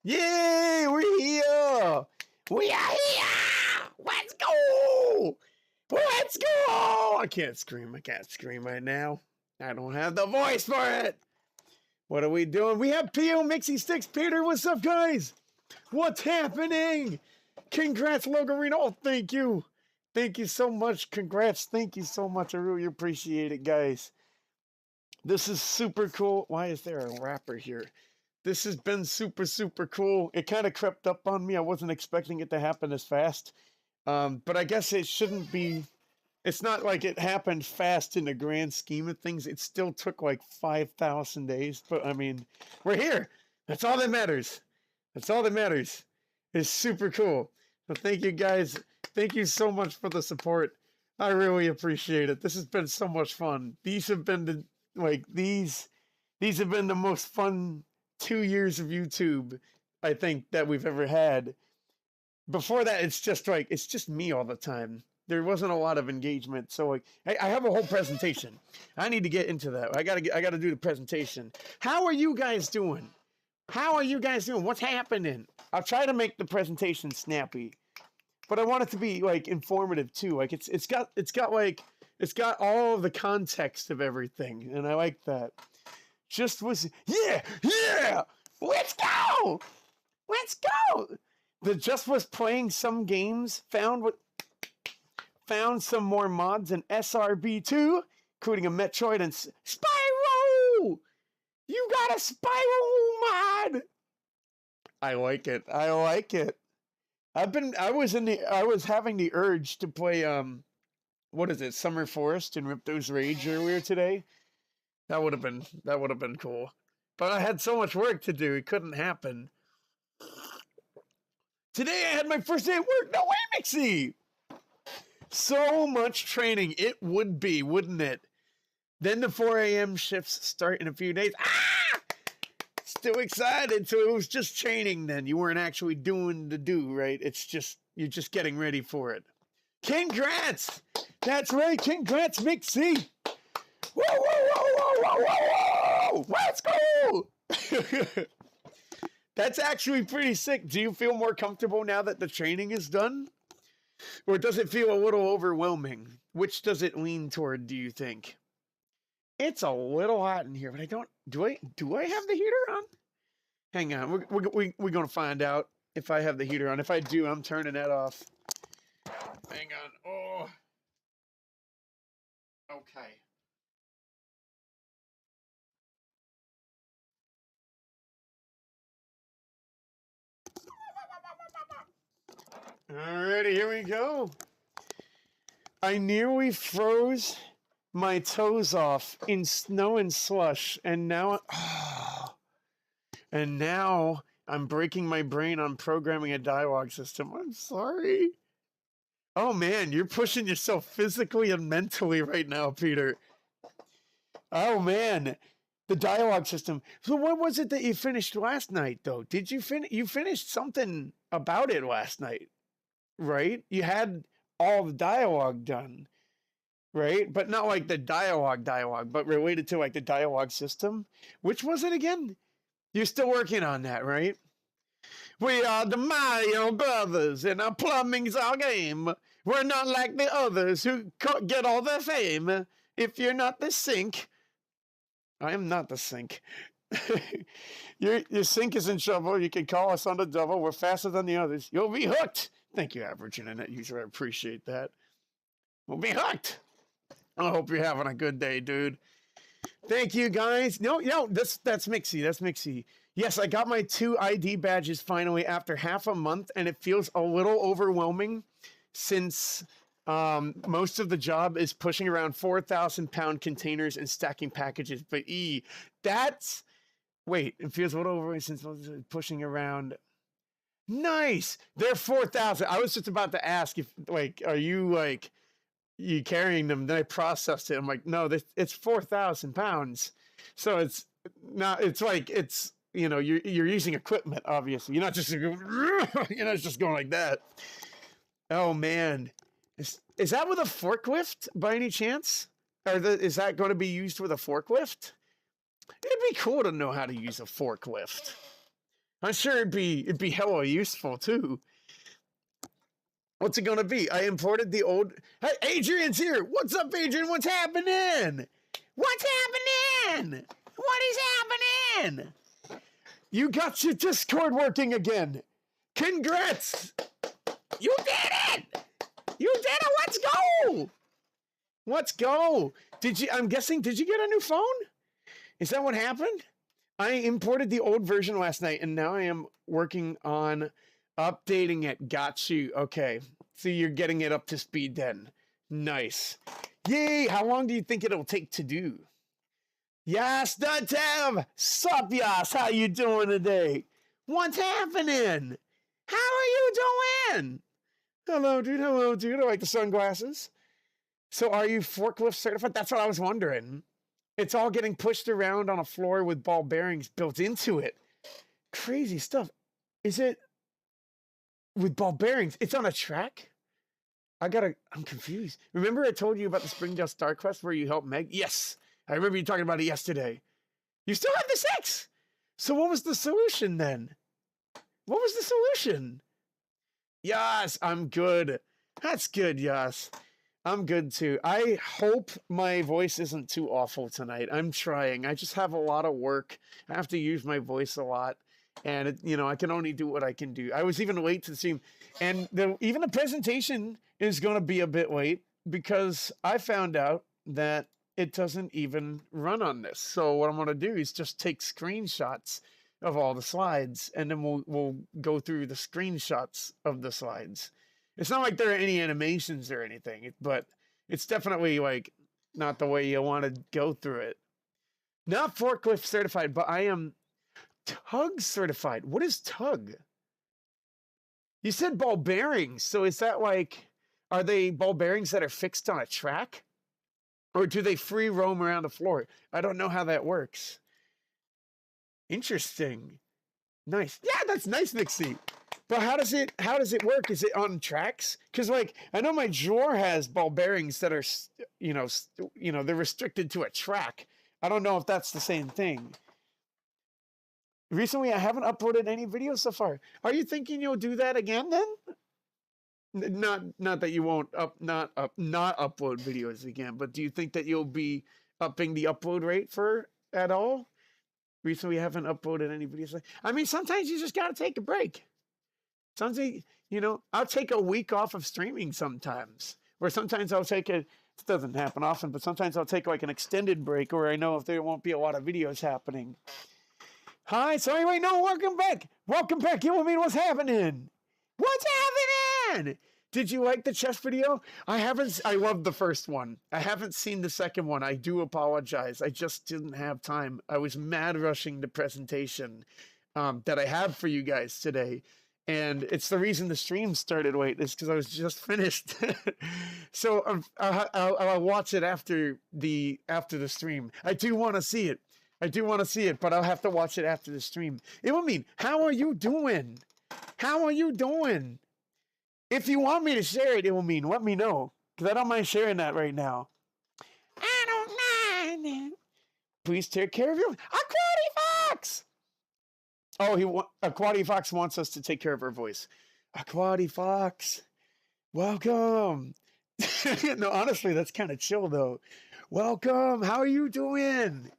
Yay, we're here. We are here. Let's go. Let's go. I can't scream. I can't scream right now. I don't have the voice for it. What are we doing? We have P.O. Mixie Sticks. Peter, what's up, guys? What's happening? Congrats, Logarino. Oh, thank you. Thank you so much. Congrats. Thank you so much. I really appreciate it, guys. This is super cool. Why is there a wrapper here? This has been super, super cool. It kind of crept up on me. I wasn't expecting it to happen as fast. But I guess it shouldn't be. It's not like it happened fast in the grand scheme of things. It still took like 5,000 days. But I mean, we're here. That's all that matters. That's all that matters. It's super cool. So thank you guys. Thank you so much for the support. I really appreciate it. This has been so much fun. These have been these have been the most fun 2 years of YouTube I think that we've ever had. Before that, it's just me all the time. There wasn't a lot of engagement, so like I have a whole presentation. I need to get into that. I gotta do the presentation. How are you guys doing? How are you guys doing? What's happening? I'll try to make the presentation snappy, but I want it to be like informative too. Like it's got all of the context of everything, and I like that. Yeah. Let's go. The Just was playing some games, found some more mods in SRB2, including a Metroid and Spyro! You got a Spyro mod! I like it. I was having the urge to play what is it, Summer Forest and Ripto's Rage earlier today. That would have been cool. But I had so much work to do, it couldn't happen. Today I had my first day at work. No way, Mixie! So much training. It would be, wouldn't it? Then the 4 a.m. shifts start in a few days. Still excited. So it was just training then. You weren't actually doing the do, right? You're just getting ready for it. Congrats! That's right. Congrats, Mixie! Whoa! Let's go! That's actually pretty sick. Do you feel more comfortable now that the training is done? Or does it feel a little overwhelming? Which does it lean toward, do you think? It's a little hot in here, but I don't... Do I have the heater on? Hang on. We're going to find out if I have the heater on. If I do, I'm turning that off. Hang on. Oh. Okay. Alrighty, here we go. I nearly froze my toes off in snow and slush, and now I'm breaking my brain on programming a dialogue system. I'm sorry. Oh man, you're pushing yourself physically and mentally right now, Peter. Oh man, the dialogue system. So what was it that you finished last night, though? Did you finished something about it last night? Right? You had all the dialogue done, right? But not like the dialogue, but related to like the dialogue system. Which was it again? You're still working on that, right? We are the Mario Brothers, and our plumbing's our game. We're not like the others who get all the fame. If you're not the sink, I am not the sink. Your sink is in trouble. You can call us on the double. We're faster than the others. You'll be hooked. Thank you, average internet user. I appreciate that. We'll be hooked. I hope you're having a good day, dude. Thank you, guys. No, that's Mixie. That's Mixie. Yes, I got my 2 ID badges finally after half a month, and it feels a little overwhelming since most of the job is pushing around 4,000-pound containers and stacking packages. But it feels a little overwhelming since pushing around. Nice. They're 4,000. I was just about to ask if are you you carrying them? Then I processed it. I'm like, no, it's 4,000 pounds. So it's not. It's you're using equipment. Obviously, you're not just going like that. Oh man, is that with a forklift by any chance? Or is that going to be used with a forklift? It'd be cool to know how to use a forklift. I'm sure it'd be hella useful too. What's it gonna be? I imported the old. Hey, Adrian's here. What's up, Adrian? What's happening? What's happening? What is happening? You got your Discord working again. Congrats! You did it! You did it! Let's go! Let's go! I'm guessing, did you get a new phone? Is that what happened? I imported the old version last night, and now I am working on updating it. Got you. Okay. So you're getting it up to speed then. Nice. Yay! How long do you think it'll take to do? Yes, Dev! Sup, Yas? How you doing today? What's happening? How are you doing? Hello, dude. Hello, dude. I like the sunglasses. So are you forklift certified? That's what I was wondering. It's all getting pushed around on a floor with ball bearings built into it. Crazy stuff. Is it with ball bearings? It's on a track? I'm confused. Remember I told you about the Springdale Star Quest where you helped Meg? Yes. I remember you talking about it yesterday. You still have the 6. So what was the solution then? What was the solution? Yes, I'm good. That's good, yes. I'm good too. I hope my voice isn't too awful tonight. I'm trying. I just have a lot of work. I have to use my voice a lot. And, I can only do what I can do. I was even late to the stream. And even the presentation is going to be a bit late because I found out that it doesn't even run on this. So what I'm going to do is just take screenshots of all the slides, and then we'll go through the screenshots of the slides. It's not like there are any animations or anything, but it's definitely like not the way you want to go through it. Not forklift certified, but I am tug certified. What is tug? You said ball bearings. So is that like, are they ball bearings that are fixed on a track? Or do they free roam around the floor? I don't know how that works. Interesting. Nice. Yeah, that's nice, Nixie. But how does it work? Is it on tracks? Because like I know my drawer has ball bearings that are they're restricted to a track. I don't know if that's the same thing. Recently, I haven't uploaded any videos so far. Are you thinking you'll do that again then? Not that you won't not upload videos again, but do you think that you'll be upping the upload rate at all? Recently, I haven't uploaded any videos. I mean, sometimes you just gotta take a break. Sometimes, I'll take a week off of streaming sometimes. Or sometimes I'll take it doesn't happen often, but sometimes I'll take like an extended break where I know if there won't be a lot of videos happening. Hi, sorry, wait, no, welcome back. Welcome back. You mean what's happening? What's happening? Did you like the chess video? I loved the first one. I haven't seen the second one. I do apologize. I just didn't have time. I was mad rushing the presentation that I have for you guys today. And it's the reason the stream started late is because I was just finished. So I'll watch it after the stream. I do want to see it. But I'll have to watch it after the stream. It will mean, how are you doing? How are you doing? If you want me to share it, it will mean, let me know. Because I don't mind sharing that right now. I don't mind. Please take care of you. Aquati Fox! Oh, Aquati Fox wants us to take care of her voice. Aquati Fox, welcome. No, honestly, that's kind of chill, though. Welcome. How are you doing?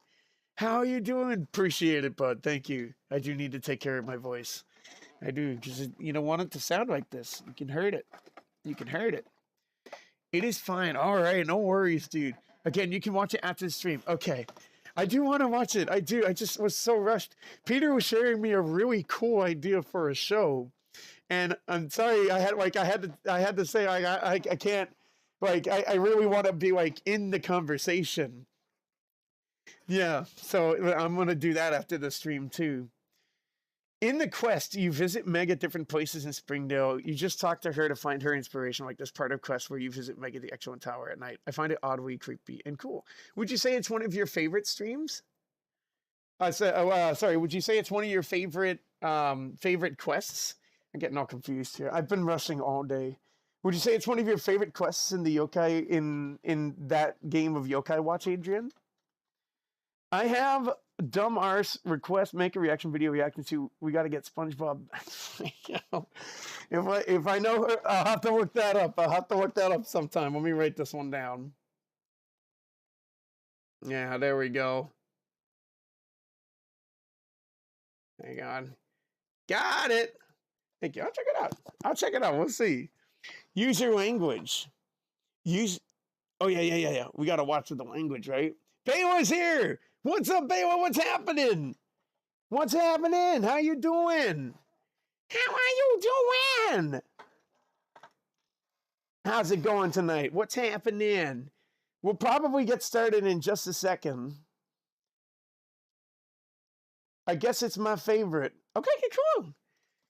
How are you doing? Appreciate it, bud. Thank you. I do need to take care of my voice. I do, because you don't want it to sound like this. You can hurt it. It is fine. All right, no worries, dude. Again, you can watch it after the stream. Okay. I do want to watch it. I do. I just was so rushed. Peter was sharing me a really cool idea for a show. And I'm sorry, I had to say I can't, I really want to be in the conversation. Yeah, so I'm going to do that after the stream too. In the quest, you visit Meg at different places in Springdale. You just talk to her to find her inspiration, like this part of quest where you visit Meg at the Excellent Tower at night. I find it oddly creepy and cool. Would you say it's one of your favorite streams? Sorry, would you say it's one of your favorite quests? I'm getting all confused here. I've been rushing all day. Would you say it's one of your favorite quests in the yokai in that game of Yokai Watch, Adrian? I have dumb arse request make a reaction video reacting to we got to get SpongeBob. if I know her, I'll have to look that up. I'll have to look that up sometime. Let me write this one down. Yeah, there we go. Hang on. Got it. Thank you. I'll check it out. I'll check it out. We'll see. Use your language. Use. Oh yeah. We gotta watch the language, right? Bayla's here. What's up, Bayla? What's happening? What's happening? How you doing? How are you doing? How's it going tonight? What's happening? We'll probably get started in just a second. I guess it's my favorite. Okay, cool.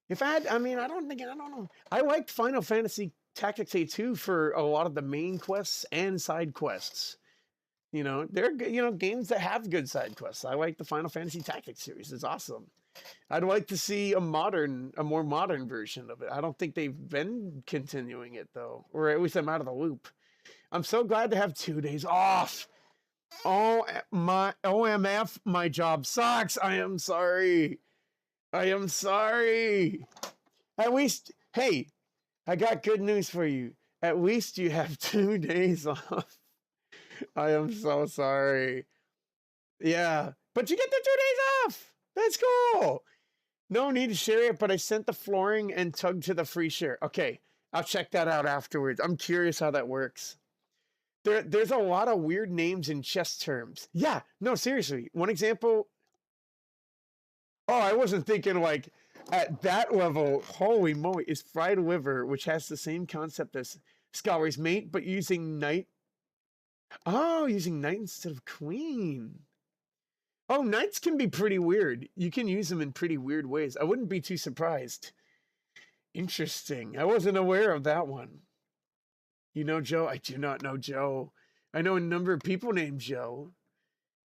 If I had, I don't know. I liked Final Fantasy Tactics A2 for a lot of the main quests and side quests. You know, they're games that have good side quests. I like the Final Fantasy Tactics series. It's awesome. I'd like to see a more modern version of it. I don't think they've been continuing it though, or at least I'm out of the loop. I'm so glad to have 2 days off. Oh my OMF, my job sucks. I am sorry. At least, hey, I got good news for you. At least you have 2 days off. I am so sorry. Yeah, but you get the 2 days off. That's cool. No need to share it, but I sent the flooring and tug to the free share. Okay, I'll check that out afterwards. I'm curious how that works. There's a lot of weird names in chess terms. Yeah, no, seriously. One example. Oh, I wasn't thinking like at that level. Holy moly, is fried liver, which has the same concept as Scholar's Mate, but using knight. Oh, using knight instead of queen. Oh, knights can be pretty weird. You can use them in pretty weird ways. I wouldn't be too surprised. Interesting. I wasn't aware of that one. You know Joe? I do not know Joe. I know a number of people named Joe.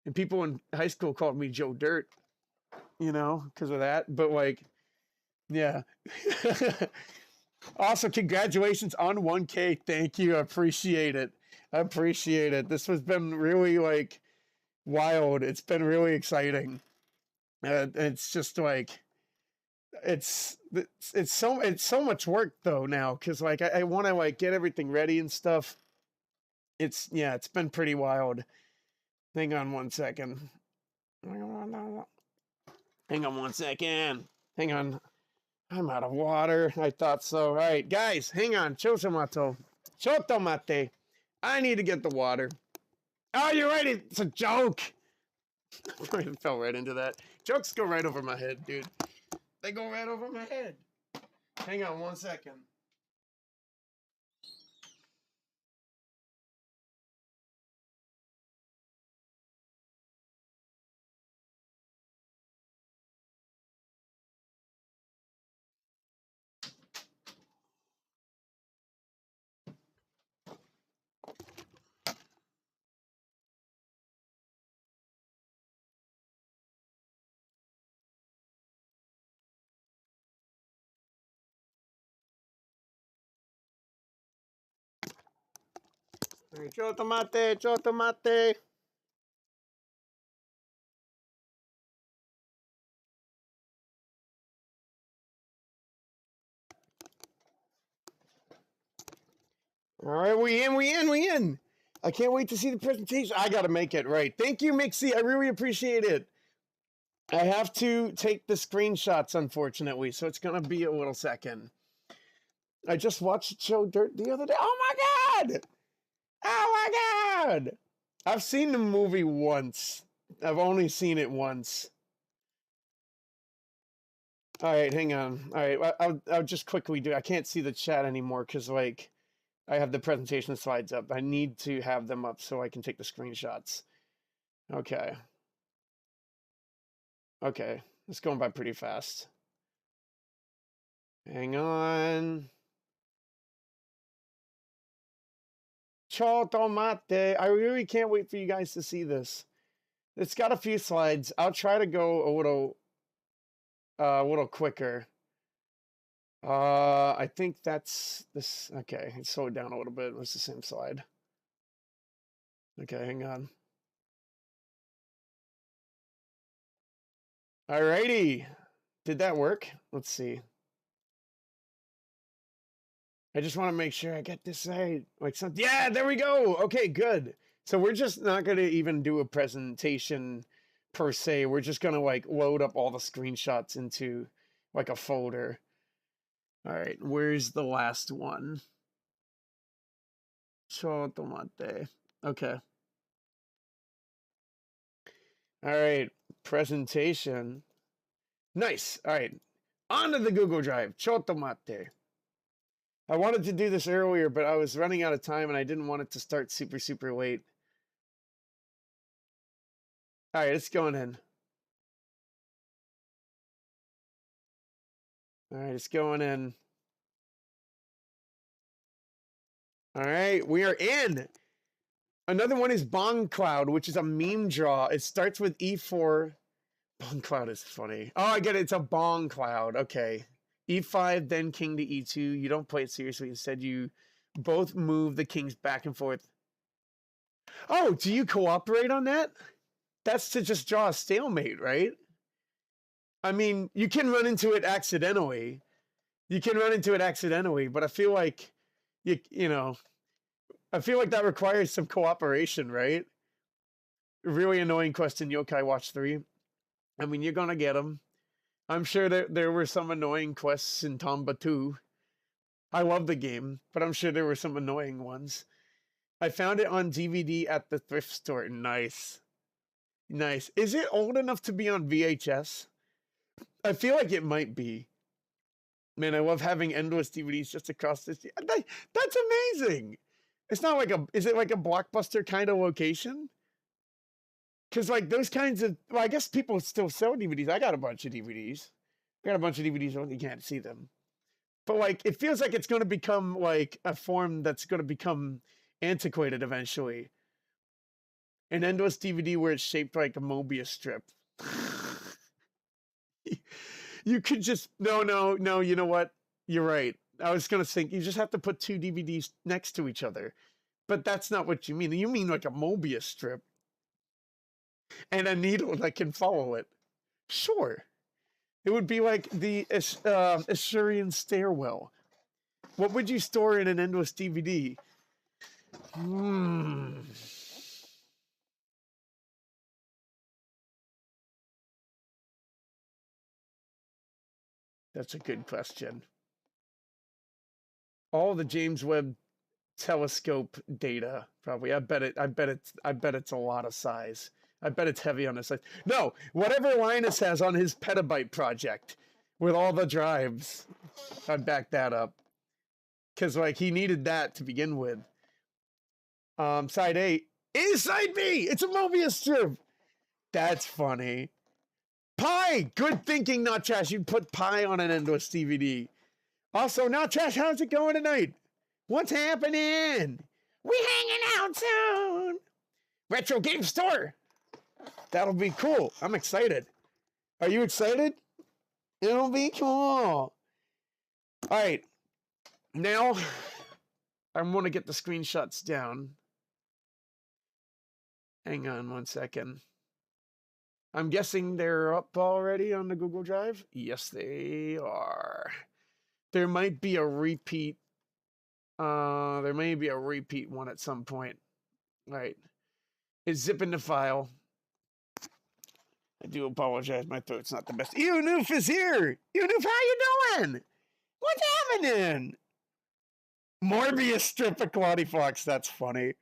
And people in high school called me Joe Dirt, because of that. But like, yeah. Also, congratulations on 1K. Thank you. I appreciate it. This has been really like wild. It's been really exciting. It's just like it's so much work though now because like I want to like get everything ready and stuff. It's been pretty wild. Hang on one second. Hang on one second. Hang on. I'm out of water. I thought so. All right, guys, hang on. Chotomate. I need to get the water. Oh, you're right. It's a joke. I fell right into that. Jokes go right over my head, dude. They go right over my head. Hang on one second. Chotomate. All right, we in. I can't wait to see the presentation. I got to make it right. Thank you, Mixie. I really appreciate it. I have to take the screenshots, unfortunately, so it's going to be a little second. I just watched Joe Dirt the other day. Oh, my God. Oh, my God. I've seen the movie once. I've only seen it once. All right, hang on. All right, I'll just quickly do. I can't see the chat anymore because like I have the presentation slides up. I need to have them up so I can take the screenshots. Okay. Okay, it's going by pretty fast. Hang on. Chotomate. I really can't wait for you guys to see this. It's got a few slides. I'll try to go a little quicker. I think that's this. Okay, slow it down a little bit. It's the same slide. Okay, hang on. Alrighty. Did that work? Let's see. I just want to make sure I get this right. Like something. Yeah, there we go. Okay, good. So we're just not going to even do a presentation per se. We're just going to like load up all the screenshots into like a folder. All right, where's the last one? Chotomate. Okay. All right, presentation. Nice. All right, onto the Google Drive. Chotomate. I wanted to do this earlier, but I was running out of time and I didn't want it to start super, super late. All right, it's going in. All right, it's going in. All right, we are in. Another one is Bong Cloud, which is a meme draw. It starts with E4. Bong Cloud is funny. Oh, I get it. It's a Bong Cloud. Okay. E5, then king to E2. You don't play it seriously. Instead, you both move the kings back and forth. Oh, do you cooperate on that? That's to just draw a stalemate, right? I mean, you can run into it accidentally. You can run into it accidentally, but I feel like you know, I feel like that requires some cooperation, right? Really annoying question, Yokai Watch 3. I mean, you're gonna get them. I'm sure that there were some annoying quests in Tomba 2. I love the game, but I'm sure there were some annoying ones. I found it on DVD at the thrift store. Nice. Nice. Is it old enough to be on VHS? I feel like it might be. Man, I love having endless DVDs just across this. That's amazing. It's not like is it like a Blockbuster kind of location? Because like those kinds of, well, I guess people still sell DVDs. I got a bunch of DVDs. I got a bunch of DVDs, you can't see them. But like, it feels like it's going to become like a form that's going to become antiquated eventually. An endless DVD where it's shaped like a Mobius strip. You could just, no, you know what? You're right. I was going to think you just have to put two DVDs next to each other. But that's not what you mean. You mean like a Mobius strip. And a needle that can follow it. Sure. It would be like the Assyrian stairwell. What would you store in an endless DVD? That's a good question. All the James Webb Telescope data, probably. I bet it's a lot of size. I bet it's heavy on the size. No, whatever Linus has on his petabyte project with all the drives, I'd back that up. Because like he needed that to begin with. Side A is side B. It's a Mobius strip. That's funny. Pie! Good thinking, Not Trash. You put Pie on an endless DVD. Also, Not Trash, how's it going tonight? What's happening? We hanging out soon. Retro Game Store. That'll be cool. I'm excited. Are you excited? It'll be cool. All right. Now, I'm going to get the screenshots down. Hang on one second. I'm guessing they're up already on the Google Drive. Yes, they are. There might be a repeat. There may be a repeat one at some point. All right. It's zipping the file. I do apologize. My throat's not the best. Noof is here. Noof, how you doing? What's happening? Morbius strip of Claudia Fox. That's funny.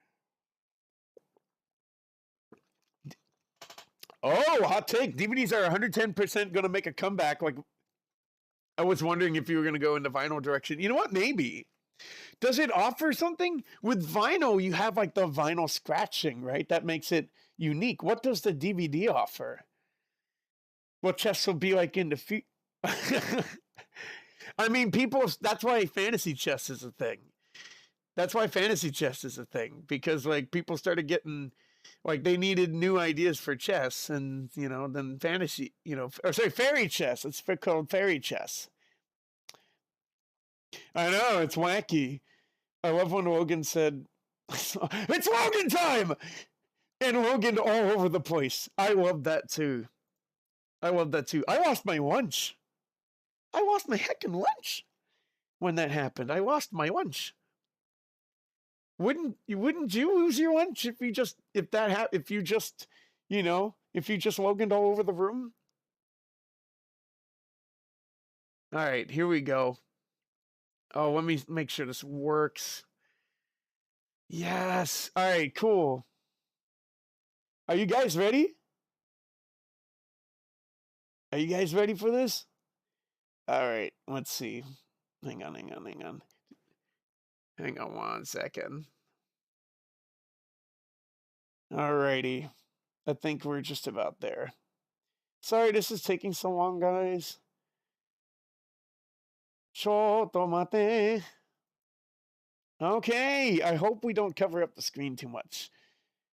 Oh, hot take. DVDs are 110% going to make a comeback. Like, I was wondering if you were going to go in the vinyl direction. You know what? Maybe. Does it offer something? With vinyl, you have like the vinyl scratching, right? That makes it unique. What does the DVD offer? What chess will be like in the future? I mean, that's why fantasy chess is a thing. That's why fantasy chess is a thing. Because like people started getting, like they needed new ideas for chess. And, then fantasy, fairy chess. It's called fairy chess. I know, it's wacky. I love when Logan said, it's Logan time! And Logan all over the place. I love that too. I love that too. I lost my lunch. I lost my heckin' lunch when that happened. I lost my lunch. Wouldn't you lose your lunch if you just if you just Loganed all over the room? All right, here we go. Oh, let me make sure this works. Yes. All right, cool. Are you guys ready? Are you guys ready for this? All right, let's see. Hang on. Hang on 1 second. All righty. I think we're just about there. Sorry this is taking so long, guys. Tomate. Okay, I hope we don't cover up the screen too much.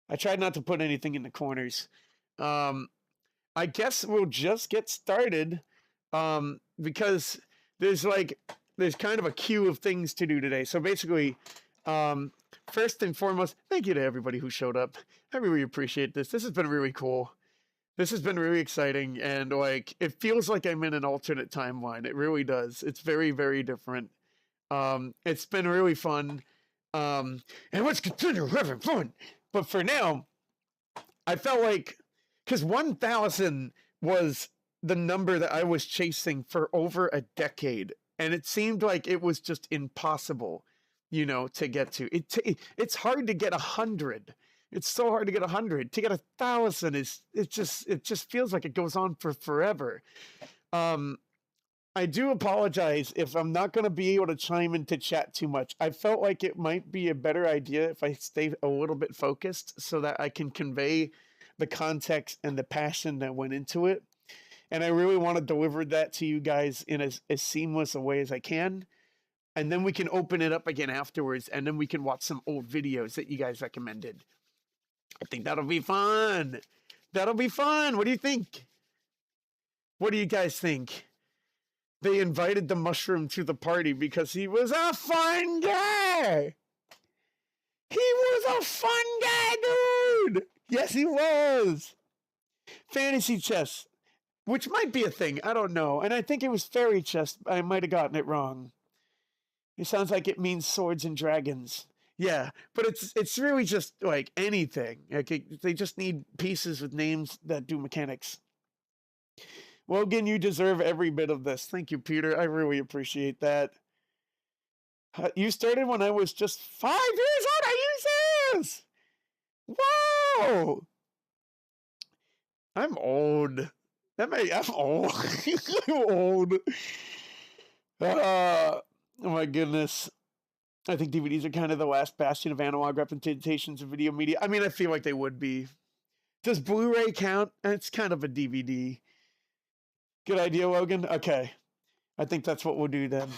I tried not to put anything in the corners. I guess we'll just get started because there's kind of a queue of things to do today. So basically, first and foremost, thank you to everybody who showed up. I really appreciate this. This has been really cool. This has been really exciting, and it feels like I'm in an alternate timeline. It really does. It's very, very different. It's been really fun. And let's continue having fun. But for now, I felt like, because 1,000 was the number that I was chasing for over a decade, and it seemed like it was just impossible, to get to. It's hard to get 100. It's so hard to get 100. To get 1,000 it just feels like it goes on for forever. I do apologize if I'm not going to be able to chime into chat too much. I felt like it might be a better idea if I stay a little bit focused so that I can convey the context and the passion that went into it. And I really want to deliver that to you guys in as seamless a way as I can. And then we can open it up again afterwards, and then we can watch some old videos that you guys recommended. I think that'll be fun. That'll be fun. What do you think? What do you guys think? They invited the mushroom to the party because he was a fun guy. He was a fun guy, dude. Yes, he was. Fantasy chess, which might be a thing. I don't know. And I think it was fairy chess. I might have gotten it wrong. It sounds like it means swords and dragons. Yeah, but it's really just like anything. They just need pieces with names that do mechanics. Logan, you deserve every bit of this. Thank you, Peter. I really appreciate that. You started when I was just 5 years old. Are you serious? Whoa! I'm old. I'm old. I'm old. Oh my goodness. I think DVDs are kind of the last bastion of analog representations of video media. I mean, I feel like they would be. Does Blu-ray count? It's kind of a DVD. Good idea, Logan. Okay. I think that's what we'll do then.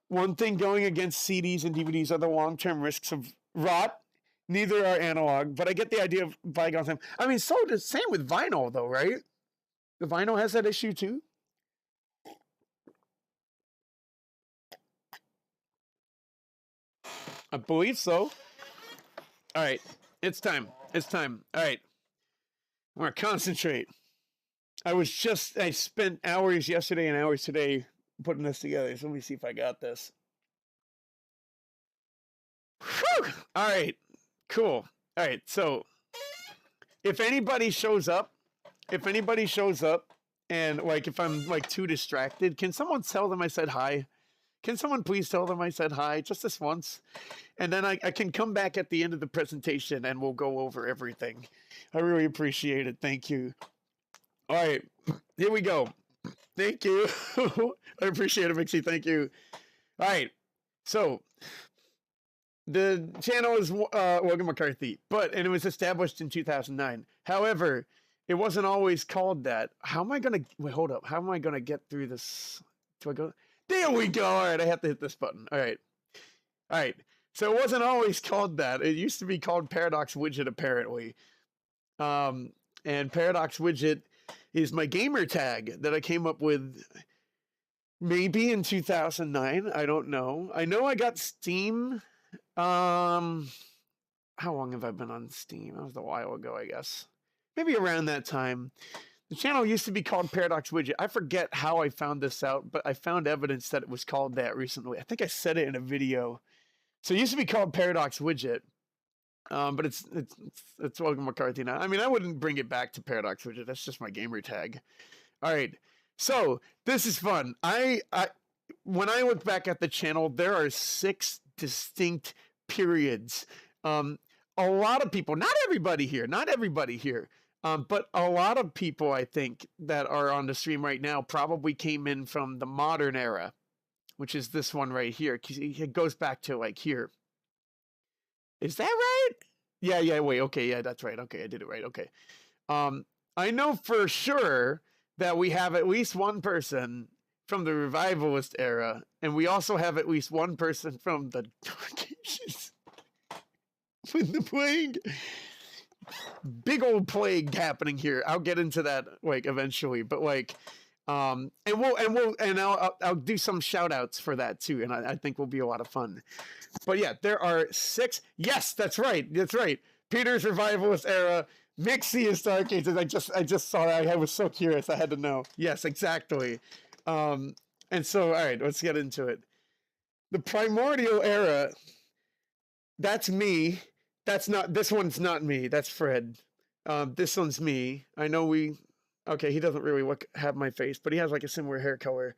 One thing going against CDs and DVDs are the long-term risks of rot. Neither are analog, but I get the idea of bygone time. I mean, same with vinyl, though, right? The vinyl has that issue, too? I believe so. All right. It's time. It's time. All right. I'm going to concentrate. I spent hours yesterday and hours today putting this together. So let me see if I got this. Whew! All right. Cool. All right. So if anybody shows up and if I'm too distracted, can someone tell them I said hi? Can someone please tell them I said hi just this once? And then I can come back at the end of the presentation and we'll go over everything. I really appreciate it. Thank you. All right, here we go. Thank you. I appreciate it, Mixie. Thank you. All right, so the channel is Logan McCarthy, and it was established in 2009. However, it wasn't always called that. How am I gonna wait? Hold up. How am I gonna get through this? Do I go? There we go. All right, I have to hit this button. All right. So it wasn't always called that. It used to be called Paradox Widget, apparently. And Paradox Widget is my gamer tag that I came up with maybe in 2009. I don't know. I know I got Steam. How long have I been on Steam? That was a while ago, I guess. Maybe around that time. The channel used to be called Paradox Widget. I forget how I found this out, but I found evidence that it was called that recently. I think I said it in a video. So it used to be called Paradox Widget, but it's Logan McCarthy now. I mean, I wouldn't bring it back to Paradox Widget. That's just my gamer tag. All right, so this is fun. When I look back at the channel, there are 6 distinct periods. A lot of people, not everybody here, but a lot of people, I think, that are on the stream right now probably came in from the modern era, which is this one right here. It goes back to like here. Is that right? Yeah, wait, okay, yeah, that's right. Okay, I did it right, okay. I know for sure that we have at least one person from the revivalist era, and we also have at least one person from the Dark Ages. With the plague. Big old plague happening here. I'll get into that like eventually, but like and I'll do some shout outs for that too, and I think will be a lot of fun. But yeah, there are 6. Yes, that's right. Peter's revivalist era, Mixius Dark Ages. I just saw that. I was so curious. I had to know. Yes, exactly. And so all right, let's get into it. The primordial era, that's me. This one's not me. That's Fred. This one's me. I know okay, he doesn't really have my face, but he has like a similar hair color.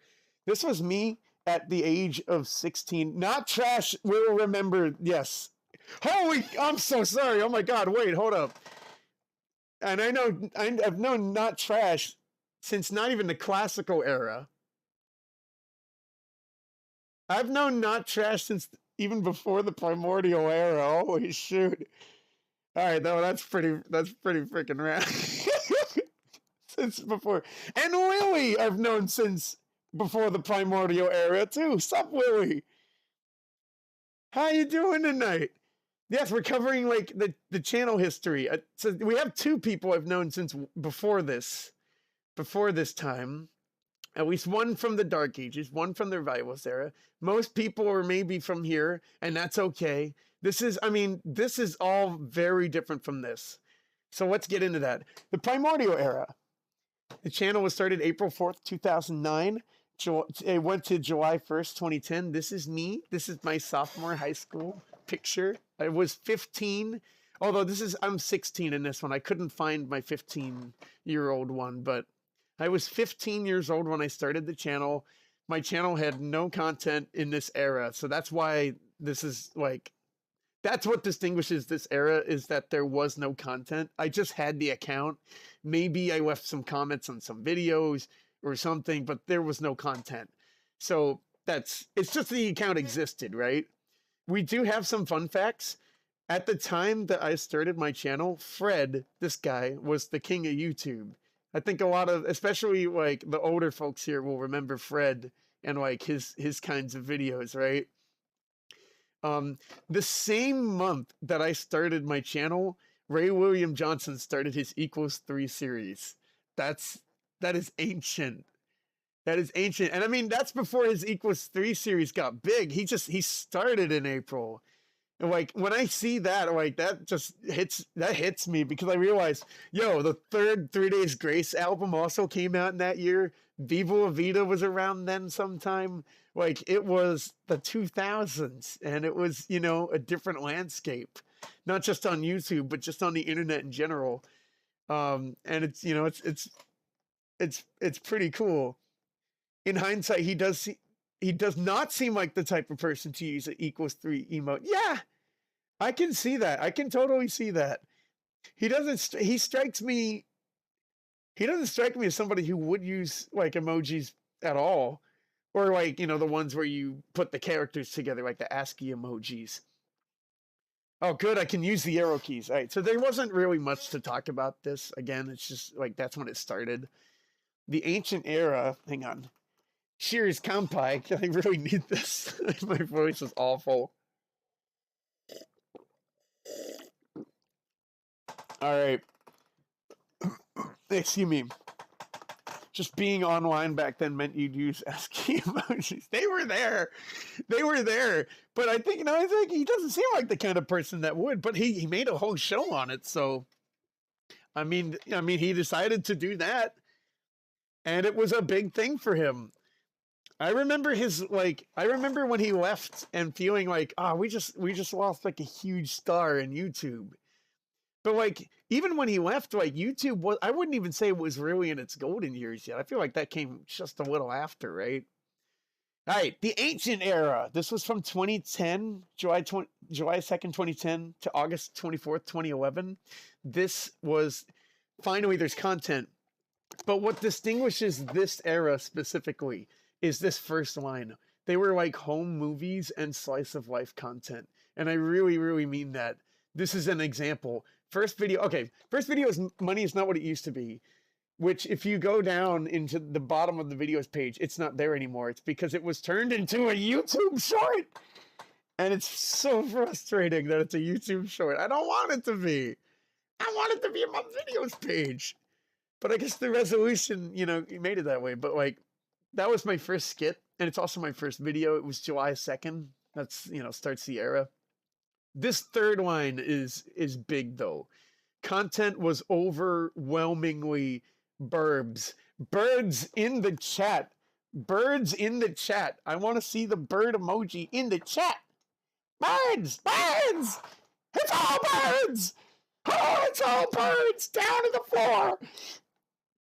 This was me at the age of 16. Not trash. We'll remember. Yes. I'm so sorry. Oh my God. Wait, hold up. And I've known Not Trash since not even the classical era. I've known Not Trash since even before the primordial era. Holy shoot. All right, that's pretty freaking rad. Since before. And Willie I've known since before the primordial era too. Sup, Willie? How you doing tonight? Yes, we're covering like the channel history. So we have 2 people I've known since before this time. At least one from the Dark Ages, one from the Revivalist era. Most people are maybe from here, and that's okay. This is all very different from this. So let's get into that. The primordial era. The channel was started April 4th, 2009. It went to July 1st, 2010. This is me. This is my sophomore high school picture. I was 15. Although I'm 16 in this one. I couldn't find my 15-year-old one, but I was 15 years old when I started the channel. My channel had no content in this era. So that's why this is like, that's what distinguishes this era, is that there was no content. I just had the account. Maybe I left some comments on some videos or something, but there was no content. So it's just the account existed, right? We do have some fun facts. At the time that I started my channel, Fred, this guy, was the king of YouTube. I think a lot of, especially like the older folks here, will remember Fred and like his kinds of videos, right? The same month that I started my channel, Ray William Johnson started his Equals 3 series. That is ancient. That is ancient. And I mean, that's before his Equals 3 series got big. He started in April. And like when I see that, like that hits me, because I realize, the third 3 Days Grace album also came out in that year. Viva La Vida was around then sometime. Like it was the 2000s, and it was, a different landscape, not just on YouTube, but just on the internet in general. And it's, it's pretty cool. In hindsight, he does not seem like the type of person to use an Equals 3 emote. Yeah, I can see that. I can totally see that. He doesn't strike me as somebody who would use like emojis at all. Or like, the ones where you put the characters together, like the ASCII emojis. Oh, good. I can use the arrow keys. All right. So there wasn't really much to talk about this. Again, it's just like, that's when it started. The ancient era. Hang on. Cheers, Kampai. I really need this. My voice is awful. All right. Excuse me. Just being online back then meant you'd use ASCII emojis. They were there. But I think, he doesn't seem like the kind of person that would. But he made a whole show on it. So I mean, he decided to do that, and it was a big thing for him. I remember I remember when he left and feeling like, we just lost like a huge star in YouTube. But like, even when he left, like YouTube was, I wouldn't even say it was really in its golden years yet. I feel like that came just a little after, right? All right, the ancient era. This was from 2010, July 2nd, 2010 to August 24th, 2011. This was, finally there's content. But what distinguishes this era specifically is this first line. They were like home movies and slice of life content. And I really, really mean that. This is an example. First video is Money Is Not What It Used to Be, which if you go down into the bottom of the videos page, it's not there anymore. It's because it was turned into a YouTube short. And it's so frustrating that it's a YouTube short. I don't want it to be. I want it to be on my videos page. But I guess the resolution, made it that way. But like, that was my first skit, and it's also my first video. It was July 2nd. That's, starts the era. This third line is big though. Content was overwhelmingly burbs. Birds in the chat. Birds in the chat. I want to see the bird emoji in the chat. Birds! Birds! It's all birds! Oh, it's all birds! Down to the floor!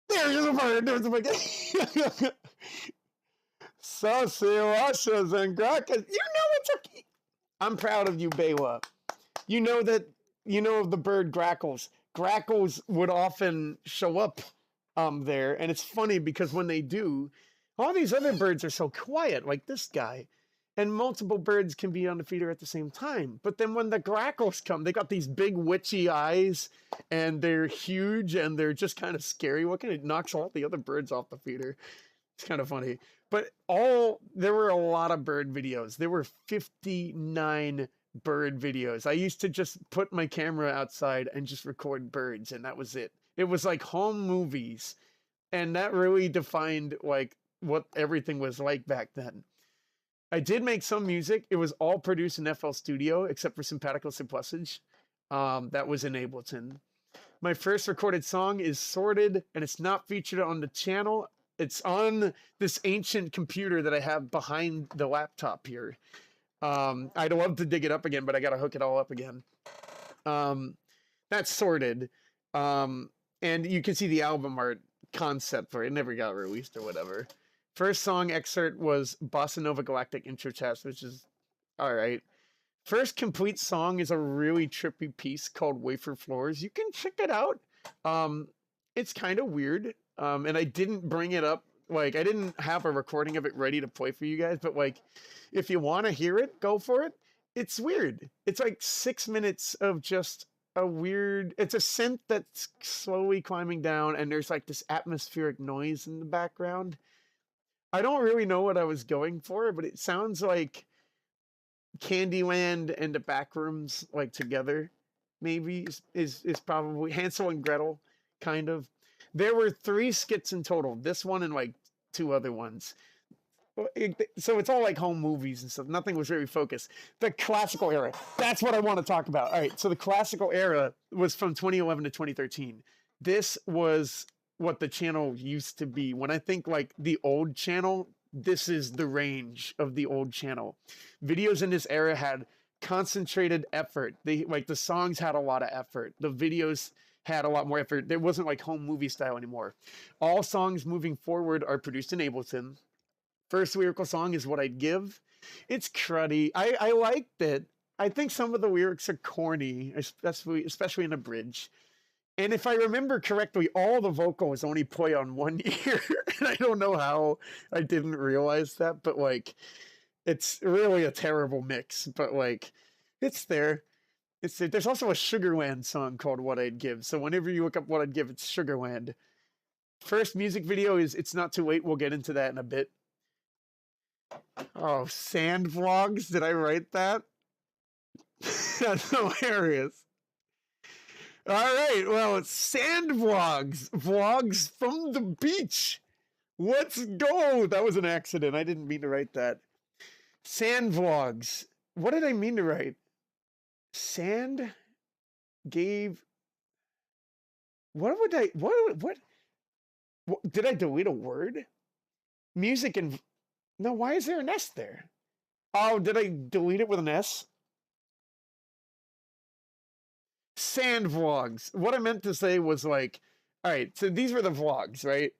There's a bird. There's a bird. Saucy Russias and Grakas. It's okay. I'm proud of you, Bela. You know of the bird grackles. Grackles would often show up there, and it's funny because when they do, all these other birds are so quiet, like this guy. And multiple birds can be on the feeder at the same time. But then when the grackles come, they got these big witchy eyes, and they're huge, and they're just kind of scary looking. It knocks all the other birds off the feeder. It's kind of funny. But there were a lot of bird videos. There were 59 bird videos. I used to just put my camera outside and just record birds, and that was it. It was like home movies. And that really defined like what everything was like back then. I did make some music. It was all produced in FL Studio, except for Simpatico Simplicity. That was in Ableton. My first recorded song is Sorted, and it's not featured on the channel. It's on this ancient computer that I have behind the laptop here. I'd love to dig it up again, but I got to hook it all up again. That's Sorted. And you can see the album art concept for it. It never got released or whatever. First song excerpt was Bossa Nova Galactic Intro Test, which is all right. First complete song is a really trippy piece called Wafer Floors. You can check it out. It's kind of weird. And I didn't bring it up. Like, I didn't have a recording of it ready to play for you guys. But, like, if you want to hear it, go for it. It's weird. It's like 6 minutes of just a weird... It's a synth that's slowly climbing down. And there's, like, this atmospheric noise in the background. I don't really know what I was going for, but it sounds like Candyland and the Backrooms, like, together, maybe, is probably Hansel and Gretel, kind of. There were 3 skits in total. This one and, like, 2 other ones. So it's all, like, home movies and stuff. Nothing was really focused. The classical era. That's what I want to talk about. All right, so the classical era was from 2011 to 2013. This was what the channel used to be. When I think like the old channel, this is the range of the old channel. Videos in this era had concentrated effort. The songs had a lot of effort. The videos had a lot more effort. There wasn't like home movie style anymore. All songs moving forward are produced in Ableton. First lyrical song is What I'd Give. It's cruddy. I liked it. I think some of the lyrics are corny, especially in a bridge. And if I remember correctly, all the vocals only play on one ear. And I don't know how I didn't realize that, but like, it's really a terrible mix, but like, it's there. There's also a Sugarland song called What I'd Give. So whenever you look up What I'd Give, it's Sugarland. First music video is It's Not Too Late. We'll get into that in a bit. Oh, sand vlogs. Did I write that? That's hilarious. All right, well, it's sand vlogs. Vlogs from the beach. Let's go. That was an accident. I didn't mean to write that. Sand vlogs. What did I mean to write? Sand gave... What would I, what did I delete a word? Music and, no, why is there an S there? Oh, did I delete it with an S? Sand vlogs. What I meant to say was like, all right, so these were the vlogs, right?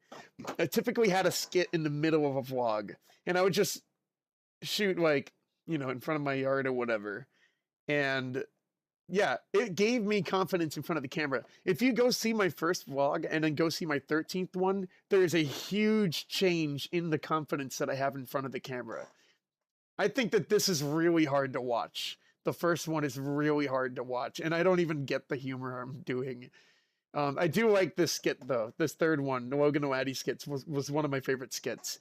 I typically had a skit in the middle of a vlog, and I would just shoot like, you know, in front of my yard or whatever. And yeah, it gave me confidence in front of the camera. If you go see my first vlog and then go see my 13th one, there's a huge change in the confidence that I have in front of the camera. I think that this is really hard to watch. The first one is really hard to watch, and I don't even get the humor I'm doing. I do like this skit, though. This third one, the Logan O'Addy skits, was one of my favorite skits.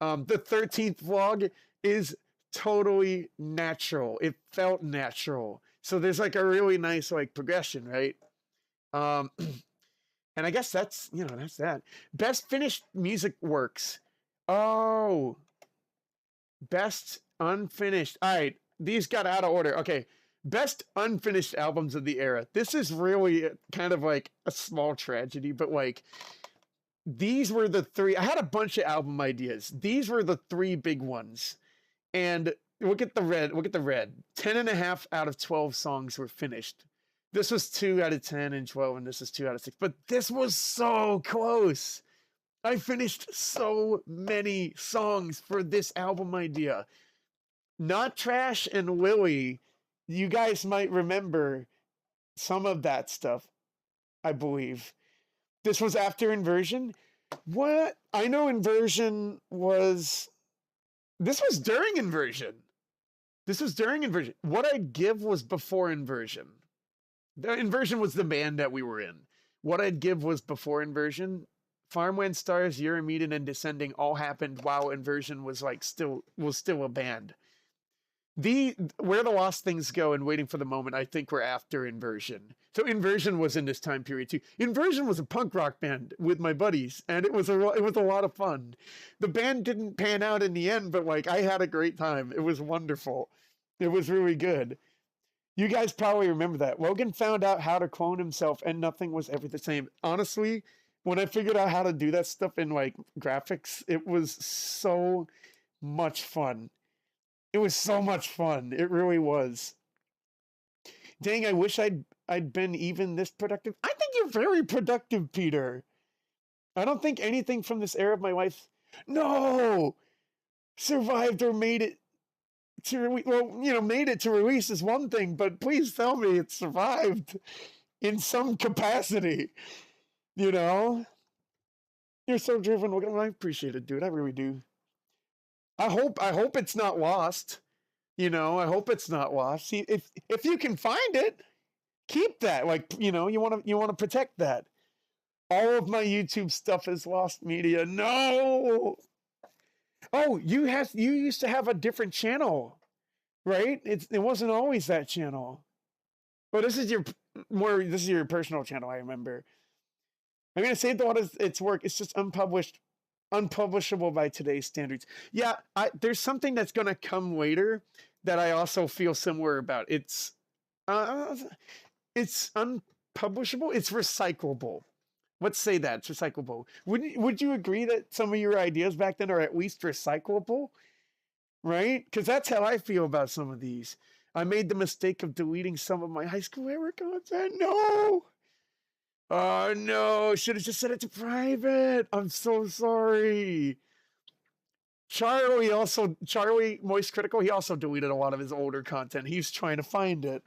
The 13th vlog is totally natural. It felt natural. So there's like a really nice like progression, right? And I guess that's, you know, that's that. Best finished music works. Oh, best unfinished. All right, these got out of order. Okay, best unfinished albums of the era. This is really kind of like a small tragedy, but like these were the three. I had a bunch of album ideas. These were the three big ones. And look at the red. Look at the red. 10.5 out of 12 songs were finished. This was 2 out of 10 and 12, and this is 2 out of 6. But this was so close. I finished so many songs for this album idea. Not Trash and Lily, you guys might remember some of that stuff, I believe. This was after Inversion. What? I know Inversion was... This was during Inversion. This was during Inversion. What I'd Give was before Inversion. The Inversion was the band that we were in. What I'd Give was before Inversion. Farmland Stars, Eurymedon, and Descending all happened while Inversion was like still a band. Where the Lost Things Go and Waiting for the Moment, I think, were after Inversion. So Inversion was in this time period too. Inversion was a punk rock band with my buddies, and it was a lot of fun. The band didn't pan out in the end, but like I had a great time. It was wonderful. It was really good. You guys probably remember that. Logan found out how to clone himself, and nothing was ever the same. Honestly, when I figured out how to do that stuff in like graphics, it was so much fun. It was so much fun. It really was. Dang, I wish I'd been even this productive. I think you're very productive, Peter. I don't think anything from this era of my life, no, survived or made it to, well, you know, made it to release is one thing, but please tell me it survived in some capacity. You know, you're so driven. I appreciate it, dude. I really do. I hope it's not lost. You know, I hope it's not lost. See, if you can find it, keep that. Like, you know, you want to protect that. All of my YouTube stuff is lost media. No. Oh, you used to have a different channel, right? It wasn't always that channel. Well, this is your personal channel, I remember. I'm gonna say what is its work. It's just unpublishable by today's standards. Yeah, there's something that's gonna come later that I also feel similar about. It's unpublishable. It's recyclable. Let's say that it's recyclable. Would you agree that some of your ideas back then are at least recyclable? Right? Because that's how I feel about some of these. I made the mistake of deleting some of my high school era content. No. Oh no, should have just set it to private. I'm so sorry. Charlie Moist Critical, he also deleted a lot of his older content. He's trying to find it.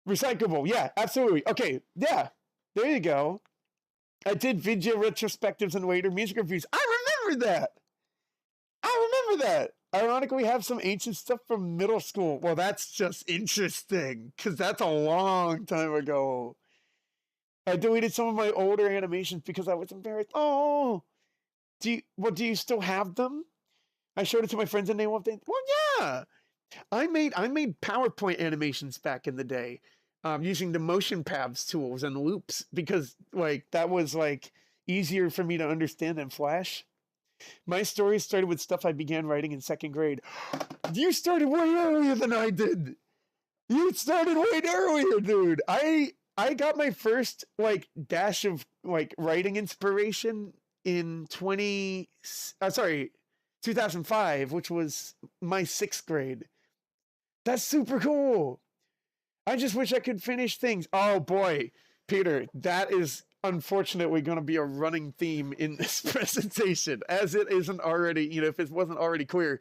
Recyclable, yeah, absolutely. Okay, yeah, there you go. I did video retrospectives and later music reviews. I remember that. Ironically, we have some ancient stuff from middle school. Well, that's just interesting, because that's a long time ago. I deleted some of my older animations because I was embarrassed. Oh, do you still have them? I showed it to my friends and they loved it. Well, yeah, I made PowerPoint animations back in the day, using the motion paths tools and loops because like that was like easier for me to understand than Flash. My story started with stuff I began writing in 2nd grade. You started way earlier than I did. You started way earlier, dude. I got my first like dash of like writing inspiration in 2005, which was my 6th grade. That's super cool. I just wish I could finish things. Oh boy, Peter, that is unfortunately going to be a running theme in this presentation, as it isn't already, if it wasn't already clear,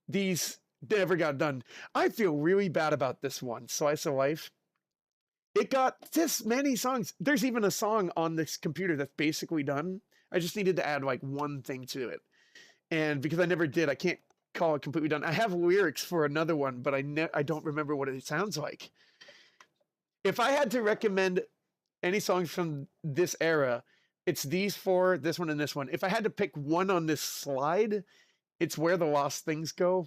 these never got done. I feel really bad about this one, Slice of Life. It got this many songs. There's even a song on this computer that's basically done. I just needed to add like one thing to it. And because I never did, I can't call it completely done. I have lyrics for another one, but I don't remember what it sounds like. If I had to recommend any songs from this era, it's these 4, this one, and this one. If I had to pick one on this slide, it's Where the Lost Things Go.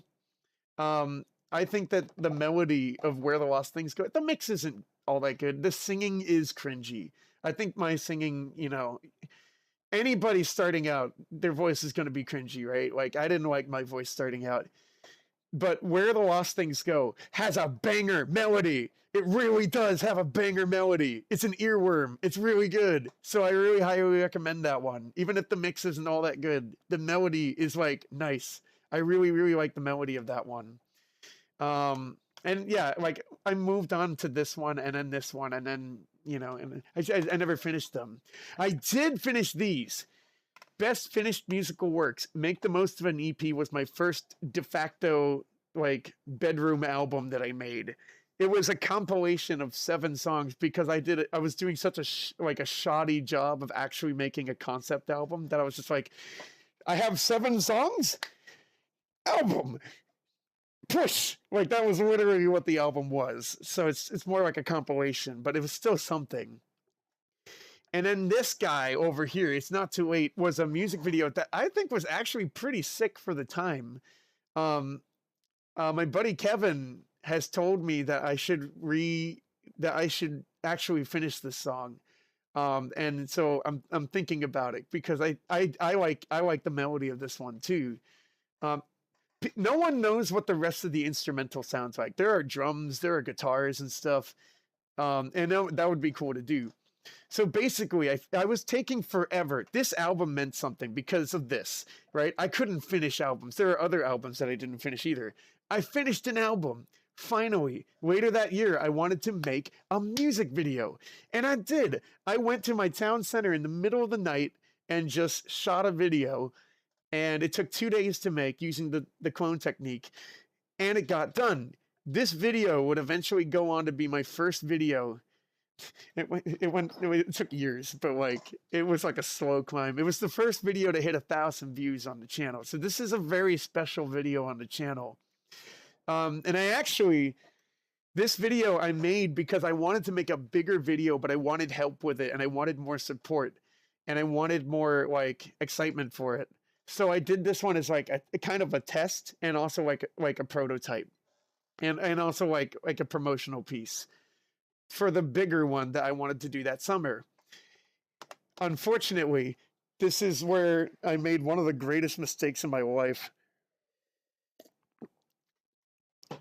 I think that the melody of Where the Lost Things Go, the mix isn't all that good. The singing is cringy. I think my singing, anybody starting out, their voice is going to be cringy, right? Like, I didn't like my voice starting out. But Where the Lost Things Go has a banger melody. It really does have a banger melody. It's an earworm. It's really good. So I really highly recommend that one. Even if the mix isn't all that good, the melody is like nice. I really, really like the melody of that one. And yeah, like I moved on to this one and then this one and then, and I never finished them. I did finish these. Best Finished Musical Works. Make the Most of an EP was my first de facto like bedroom album that I made. It was a compilation of 7 songs because I was doing such a shoddy job of actually making a concept album that I was just like, I have 7 songs? Album! Push! Like that was literally what the album was. So it's more like a compilation, but it was still something. And then this guy over here, It's Not Too Late, was a music video that I think was actually pretty sick for the time. My buddy Kevin has told me that I should actually finish this song. And so I'm thinking about it because I like the melody of this one too. No one knows what the rest of the instrumental sounds like. There are drums, there are guitars and stuff. And that would be cool to do. So basically, I was taking forever. This album meant something because of this, right? I couldn't finish albums. There are other albums that I didn't finish either. I finished an album. Finally, later that year, I wanted to make a music video. And I did. I went to my town center in the middle of the night and just shot a video. And it took 2 days to make using the clone technique. And it got done. This video would eventually go on to be my first video. It took years, but like it was like a slow climb. It was the first video to hit 1,000 views on the channel. So this is a very special video on the channel. And this video I made because I wanted to make a bigger video, but I wanted help with it and I wanted more support and I wanted more like excitement for it. So I did this one as like a kind of a test and also like a prototype and also like a promotional piece for the bigger one that I wanted to do that summer. Unfortunately, this is where I made one of the greatest mistakes in my life.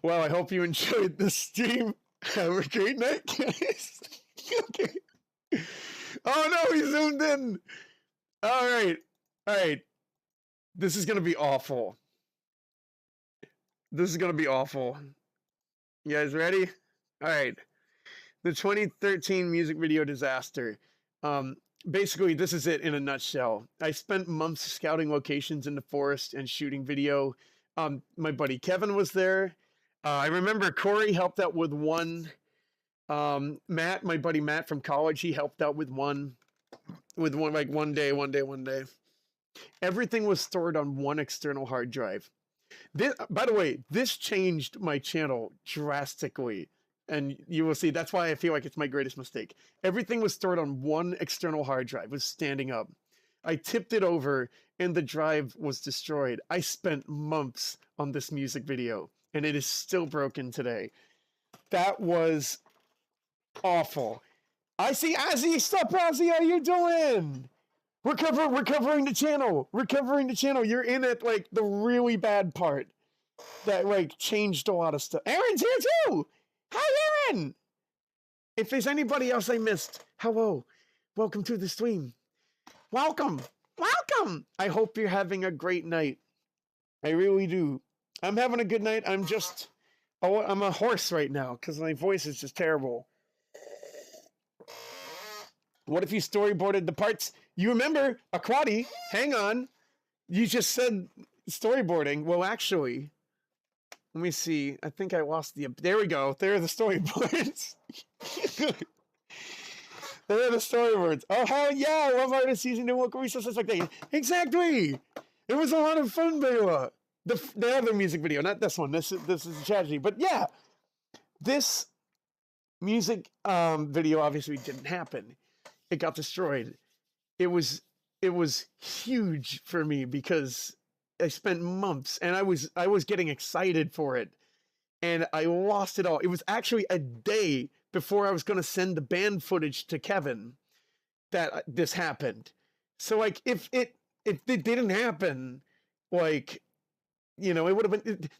Well, I hope you enjoyed this stream. Have a great night, guys. Okay. Oh no, he zoomed in. All right. This is gonna be awful. This is gonna be awful. You guys ready? All right. The 2013 music video disaster. Basically, this is it in a nutshell. I spent months scouting locations in the forest and shooting video. My buddy Kevin was there. I remember Corey helped out with one. Matt, my buddy Matt from college, he helped out with one like one day. Everything was stored on one external hard drive. By the way, this changed my channel drastically. And you will see, that's why I feel like it's my greatest mistake. Everything was stored on one external hard drive, was standing up. I tipped it over and the drive was destroyed. I spent months on this music video and it is still broken today. That was awful. I see Ozzy, stop Ozzy, how you doing? We're covering the channel. We're covering the channel. You're in it like the really bad part that like changed a lot of stuff. Aaron's here too. Hi, Aaron! If there's anybody else I missed, hello. Welcome to the stream. Welcome. Welcome. I hope you're having a great night. I really do. I'm having a good night. I'm a horse right now because my voice is just terrible. What if you storyboarded the parts? You remember, Aquati, hang on. You just said storyboarding. Well, actually, let me see. I think I lost there we go. There are the storyboards. There are the storyboards. Oh, hell yeah. I love artists using the local resources like that. Exactly. It was a lot of fun, Bela. The other music video, not this one. This is a tragedy. But yeah, this music video obviously didn't happen. It got destroyed. It was huge for me because I spent months and I was getting excited for it, and I lost it all. It was actually a day before I was going to send the band footage to Kevin that this happened. So like if it didn't happen, like, you know,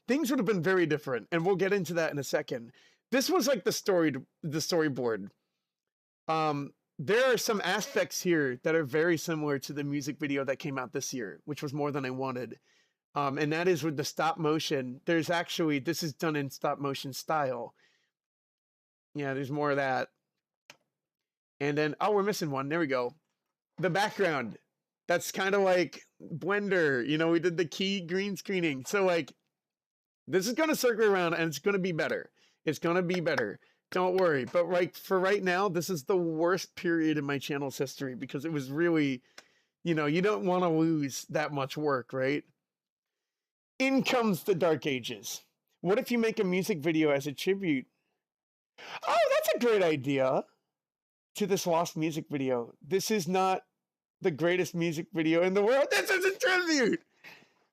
things would have been very different, and we'll get into that in a second. This was like the storyboard. There are some aspects here that are very similar to the music video that came out this year, which was more than I wanted. And that is with the stop motion. This is done in stop motion style. Yeah, there's more of that. And then, oh, we're missing one. There we go. The background. That's kind of like Blender. You know, we did the key green screening. So like, this is going to circle around and it's going to be better. It's going to be better. Don't worry. But like for right now, this is the worst period in my channel's history because it was really, you know, you don't want to lose that much work, right? In comes the Dark Ages. What if you make a music video as a tribute? Oh, that's a great idea. To this lost music video. This is not the greatest music video in the world. This is a tribute.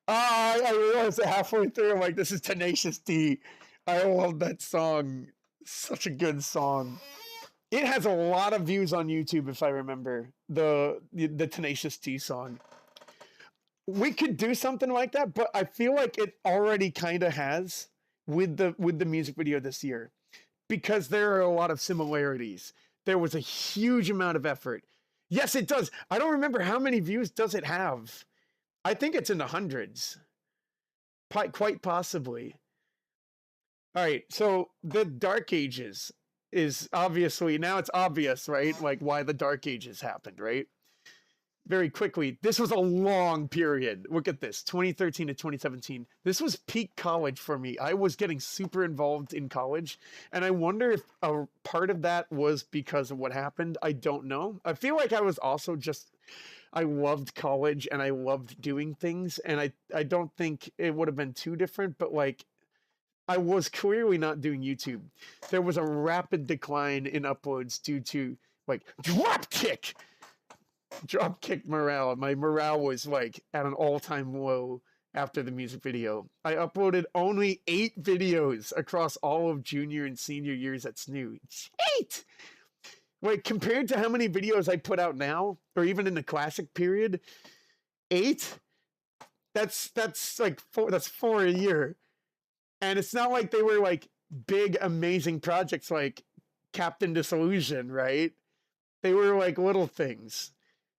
I realized that halfway through, I'm like, this is Tenacious D. I love that song. Such a good song. It has a lot of views on YouTube, if I remember. The Tenacious D song. We could do something like that, but I feel like it already kind of has with the music video this year. Because there are a lot of similarities. There was a huge amount of effort. Yes, it does. I don't remember how many views does it have. I think it's in the hundreds. Quite possibly. All right, so the Dark Ages is obviously, now it's obvious, right? Like why the Dark Ages happened, right? Very quickly, this was a long period. Look at this, 2013 to 2017. This was peak college for me. I was getting super involved in college, and I wonder if a part of that was because of what happened. I don't know. I feel like I was also just, I loved college and I loved doing things, and I don't think it would have been too different, but like, I was clearly not doing YouTube. There was a rapid decline in uploads due to like dropkick morale. My morale was like at an all-time low after the music video. I uploaded only 8 videos across all of junior and senior years at SNU. 8! Like compared to how many videos I put out now, or even in the classic period, 8? That's like 4, that's 4 a year. And it's not like they were like big, amazing projects like Captain Disillusion, right? They were like little things.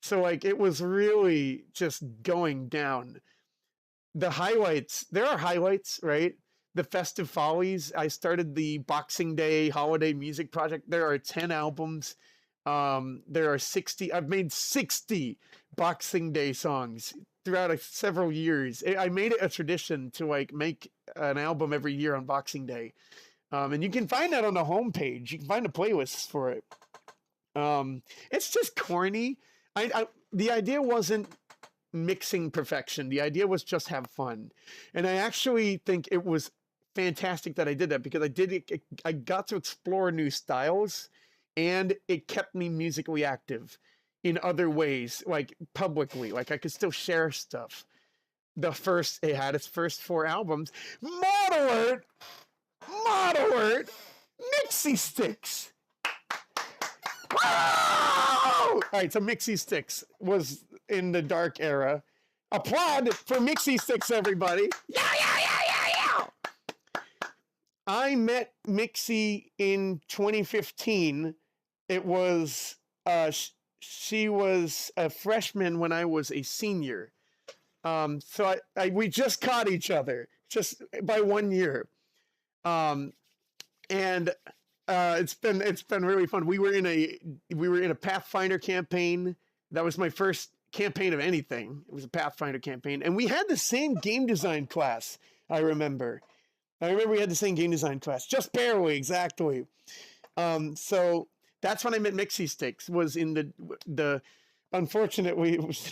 So like it was really just going down. The highlights, there are highlights, right? The Festive Follies. I started the Boxing Day holiday music project. There are 10 albums. There are 60. I've made 60 Boxing Day songs throughout several years. I made it a tradition to like make an album every year on Boxing Day. And you can find that on the homepage. You can find the playlists for it. It's just corny. The idea wasn't mixing perfection. The idea was just have fun. And I actually think it was fantastic that I did that because I got to explore new styles, and it kept me musically active in other ways, like publicly, like I could still share stuff. It had its first 4 albums. Model Art, Mixie Sticks. Wow! All right, so Mixie Sticks was in the dark era. Applaud for Mixie Sticks, everybody. Yeah. I met Mixie in 2015. It was she was a freshman when I was a senior. So we just caught each other just by 1 year. And it's been really fun. We were in a Pathfinder campaign. That was my first campaign of anything. It was a Pathfinder campaign, and we had the same game design class. I remember we had the same game design class, just barely, exactly. So that's when I met Mixie Sticks. Was in the unfortunately it was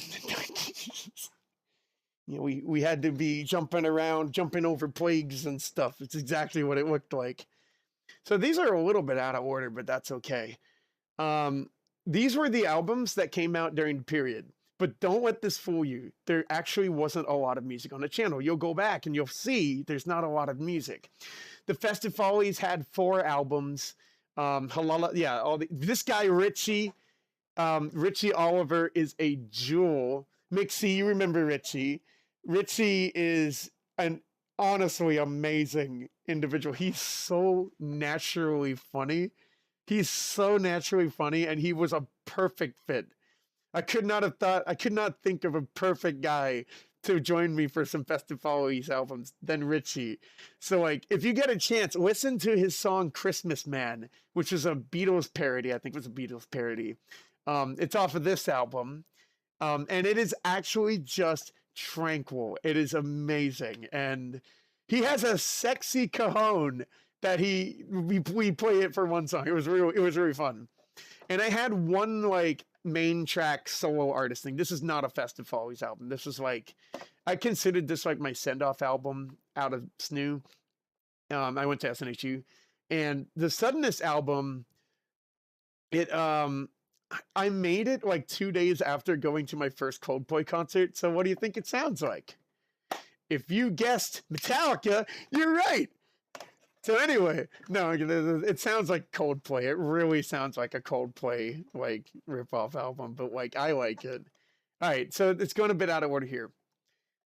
we had to be jumping around, jumping over plagues and stuff. It's exactly what it looked like. So these are a little bit out of order, but that's okay. These were the albums that came out during the period. But don't let this fool you. There actually wasn't a lot of music on the channel. You'll go back and you'll see there's not a lot of music. The Festive Follies had 4 albums. Halala, yeah, this guy Richie Oliver is a jewel. Mixie, you remember Richie. Richie is an honestly amazing individual. He's so naturally funny. And he was a perfect fit. I could not think of a perfect guy to join me for some Festive Follies albums than Richie. So like, if you get a chance, listen to his song Christmas Man, which is a Beatles parody. I think it was a Beatles parody. It's off of this album. And it is actually just tranquil. It is amazing. And he has a sexy cajon that we play it for one song. It was really fun. And I had one like main track solo artist thing. This is not a Festive Follies album. This is like, I considered this like my send-off album out of SNU. I went to SNHU, and the Suddenness album, I made it like 2 days after going to my first Coldplay concert. So what do you think it sounds like? If you guessed Metallica, you're right. So anyway, no, it sounds like Coldplay. It really sounds like a Coldplay like ripoff album, but like I like it. All right, so it's going a bit out of order here.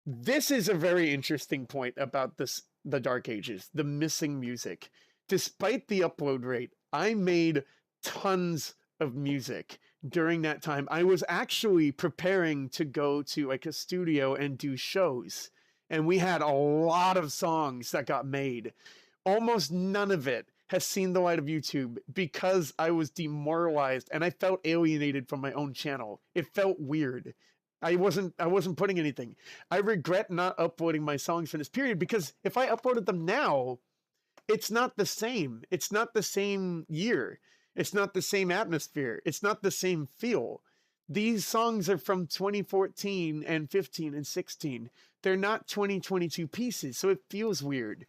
This is a very interesting point about the Dark Ages, the missing music. Despite the upload rate, I made tons of music during that time. I was actually preparing to go to like a studio and do shows, and we had a lot of songs that got made. Almost none of it has seen the light of YouTube because I was demoralized and I felt alienated from my own channel. It felt weird. I wasn't putting anything. I regret not uploading my songs from this period because if I uploaded them now, it's not the same. It's not the same year. It's not the same atmosphere. It's not the same feel. These songs are from 2014 and 15 and 16. They're not 2022 pieces, so it feels weird.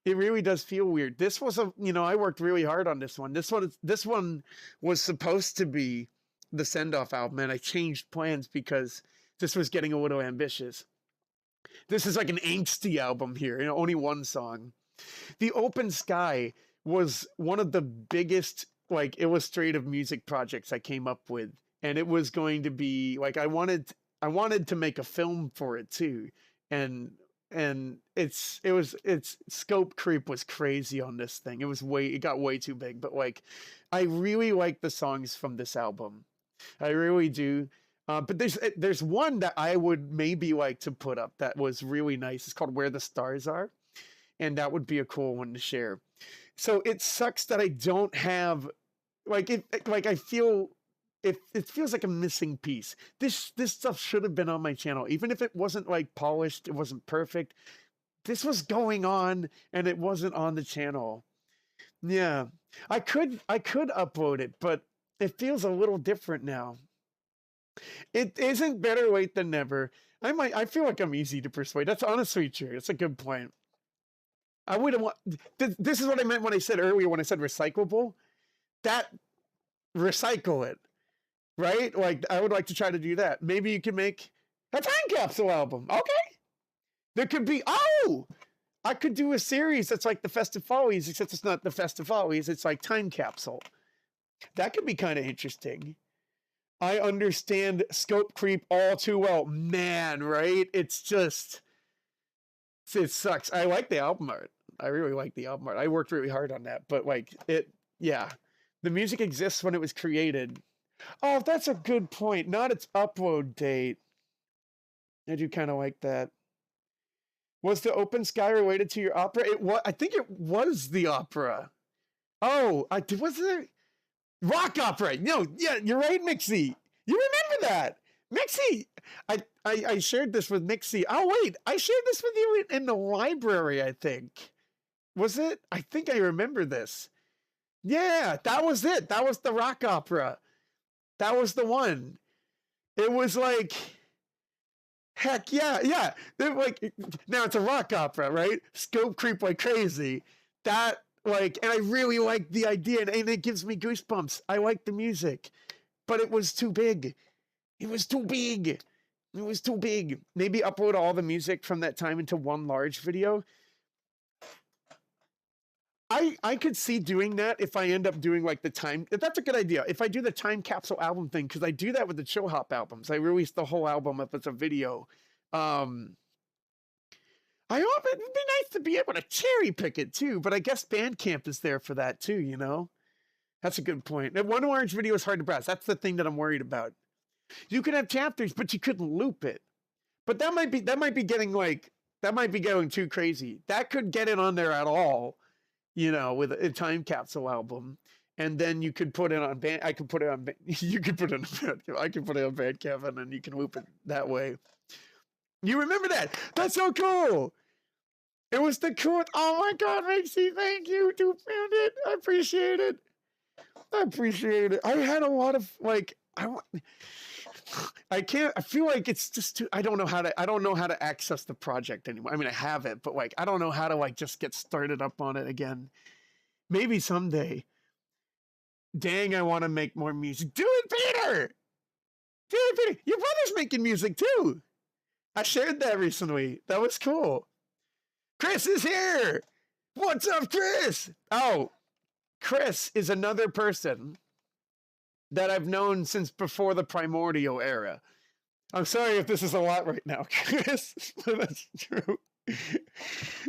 It really does feel weird. This was I worked really hard on this one. This one was supposed to be the send-off album, and I changed plans because this was getting a little ambitious. This is like an angsty album here, only one song. The Open Sky was one of the biggest like illustrative music projects I came up with, and it was going to be like I wanted to make a film for it too, and its scope creep was crazy on this thing. It got way too big, but like I really like the songs from this album. I really do. But there's one that I would maybe like to put up that was really nice. It's called Where the Stars Are, and that would be a cool one to share. So it sucks that I don't have I feel it feels like a missing piece. This stuff should have been on my channel, even if it wasn't like polished, it wasn't perfect. This was going on and it wasn't on the channel. Yeah, I could upload it, but it feels a little different now. It isn't better late than never. I feel like I'm easy to persuade. That's honestly true. It's a good point. I wouldn't want. This is what I meant when I said earlier when I said recyclable. That recycle it, right? Like I would like to try to do that. Maybe you can make a time capsule album. Okay, there could be. Oh, I could do a series that's like the Festive Follies, except it's not the Festive Follies. It's like time capsule. That could be kind of interesting. I understand scope creep all too well, man. Right? It's just. It sucks. I like the album art. I really like the album art. I worked really hard on that, but like yeah, the music exists when it was created. Oh, that's a good point. Not its upload date. I do kind of like that. Was the open sky related to your opera? It was. I think it was the opera. Oh, was it rock opera? No, yeah, you're right, Mixie. You remember that, Mixie? I shared this with Mixie. Oh wait, I shared this with you in the library. I think was it? I think I remember this. Yeah, that was it. That was the rock opera. That was the one. It was like, heck yeah, yeah. Like now it's a rock opera, right? Scope creep like crazy. That like, and I really like the idea, and it gives me goosebumps. I like the music, but it was too big. It was too big. It was too big. Maybe upload all the music from that time into one large video. I could see doing that if I end up doing like the time. That's a good idea. If I do the time capsule album thing, because I do that with the Chill Hop albums. I release the whole album if it's a video. I hope it'd be nice to be able to cherry pick it too, but I guess Bandcamp is there for that too, you know? That's a good point. And one large video is hard to browse. That's the thing that I'm worried about. You could have chapters, but you couldn't loop it. But that might be getting like, that might be going too crazy. That could get it on there at all. You know, with a time capsule album, and then you could put it on band. I could put it on. You could put it on Bandcamp. I could put it on Bandcamp, and then you can loop it that way. You remember that? That's so cool. It was the cool. Oh my God, Rixie, thank you. You found it. I appreciate it. I appreciate it. I had a lot of like. I can't. I feel like it's just too. I don't know how to access the project anymore. I mean, I have it, but like, I don't know how to like just get started up on it again. Maybe someday. Dang, I want to make more music. Do it, Peter. Do it, Peter. Your brother's making music too. I shared that recently. That was cool. Chris is here. What's up, Chris? Oh, Chris is another person that I've known since before the primordial era. I'm sorry if this is a lot right now, Chris, but that's true.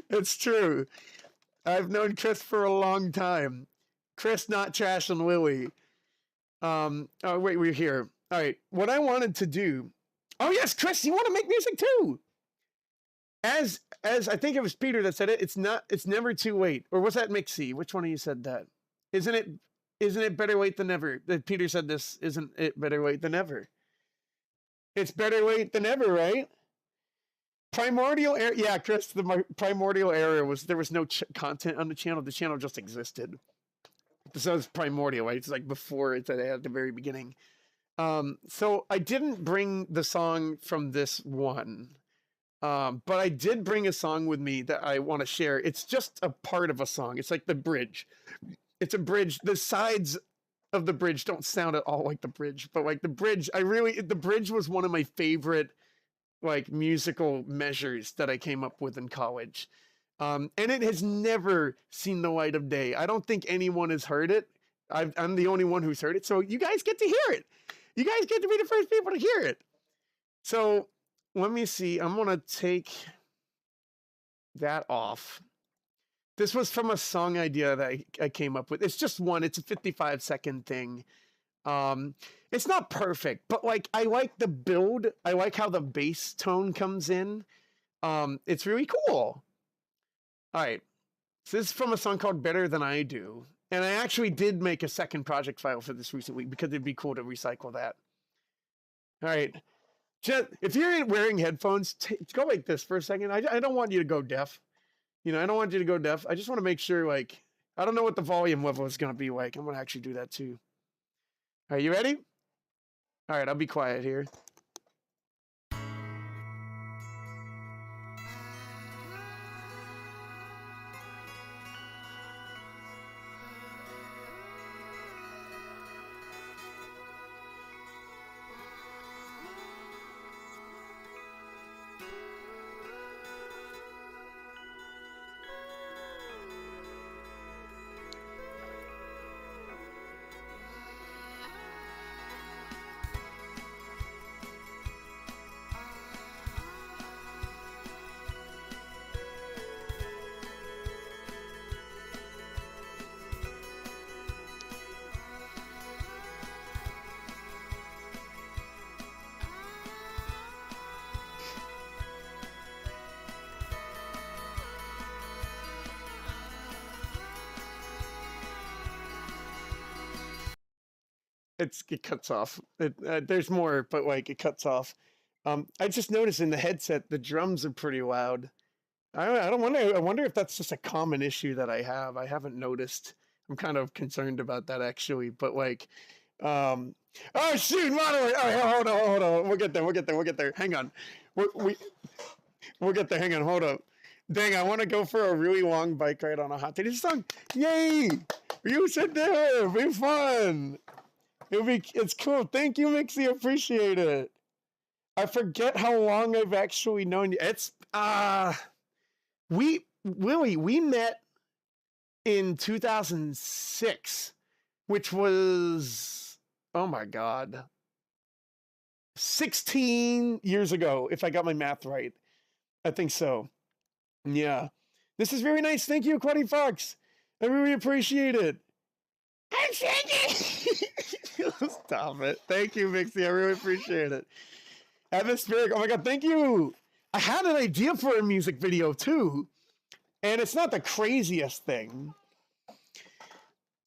It's true. I've known Chris for a long time. Chris, not Trash and Lily. Oh, wait, we're here. All right, what I wanted to do. Oh, yes, Chris, you want to make music too? As I think it was Peter that said it, it's never too late. Or was that Mixie? Which one of you said that? Isn't it better late than never? That Peter said this, isn't it better late than never? It's better late than ever, right? Primordial era, yeah, Chris, the primordial era there was no content on the channel. The channel just existed. So it's primordial, right? It's like before it's at the very beginning. So I didn't bring the song from this one. But I did bring a song with me that I want to share. It's just a part of a song. It's like the bridge. It's a bridge. The sides of the bridge don't sound at all like the bridge, but like the bridge, the bridge was one of my favorite like musical measures that I came up with in college. And it has never seen the light of day. I don't think anyone has heard it. I'm the only one who's heard it. So you guys get to hear it. You guys get to be the first people to hear it. So let me see. I'm going to take that off. This was from a song idea that I came up with. It's just one. It's a 55-second thing. It's not perfect, but like I like the build. I like how the bass tone comes in. It's really cool. All right. So this is from a song called Better Than I Do. And I actually did make a second project file for this recently because it'd be cool to recycle that. All right. Just, if you're wearing headphones, go like this for a second. I don't want you to go deaf. You know, I don't want you to go deaf. I just want to make sure, like, I don't know what the volume level is going to be like. I'm going to actually do that too. Are you ready? All right, I'll be quiet here. it cuts off. There's more, but like it cuts off. I just noticed in the headset the drums are pretty loud. I don't wonder. I wonder if that's just a common issue that I have. I haven't noticed. I'm kind of concerned about that actually. But like, um, oh shoot, moderator. Oh, hold on. We'll get there. Hang on. We'll get there. Hang on. Hold up. Dang, I want to go for a really long bike ride on a hot day song. Yay! You should do it. It'll be fun. It's cool. Thank you, Mixie. Appreciate it. I forget how long I've actually known you. It's we met in 2006, which was, oh my God, 16 years ago, if I got my math right. I think so. Yeah. This is very nice. Thank you, Quaddy Fox. I really appreciate it. I'm shaking. Stop it. Thank you, Mixie. I really appreciate it. Atmospheric. Oh my God, thank you. I had an idea for a music video too, and it's not the craziest thing.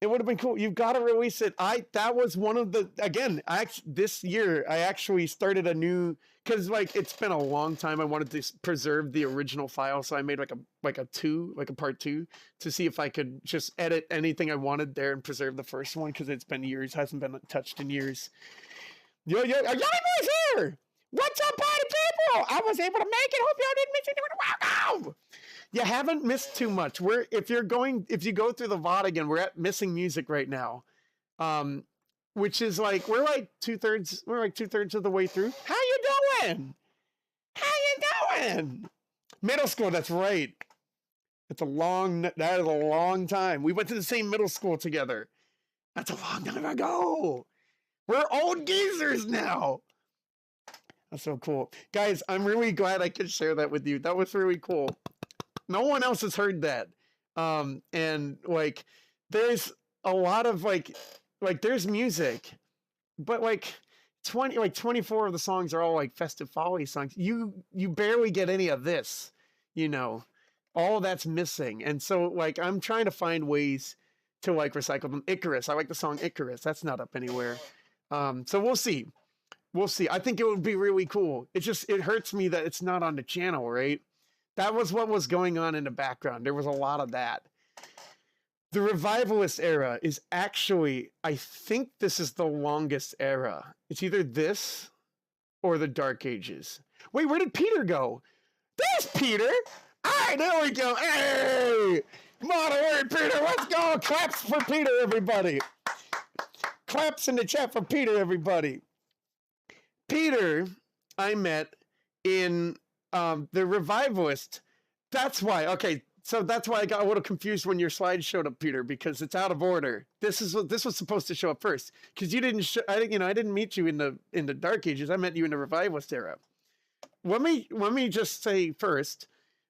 It would have been cool. You've got to release it. That was one of the, again, this year I actually started a new, because like it's been a long time. I wanted to preserve the original file, so I made like a part two to see if I could just edit anything I wanted there and preserve the first one, because it's been years, hasn't been touched in years. Yo, Yanni Boy's here. What's up, party people? I was able to make it. Hope y'all didn't miss it. Welcome. You haven't missed too much. If you go through the VOD again, we're at missing music right now, which is like we're like two thirds of the way through. How you doing? Middle school. That's right. That is a long time. We went to the same middle school together. That's a long time ago. We're old geezers now. That's so cool. Guys, I'm really glad I could share that with you. That was really cool. No one else has heard that. And like, there's a lot of like there's music, but like 24 of the songs are all like festive folly songs. You barely get any of this, all that's missing. And so like, I'm trying to find ways to like recycle them. Icarus. I like the song Icarus. That's not up anywhere. So we'll see. I think it would be really cool. It hurts me that it's not on the channel, right? That was what was going on in the background. There was a lot of that. The revivalist era is actually, I think this is the longest era. It's either this or the Dark Ages. Wait, where did Peter go? There's Peter. All right, there we go. Hey, moderator Peter, let's go. Claps for Peter, everybody. Claps in the chat for Peter, everybody. Peter, I met in the revivalist. That's why. Okay, so that's why I got a little confused when your slide showed up, Peter, because it's out of order. This was supposed to show up first, because you didn't. I didn't meet you in the Dark Ages. I met you in the revivalist era. Let me just say first,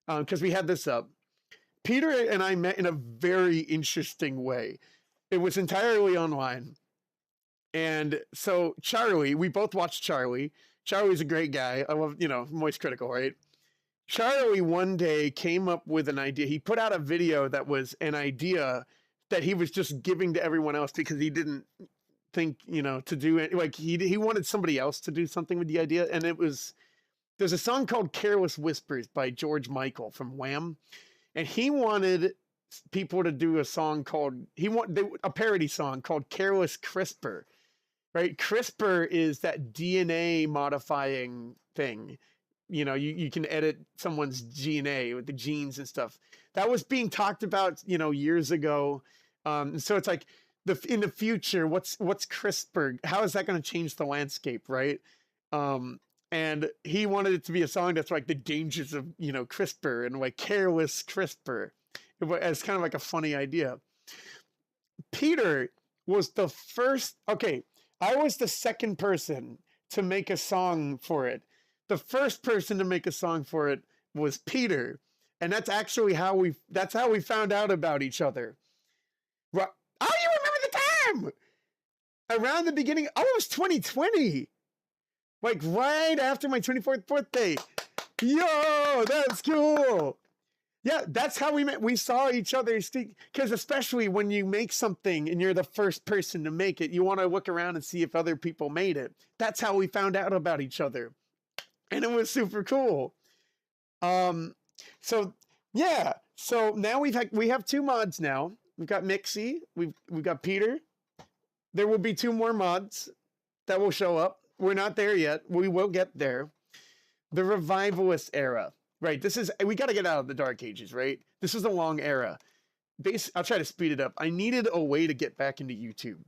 because we had this up. Peter and I met in a very interesting way. It was entirely online. And so Charlie, we both watched Charlie. Charlie's a great guy. I love, Moist Critical, right? Charlie one day came up with an idea. He put out a video that was an idea that he was just giving to everyone else because he didn't think, to do it. Like he wanted somebody else to do something with the idea. And there's a song called Careless Whispers by George Michael from Wham. And he wanted people to do a song a parody song called Careless CRISPR. Right? CRISPR is that DNA modifying thing. You can edit someone's DNA with the genes and stuff. That was being talked about, years ago. So it's like in the future, what's CRISPR? How is that going to change the landscape, right? And he wanted it to be a song that's like the dangers of, CRISPR and like careless CRISPR. It's kind of like a funny idea. Peter was the first. Okay. I was the second person to make a song for it. The first person to make a song for it was Peter. And that's actually how we found out about each other. Oh, you remember the time? Around the beginning, it was 2020. Like right after my 24th birthday. Yo, that's cool. Yeah, that's how we met. We saw each other because especially when you make something and you're the first person to make it, you want to look around and see if other people made it. That's how we found out about each other. And it was super cool. Um, so yeah, so now we have two mods now. We've got Mixie, we've got Peter. There will be two more mods that will show up. We're not there yet. We will get there. The revivalist era. Right. We got to get out of the dark ages, right? This is a long era. I'll try to speed it up. I needed a way to get back into YouTube.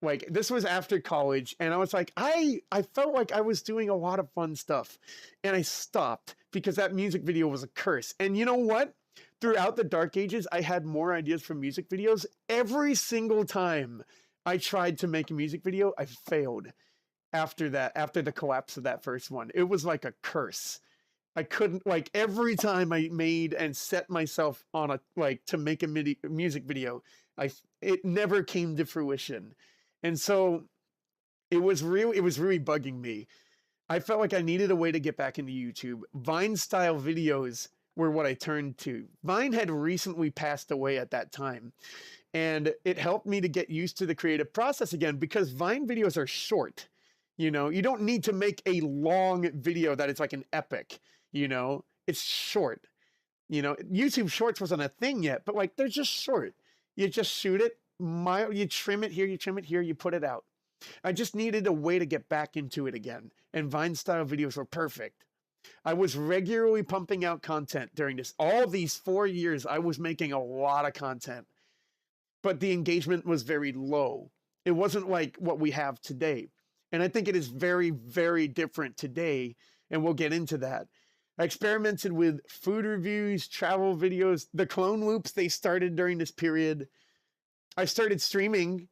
Like, this was after college, and I was like, I felt like I was doing a lot of fun stuff, and I stopped because that music video was a curse. And you know what? Throughout the dark ages, I had more ideas for music videos. Every single time I tried to make a music video, I failed after the collapse of that first one. It was like a curse. I couldn't, like, every time I made and set myself on to make a music video, it never came to fruition. And so it was really bugging me. I felt like I needed a way to get back into YouTube. Vine style videos were what I turned to. Vine had recently passed away at that time. And it helped me to get used to the creative process again, because Vine videos are short. You know, you don't need to make a long video that is like an epic. You know, it's short. You know, YouTube Shorts wasn't a thing yet, but like, they're just short. You just shoot it, you trim it here, you put it out. I just needed a way to get back into it again, and Vine style videos were perfect. I was regularly pumping out content during all these 4 years. I was making a lot of content, but the engagement was very low. It wasn't like what we have today. And I think it is very, very different today, and we'll get into that. I experimented with food reviews, travel videos, the clone loops, they started during this period. I started streaming,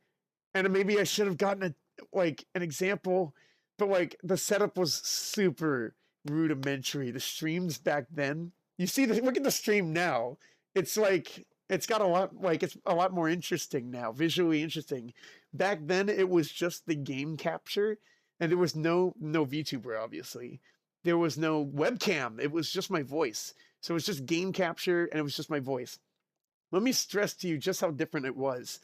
and maybe I should have gotten an example, but like, the setup was super rudimentary. The streams back then, you see, look at the stream now. It's like, it's got a lot, it's a lot more interesting now, visually interesting. Back then, it was just the game capture, and there was no VTuber, obviously. There was no webcam. It was just my voice. So it was just game capture, and it was just my voice. Let me stress to you just how different it was.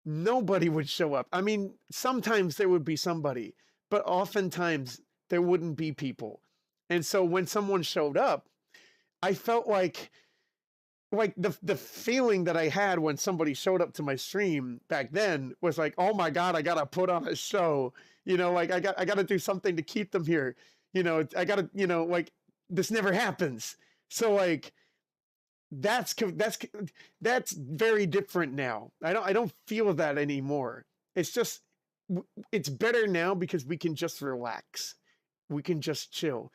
Nobody would show up. I mean, sometimes there would be somebody, but oftentimes there wouldn't be people. And so when someone showed up, I felt like the feeling that I had when somebody showed up to my stream back then was like, oh my God, I got to put on a show. You know, like, I got to do something to keep them here. You know, I got to, you know, like, this never happens. So like, that's very different now. I don't feel that anymore. It's just, it's better now because we can just relax. We can just chill.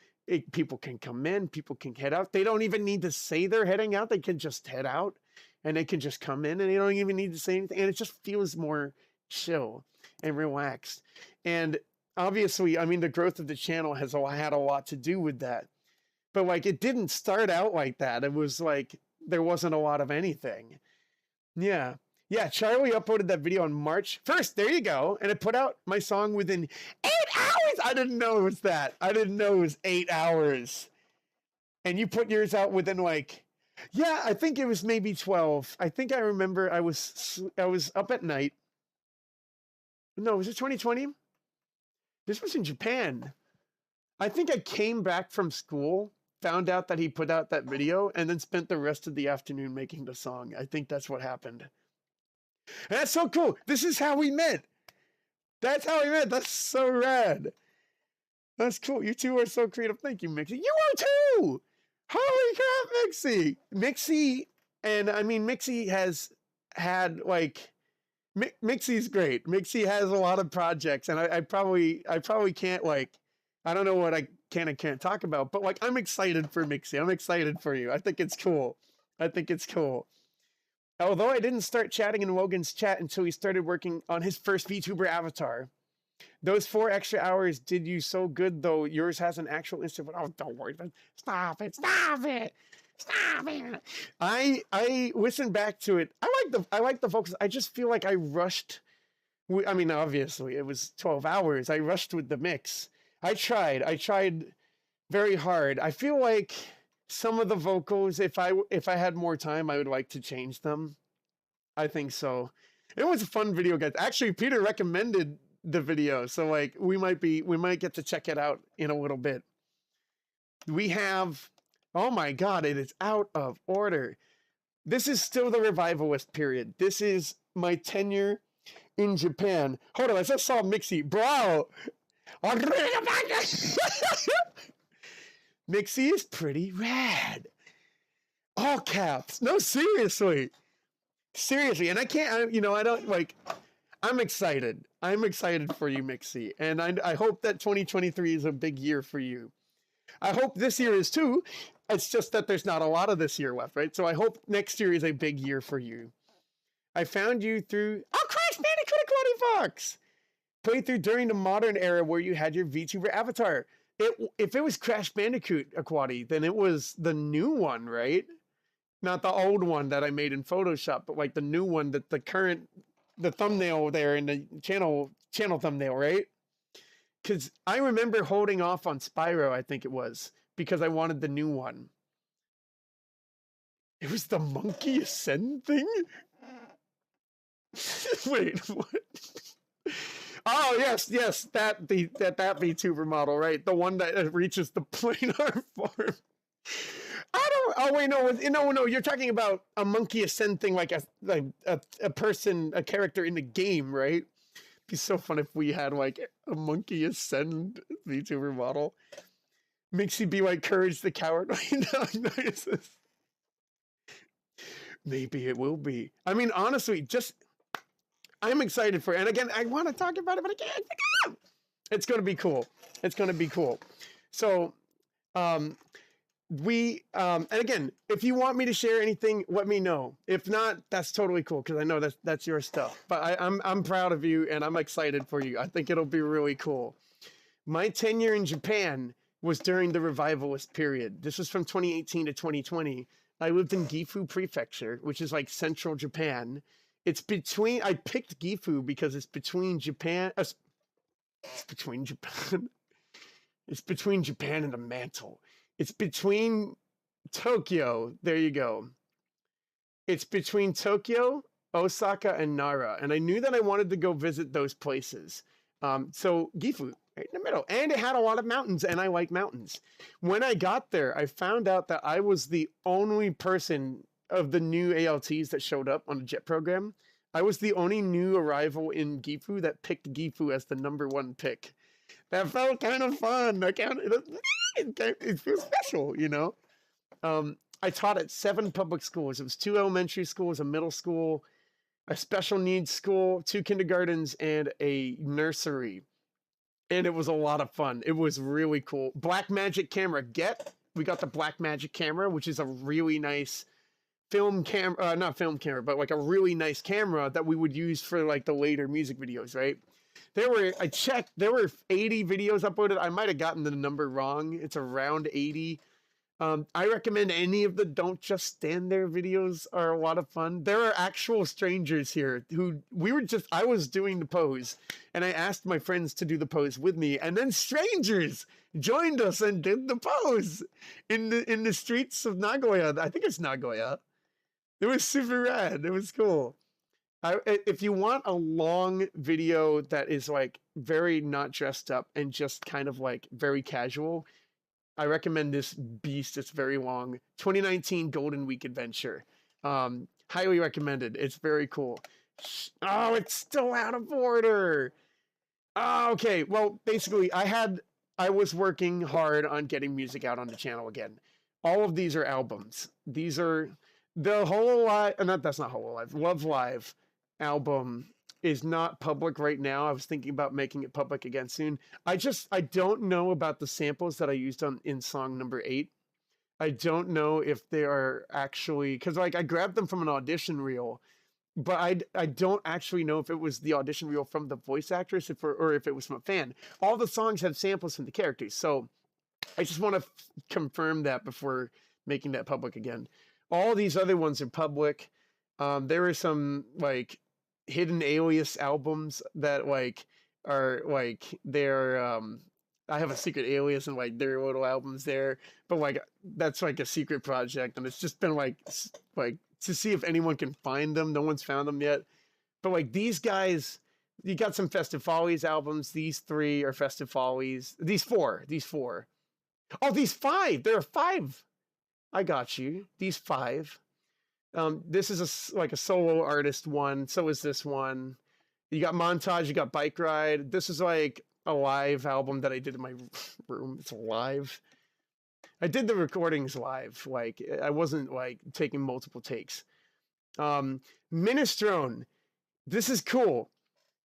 People can come in, people can head out. They don't even need to say they're heading out. They can just head out, and they can just come in, and they don't even need to say anything. And it just feels more chill and relaxed. And obviously, I mean, the growth of the channel has had a lot to do with that. But like, it didn't start out like that. It was like, there wasn't a lot of anything. Yeah. Yeah, Charlie uploaded that video on March 1st. There you go. And it put out my song within 8 hours. I didn't know it was that. I didn't know it was 8 hours. And you put yours out within like, yeah, I think it was maybe 12. I think I remember I was up at night. No, was it 2020? This was in Japan. I think I came back from school, found out that he put out that video, and then spent the rest of the afternoon making the song. I think that's what happened. And that's so cool. This is how we met. That's how we met. That's so rad. That's cool. You two are so creative. Thank you, Mixie. You are too! Holy crap, Mixie! Mixie, and I mean, Mixie has had like, Mixie's great. Mixie has a lot of projects, and I probably can't, like, I don't know what I can and can't talk about, but like, I'm excited for Mixie. I'm excited for you. I think it's cool. I think it's cool. Although I didn't start chatting in Logan's chat until he started working on his first VTuber avatar. Those 4 extra hours did you so good, though. Yours has an actual instant. Oh, don't worry. Stop it. Stop it. Stop it. I listened back to it. I like the focus. I just feel like I rushed. I mean, obviously it was 12 hours. I rushed with the mix. I tried very hard. I feel like some of the vocals, if I had more time, I would like to change them. I think so. It was a fun video, guys. Actually, Peter recommended the video, so like we might get to check it out in a little bit. We have, oh my god, it is out of order. This is still the revivalist period. This is my tenure in Japan. Hold on, I just saw Mixie. Bro! Mixie is pretty rad. All caps. No, seriously. Seriously. And I can't, I don't like, I'm excited. I'm excited for you, Mixie. And I hope that 2023 is a big year for you. I hope this year is too. It's just that there's not a lot of this year left, right? So I hope next year is a big year for you. I found you through, Crash Bandicoot Quality Fox! Played through during the modern era where you had your VTuber avatar. If it was Crash Bandicoot Aquati, then it was the new one, right? Not the old one that I made in Photoshop, but like the new one that the thumbnail there in the channel thumbnail, right? Because I remember holding off on Spyro, I think it was, because I wanted the new one. It was the Monkey Ascend thing? Wait, what? Oh, yes, that VTuber model, right? The one that reaches the planar form. Oh wait, no, you're talking about a Monkey Ascend thing, like a person, a character in the game, right? It'd be so fun if we had like a Monkey Ascend VTuber model. Makes you be like Courage the Cowardly Dog. Maybe it will be. I mean, honestly, I'm excited for it. And again, I want to talk about it, but I can't. It's going to be cool. It's going to be cool. So, and again, if you want me to share anything, let me know. If not, that's totally cool, because I know that's your stuff. But I'm proud of you, and I'm excited for you. I think it'll be really cool. My tenure in Japan was during the revivalist period. This was from 2018 to 2020. I lived in Gifu Prefecture, which is like central Japan. It's between, I picked Gifu because it's between Japan, it's between Japan. It's between Japan and the mantle. It's between Tokyo, there you go. It's between Tokyo, Osaka, and Nara. And I knew that I wanted to go visit those places. So Gifu, right in the middle. And it had a lot of mountains, and I like mountains. When I got there, I found out that I was the only person of the new ALTs that showed up on the JET program. I was the only new arrival in Gifu that picked Gifu as the #1 pick. That felt kind of fun. It feels special, you know? I taught at 7 public schools. It was 2 elementary schools, a middle school, a special needs school, 2 kindergartens, and a nursery. And it was a lot of fun. It was really cool. Blackmagic camera. We got the Blackmagic camera, which is a really nice film camera, not film camera, but like a really nice camera that we would use for like the later music videos, right? I checked, there were 80 videos uploaded. I might have gotten the number wrong. It's around 80. I recommend any of the Don't Just Stand There videos are a lot of fun. There are actual strangers here I was doing the pose, and I asked my friends to do the pose with me, and then strangers joined us and did the pose in the streets of Nagoya. I think it's Nagoya. It was super rad. It was cool. If you want a long video that is like very not dressed up and just kind of like very casual, I recommend this beast. It's very long. 2019 Golden Week Adventure. Highly recommended. It's very cool. Oh, it's still out of order. Oh, okay. Well, basically, I was working hard on getting music out on the channel again. All of these are albums. These are the Hololive. That's not Hololive. Love Live album is not public right now. I was thinking about making it public again soon. I don't know about the samples that I used in song number 8. I don't know if they are actually, because like I grabbed them from an audition reel, but I don't actually know if it was the audition reel from the voice actress or if it was from a fan. All the songs have samples from the characters, so I just want to confirm that before making that public again. All these other ones are public. There are some like hidden alias albums that like are like they're I have a secret alias and like their little albums there, but like that's like a secret project, and it's just been like to see if anyone can find them. No one's found them yet, but like these guys, you got some Festive Follies albums. These 3 are Festive Follies. These four. Oh, these 5. There are 5. I got you. These 5. This is like a solo artist one. So is this one. You got Montage. You got Bike Ride. This is like a live album that I did in my room. It's live. I did the recordings live. Like I wasn't like taking multiple takes. Minestrone. This is cool.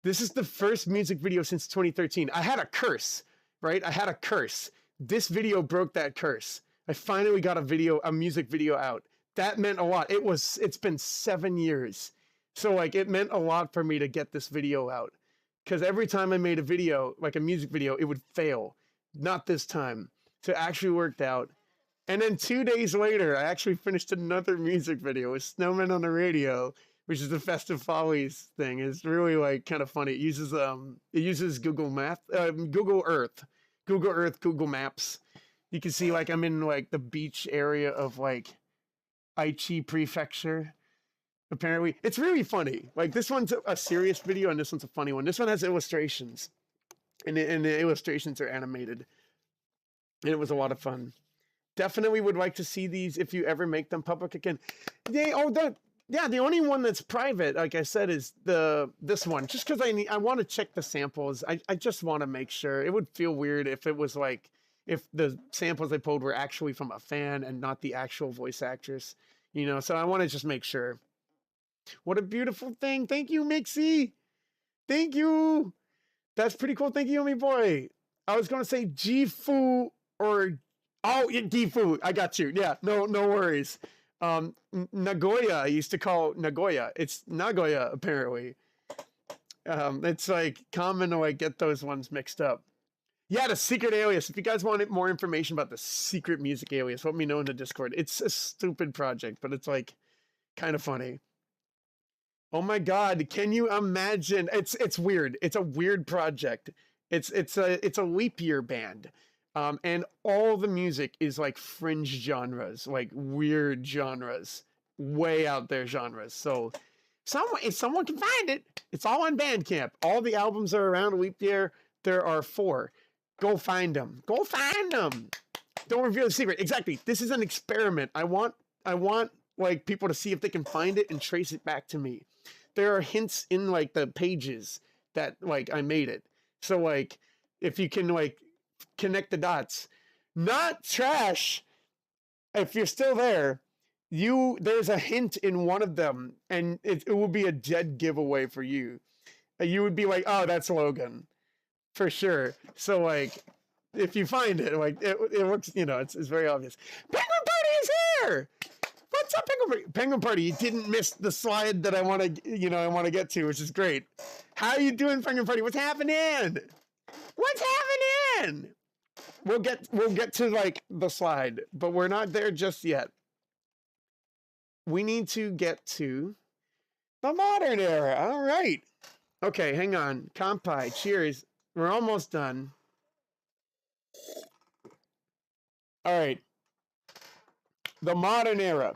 This is the first music video since 2013. I had a curse, right? I had a curse. This video broke that curse. I finally got a music video out. That meant a lot. It's been 7 years. So like it meant a lot for me to get this video out. Because every time I made a video, like a music video, it would fail. Not this time. So it actually worked out. And then 2 days later, I actually finished another music video with Snowman on the Radio, which is the Festive Follies thing. It's really like kind of funny. It uses Google Earth, Google Maps. You can see like I'm in like the beach area of like Aichi Prefecture. Apparently, it's really funny. Like this one's a serious video and this one's a funny one. This one has illustrations, and the illustrations are animated. And it was a lot of fun. Definitely would like to see these if you ever make them public again. The only one that's private, like I said, is this one. Just because I want to check the samples. I just want to make sure. It would feel weird if it was like if the samples I pulled were actually from a fan and not the actual voice actress. You know, so I want to just make sure. What a beautiful thing. Thank you, Mixie. Thank you. That's pretty cool. Thank you, Yomi Boy. I was going to say Gifu or... Oh, Gifu. I got you. Yeah, no worries. Nagoya, I used to call Nagoya. It's Nagoya, apparently. It's like common to like get those ones mixed up. Yeah, the secret alias. If you guys want more information about the secret music alias, let me know in the Discord. It's a stupid project, but it's like kind of funny. Oh my God, can you imagine? It's weird. It's a weird project. It's a leap year band. And all the music is like fringe genres, like weird genres, way out there genres. So if someone can find it, it's all on Bandcamp. All the albums are around leap year. There are 4. Go find them. Go find them. Don't reveal the secret. Exactly. This is an experiment. I want like people to see if they can find it and trace it back to me. There are hints in like the pages that like I made it. So like if you can like connect the dots, not trash. If you're still there, there's a hint in one of them and it will be a dead giveaway for you. You would be like, oh, that's Logan for sure. So like if you find it, like it looks, you know, it's very obvious. Penguin Party is here. What's up, Penguin Party? Penguin Party, you didn't miss the slide that I want to get to, which is great. How are you doing, Penguin Party? What's happening? What's happening? We'll get to like the slide, but we're not there just yet. We need to get to the modern era. All right. Okay, hang on. Kampai, cheers. We're almost done. All right. The modern era,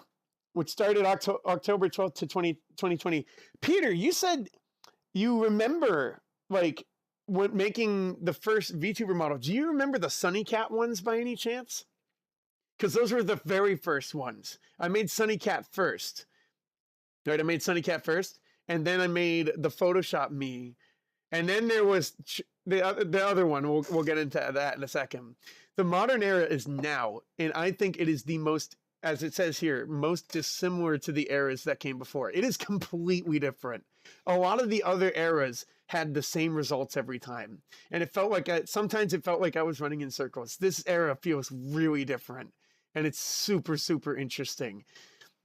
which started October 12th to 2020. Peter, you said you remember like when making the first VTuber model. Do you remember the Sunny Cat ones by any chance? Because those were the very first ones. I made Sunny Cat first. Right, I made Sunny Cat first, and then I made the Photoshop me, and then there was the other one. We'll get into that in a second. The modern era is now, and I think it is the most, as it says here, most dissimilar to the eras that came before. It is completely different. A lot of the other eras had the same results every time, and it felt like sometimes it felt like I was running in circles. This era feels really different, and it's super, super interesting.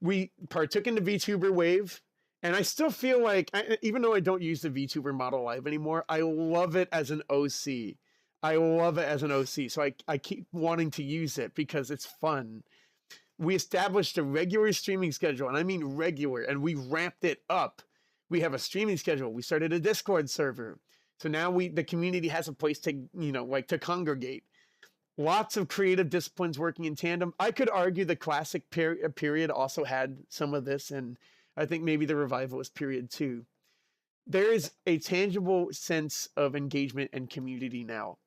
We partook in the VTuber wave, and I still feel like, even though I don't use the VTuber model live anymore, I love it as an OC. I love it as an OC, so I keep wanting to use it because it's fun. We established a regular streaming schedule, and I mean regular, and we ramped it up. We have a streaming schedule. We started a Discord server. So now the community has a place to, like to congregate. Lots of creative disciplines working in tandem. I could argue the classic period also had some of this, and I think maybe the revivalist period too. There is a tangible sense of engagement and community now.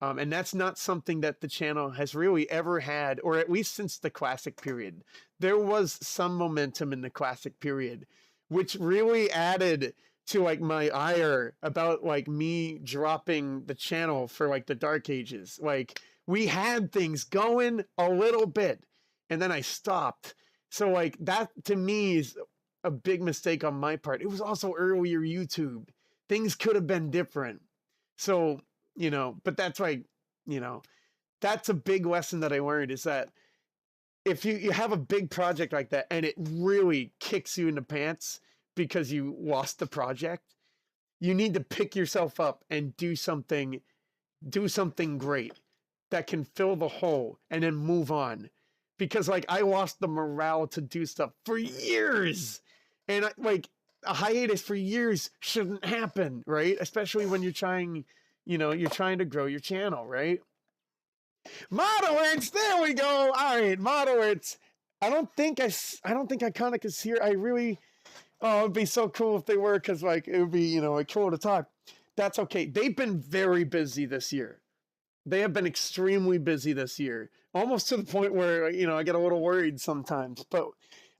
And that's not something that the channel has really ever had, or at least since the classic period. There was some momentum in the classic period, which really added to like my ire about like me dropping the channel for like the Dark Ages. Like we had things going a little bit and then I stopped. So like that to me is a big mistake on my part. It was also earlier YouTube. Things could have been different. So, but that's like, that's a big lesson that I learned, is that if you have a big project like that and it really kicks you in the pants because you lost the project, you need to pick yourself up and do something great that can fill the hole and then move on. Because like I lost the morale to do stuff for years, and like a hiatus for years shouldn't happen, right? Especially when you're trying to grow your channel, right? Model Words, there we go. All right, Model Words. I don't think Iconic is here. It'd be so cool if they were, because like it would be, like cool to talk. That's okay. They've been very busy this year. They have been extremely busy this year, almost to the point where, I get a little worried sometimes. But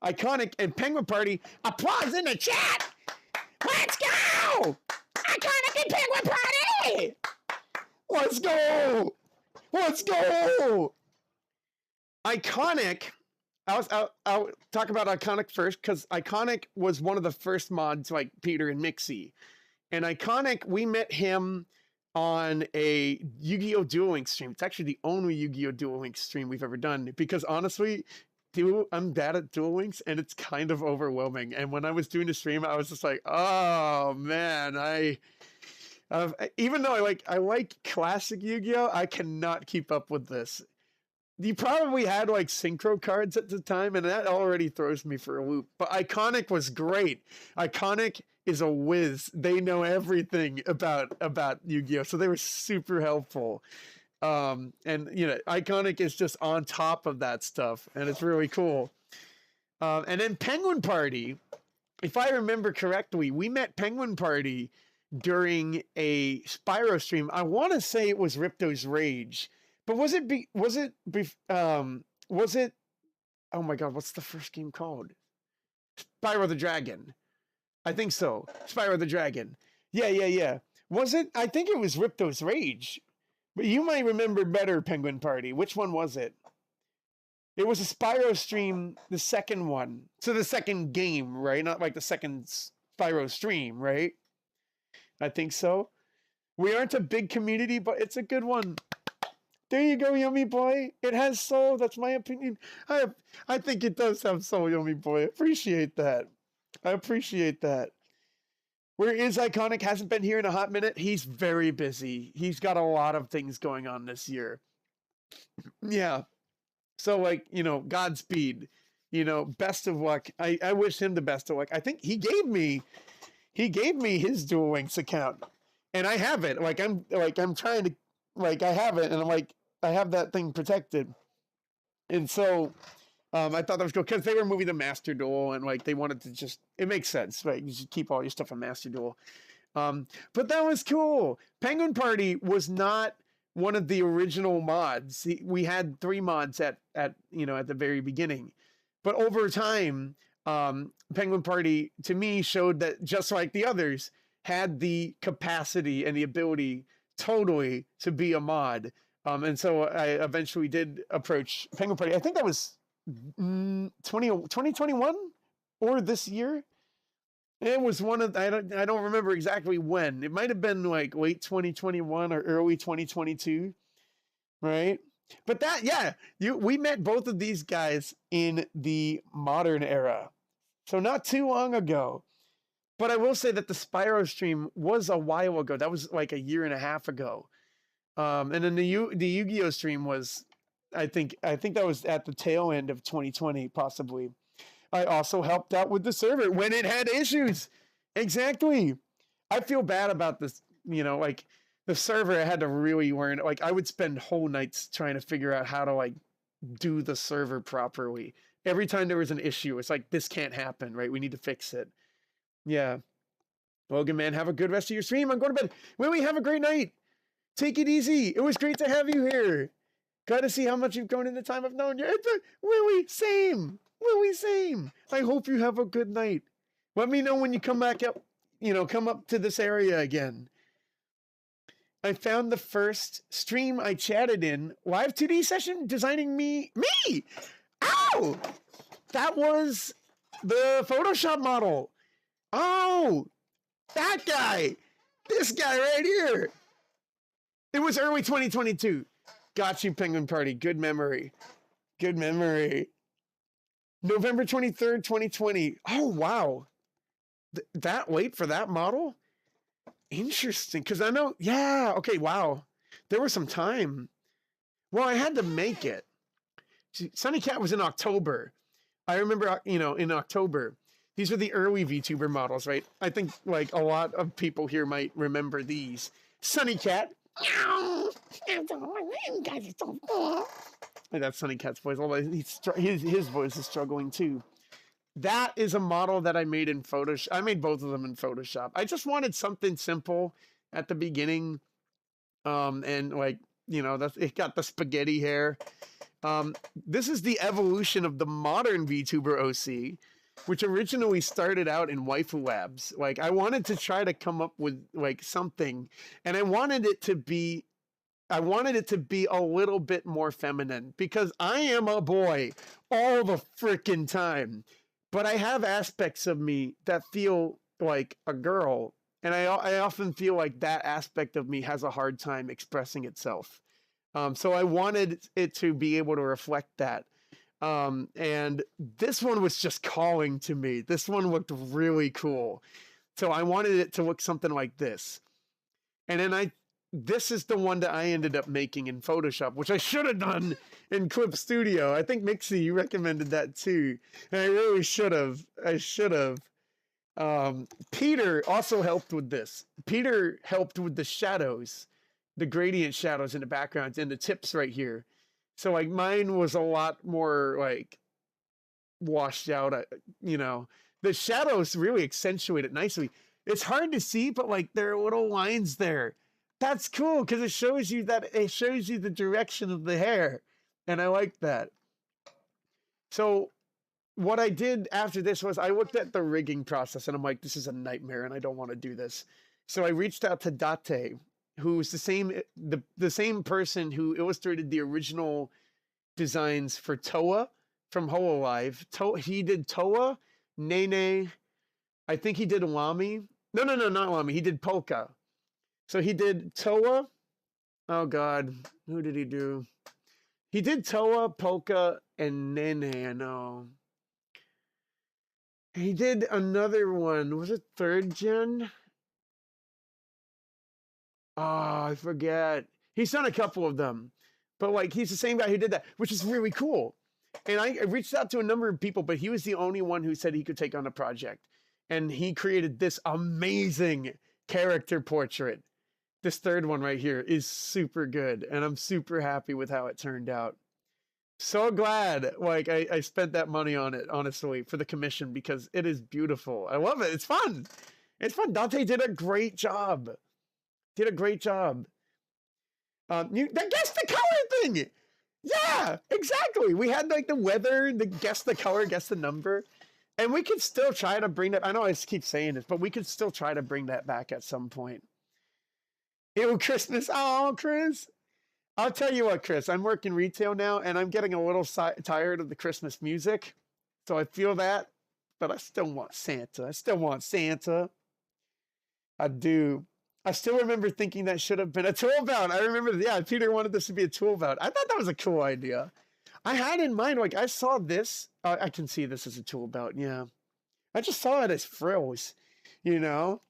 Iconic and Penguin Party, applause in the chat. Let's go! Iconic and Penguin Party! Let's go! Let's go! Iconic, I'll talk about Iconic first, because Iconic was one of the first mods like Peter and Mixie. And Iconic, we met him on a Yu-Gi-Oh! Duel Links stream. It's actually the only Yu-Gi-Oh! Duel Links stream we've ever done, because honestly, I'm bad at Duel Links and it's kind of overwhelming. And when I was doing the stream, I was just like, oh man, even though I like classic Yu-Gi-Oh!, I cannot keep up with this. You probably had like synchro cards at the time, and that already throws me for a loop. But Iconic was great. Iconic is a whiz. They know everything about Yu-Gi-Oh! So they were super helpful. And Iconic is just on top of that stuff, and it's really cool. And then Penguin Party, if I remember correctly, we met Penguin Party during a Spyro stream. I want to say it was Ripto's Rage, but was it? Oh my God, what's the first game called? Spyro the Dragon. I think so. Spyro the Dragon. Yeah. Was it? I think it was Ripto's Rage. But you might remember better, Penguin Party. Which one was it? It was a Spyro stream, the second one. So the second game, right? Not like the second Spyro stream, right? I think so. We aren't a big community, but it's a good one. There you go, Yummy Boy. It has soul. That's my opinion. I think it does have soul, Yummy Boy. I appreciate that. Where is Iconic? Hasn't been here in a hot minute. He's very busy. He's got a lot of things going on this year. Yeah. So Godspeed. Best of luck. I wish him the best of luck. I think he gave me his Duel Links account. And I have it. I'm trying to I have it, and I have that thing protected. And so I thought that was cool, because they were moving to Master Duel, and they wanted to it makes sense, right? You should keep all your stuff on Master Duel. But that was cool. Penguin Party was not one of the original mods. We had 3 mods at the very beginning, but over time, Penguin Party to me showed that, just like the others, had the capacity and the ability totally to be a mod. And so I eventually did approach Penguin Party. I think that was 2021 or this year. It was one of, I don't remember exactly when. It might have been late 2021 or early 2022, right? But we met both of these guys in the modern era, so not too long ago. But I will say that the Spyro stream was a while ago. That was like a year and a half ago. And then the Yu-Gi-Oh stream was, I think that was at the tail end of 2020, possibly. I also helped out with the server when it had issues. Exactly. I feel bad about this, you know, like the server, I had to really learn, like I would spend whole nights trying to figure out how to like do the server properly. Every time there was an issue, it's like, this can't happen, right? We need to fix it. Yeah. Logan, man, have a good rest of your stream. I'm going to bed. Willie, have a great night. Take it easy. It was great to have you here. Glad to see how much you've grown in the time I've known you. Willie, same. Willie, same. I hope you have a good night. Let me know when you come back up, you know, come up to this area again. I found the first stream I chatted in, live 2D session, designing me. Ow! That was the Photoshop model. Oh, that guy. This guy right here. It was early 2022. Got you, Penguin Party. Good memory. Good memory. November 23rd, 2020. Oh, wow. That late for that model? Interesting. Because I know, yeah, okay, wow. There was some time. Well, I had to make it. Sunny Cat was in October. I remember, you know, in October. These are the early VTuber models, right? I think, like, a lot of people here might remember these. Sunny Cat. That's Sunny Cat's voice. Although his voice is struggling too. That is a model that I made in Photoshop. I made both of them in Photoshop. I just wanted something simple at the beginning. And like, you know, it got the spaghetti hair. This is the evolution of the modern VTuber OC, which originally started out in Waifu Labs. Like, I wanted to try to come up with like something, and I wanted it to be a little bit more feminine, because I am a boy all the freaking time, but I have aspects of me that feel like a girl, and I often feel like that aspect of me has a hard time expressing itself. So I wanted it to be able to reflect that. And this one was just calling to me. This one looked really cool. So I wanted it to look something like this. And then this is the one that I ended up making in Photoshop, which I should have done in Clip Studio. I think Mixie, you recommended that too. And I really should have. I should have. Peter also helped with this. Peter helped with the shadows, the gradient shadows in the background and the tips right here. So like mine was a lot more like washed out, you know. The shadows really accentuate it nicely. It's hard to see, but like there are little lines there. That's cool because it shows you the direction of the hair. And I like that. So what I did after this was I looked at the rigging process and I'm like, this is a nightmare and I don't want to do this. So I reached out to Date, who's the same person who illustrated the original designs for Toa from Hololive. He did Toa, Nene, I think he did Lami. No, not Lami. He did Polka. So he did Toa. Oh God, who did he do? He did Toa, Polka, and Nene, I know. He did another one. Was it third gen? Oh, I forget. He's done a couple of them. But like he's the same guy who did that, which is really cool. And I reached out to a number of people, but he was the only one who said he could take on a project. And he created this amazing character portrait. This third one right here is super good. And I'm super happy with how it turned out. So glad like I spent that money on it, honestly, for the commission, because it is beautiful. I love it. It's fun. It's fun. Dante did a great job. Did a great job. Guess the color thing. Yeah, exactly. We had like the weather, guess the color, guess the number. And we could still try to bring that. I know I keep saying this, but we could still try to bring that back at some point. Ew, Christmas. Oh, Chris. I'll tell you what, Chris, I'm working retail now and I'm getting a little tired of the Christmas music. So I feel that, but I still want Santa. I still want Santa. I do. I still remember thinking that should have been a tool belt. I remember, yeah, Peter wanted this to be a tool belt. I thought that was a cool idea. I had in mind, like, I saw this. I can see this as a tool belt, yeah. I just saw it as frills, you know?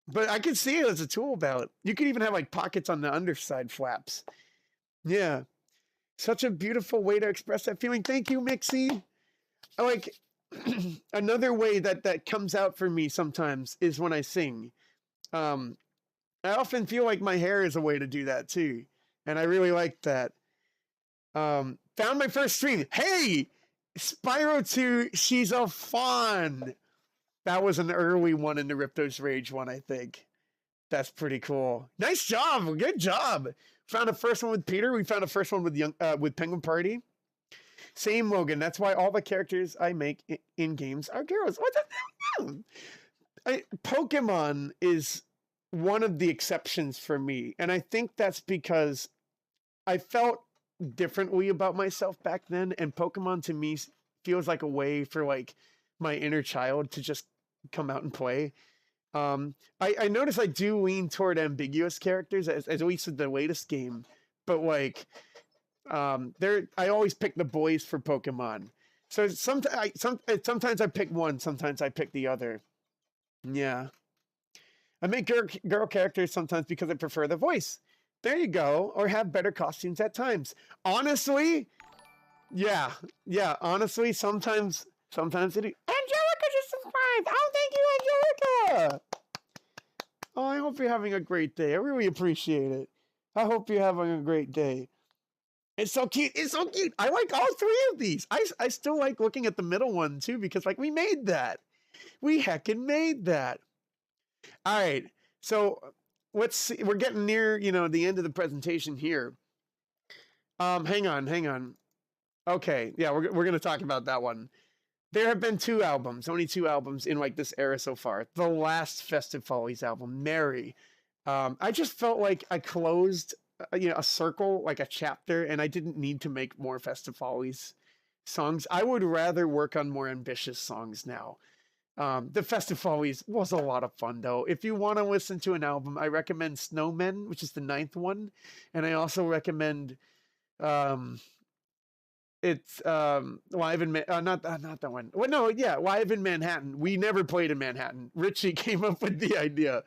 But I could see it as a tool belt. You could even have, like, pockets on the underside flaps. Yeah. Such a beautiful way to express that feeling. Thank you, Mixie. Like, another way that comes out for me sometimes is when I sing. I often feel like my hair is a way to do that too. And I really like that. Found my first stream. Hey, Spyro 2, she's a fawn. That was an early one in the Ripto's Rage one, I think. That's pretty cool. Nice job. Good job. Found the first one with Peter. We found the first one with Penguin Party. Same, Logan. That's why all the characters I make in games are girls. What's that? Pokemon is one of the exceptions for me. And I think that's because I felt differently about myself back then. And Pokemon to me feels like a way for like my inner child to just come out and play. I notice I do lean toward ambiguous characters, as at least with the latest game. But like, I always pick the boys for Pokemon. So sometimes I pick one, sometimes I pick the other. Yeah. I make girl characters sometimes because I prefer the voice. There you go. Or have better costumes at times. Honestly, yeah. Honestly, sometimes it is. Angelica just subscribed. Oh, thank you, Angelica. Oh, I hope you're having a great day. I really appreciate it. I hope you're having a great day. It's so cute. It's so cute. I like all three of these. I still like looking at the middle one too, because like we made that. We heckin' made that. All right. So let's see. We're getting near, the end of the presentation here. Hang on. Okay. Yeah, we're going to talk about that one. There have been only two albums in like this era so far. The last Festive Follies album, Mary. I just felt like I closed, a circle, like a chapter, and I didn't need to make more Festive Follies songs. I would rather work on more ambitious songs now. The Festive Follies was a lot of fun though. If you want to listen to an album, I recommend Snowmen, which is the 9th one. And I also recommend, it's Live in not that one. Well, no, yeah, Live in Manhattan. We never played in Manhattan. Richie came up with the idea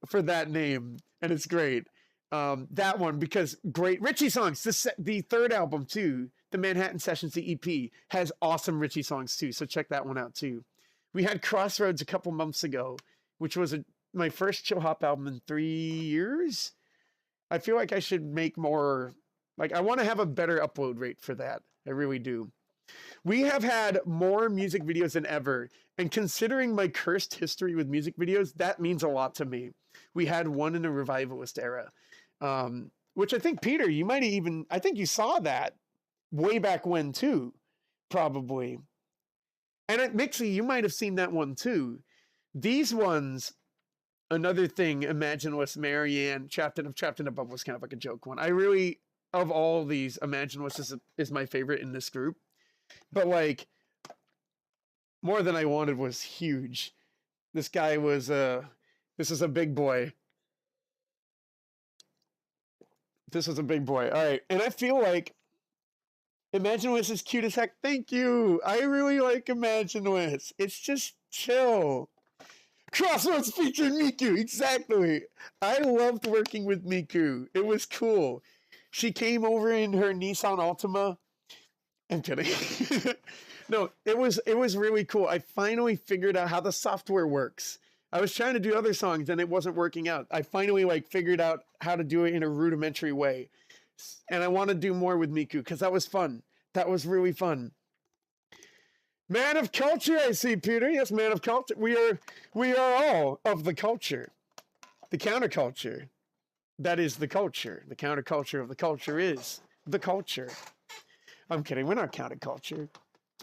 for that name, and it's great. That one, because great Richie songs. The third album too, the Manhattan Sessions, the EP, has awesome Richie songs too. So check that one out too. We had Crossroads a couple months ago, which was my first chill hop album in 3 years. I feel like I should make more. Like, I want to have a better upload rate for that. I really do. We have had more music videos than ever. And considering my cursed history with music videos, that means a lot to me. We had one in the revivalist era, which I think, Peter, you might even, I think you saw that way back when too, probably. And Mixie, you might have seen that one too. These ones, another thing, Imagineless, Marianne, Trapped in a Bubble was kind of like a joke one. I really, of all these, Imagineless is my favorite in this group. But like, More Than I Wanted was huge. This guy was, this is a big boy. This is a big boy. All right. And I feel like Imagineless is cute as heck. Thank you. I really like Imagineless. It's just chill. Crossroads featuring Miku. Exactly. I loved working with Miku. It was cool. She came over in her Nissan Altima. I'm kidding. No, it was really cool. I finally figured out how the software works. I was trying to do other songs and it wasn't working out. I finally figured out how to do it in a rudimentary way. And I want to do more with Miku because that was fun. That was really fun. Man of culture, I see, Peter. Yes, man of culture. We are all of the culture. The counterculture. That is the culture. The counterculture of the culture is the culture. I'm kidding. We're not counterculture.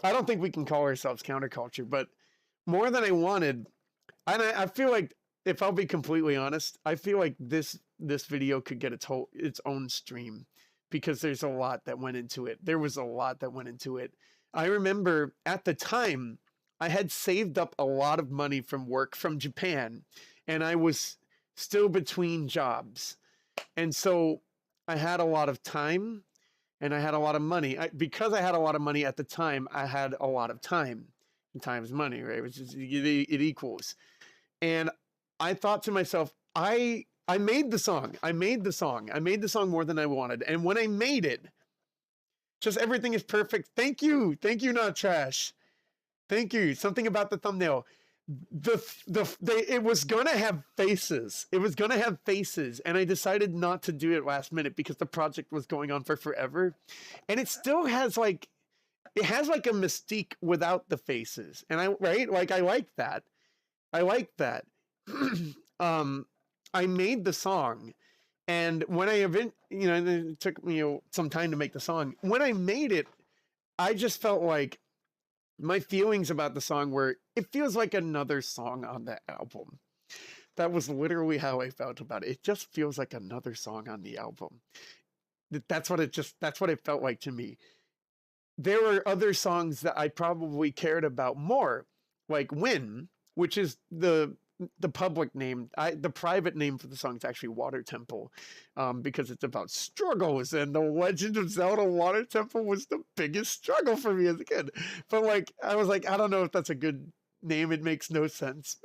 I don't think we can call ourselves counterculture, but More Than I Wanted, and I feel like, if I'll be completely honest, I feel like this video could get its own stream because there's a lot that went into it. There was a lot that went into it. I remember at the time I had saved up a lot of money from work from Japan, and I was still between jobs. And so I had a lot of time and I had a lot of money. Because I had a lot of money at the time, I had a lot of time. And time's money, right? It equals. And I thought to myself, I made the song. I made the song More Than I Wanted. And when I made it, just everything is perfect. Thank you. Thank you, Not Trash. Thank you. Something about the thumbnail. it was gonna have faces. It was gonna have faces, and I decided not to do it last minute because the project was going on for forever, and it still has like it has like a mystique without the faces, and I like that. I like that. I made the song, and when it took me some time to make the song. When I made it, I just felt like my feelings about the song were, it feels like another song on the album. That was literally how I felt about it. It just feels like another song on the album. That's what it felt like to me. There were other songs that I probably cared about more, like Win, which is the public name. The private name for the song is actually Water Temple, because it's about struggles, and the Legend of Zelda Water Temple was the biggest struggle for me as a kid. But like, I was like, I don't know if that's a good name. It makes no sense.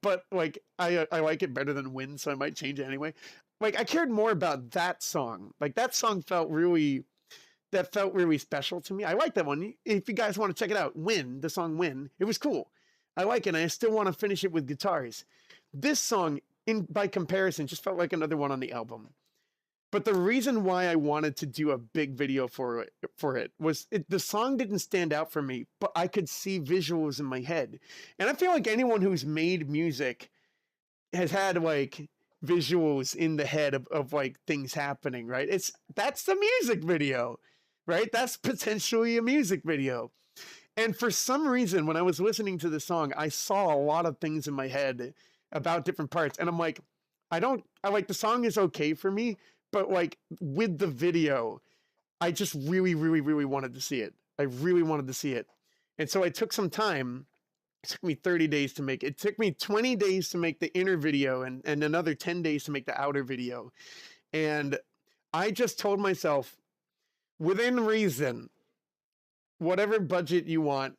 But like, I like it better than Win, so I might change it anyway. Like, I cared more about that song. Like, that song felt really special to me. I like that one. If you guys want to check it out, Win, the song Win, it was cool. I like it, and I still want to finish it with guitars. This song, by comparison, just felt like another one on the album. But the reason why I wanted to do a big video for it was the song didn't stand out for me, but I could see visuals in my head. And I feel like anyone who's made music has had like visuals in the head of like things happening, right? That's the music video, right? That's potentially a music video. And for some reason, when I was listening to the song, I saw a lot of things in my head about different parts. And I'm like, I like, the song is okay for me, but like with the video, I just really, really, really wanted to see it. I really wanted to see it. And so I took some time. It took me 30 days to make it. It took me 20 days to make the inner video and another 10 days to make the outer video. And I just told myself, within reason, whatever budget you want,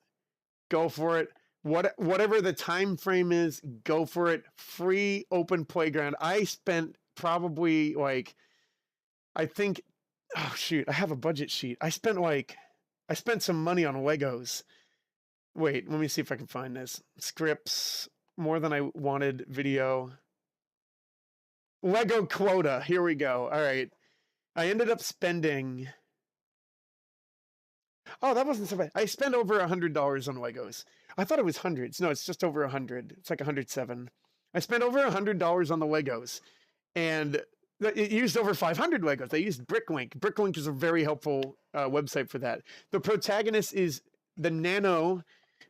go for it. Whatever the time frame is, go for it. Free open playground. I spent probably like, I think, oh shoot, I have a budget sheet. I spent some money on Legos. Wait, let me see if I can find this. Scripts, more than I wanted, video. Lego quota, here we go. All right. I ended up spending, oh, that wasn't so bad. I spent over $100 on Legos. I thought it was hundreds. No, it's just over 100. It's like 107. I spent over $100 on the Legos, and it used over 500 Legos. I used Bricklink. Bricklink is a very helpful website for that. The protagonist is the Nano.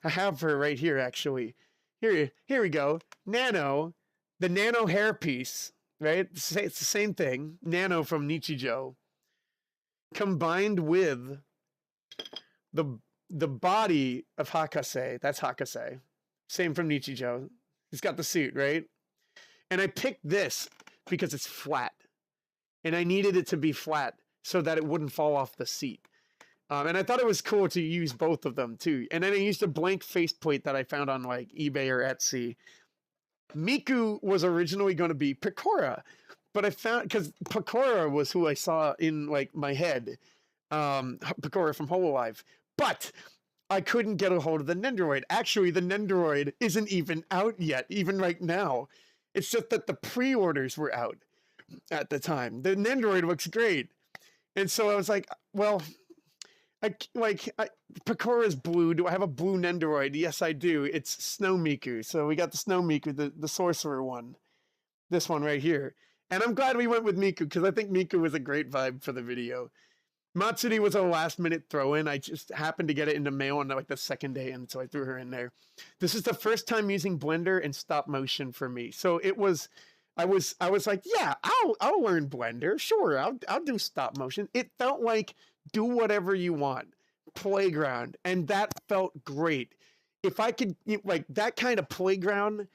I have her right here, actually. Here we go. Nano, the Nano hairpiece, right? It's the same thing. Nano from Nichijou, combined with the body of Hakase. That's Hakase. Same from Nichijou. He's got the suit, right? And I picked this because it's flat. And I needed it to be flat so that it wouldn't fall off the seat. And I thought it was cool to use both of them too. And then I used a blank faceplate that I found on like eBay or Etsy. Miku was originally going to be Picora, but I found, because Picora was who I saw in like my head, Picora from Hololive, but I couldn't get a hold of the Nendoroid. Actually, the Nendoroid isn't even out yet, even right now. It's just that the pre-orders were out at the time. The Nendoroid looks great. And so I was like, well, Picora's blue. Do I have a blue Nendoroid? Yes, I do. It's Snow Miku. So we got the Snow Miku, the sorcerer one. This one right here. And I'm glad we went with Miku, because I think Miku was a great vibe for the video. Matsuri was a last minute throw in. I just happened to get it in the mail on like the second day, and so I threw her in there. This is the first time using Blender and stop motion for me. So it was, I was like, yeah, I'll learn Blender. Sure, I'll do stop motion. It felt like do whatever you want, playground, and that felt great. If I could, like that kind of playground,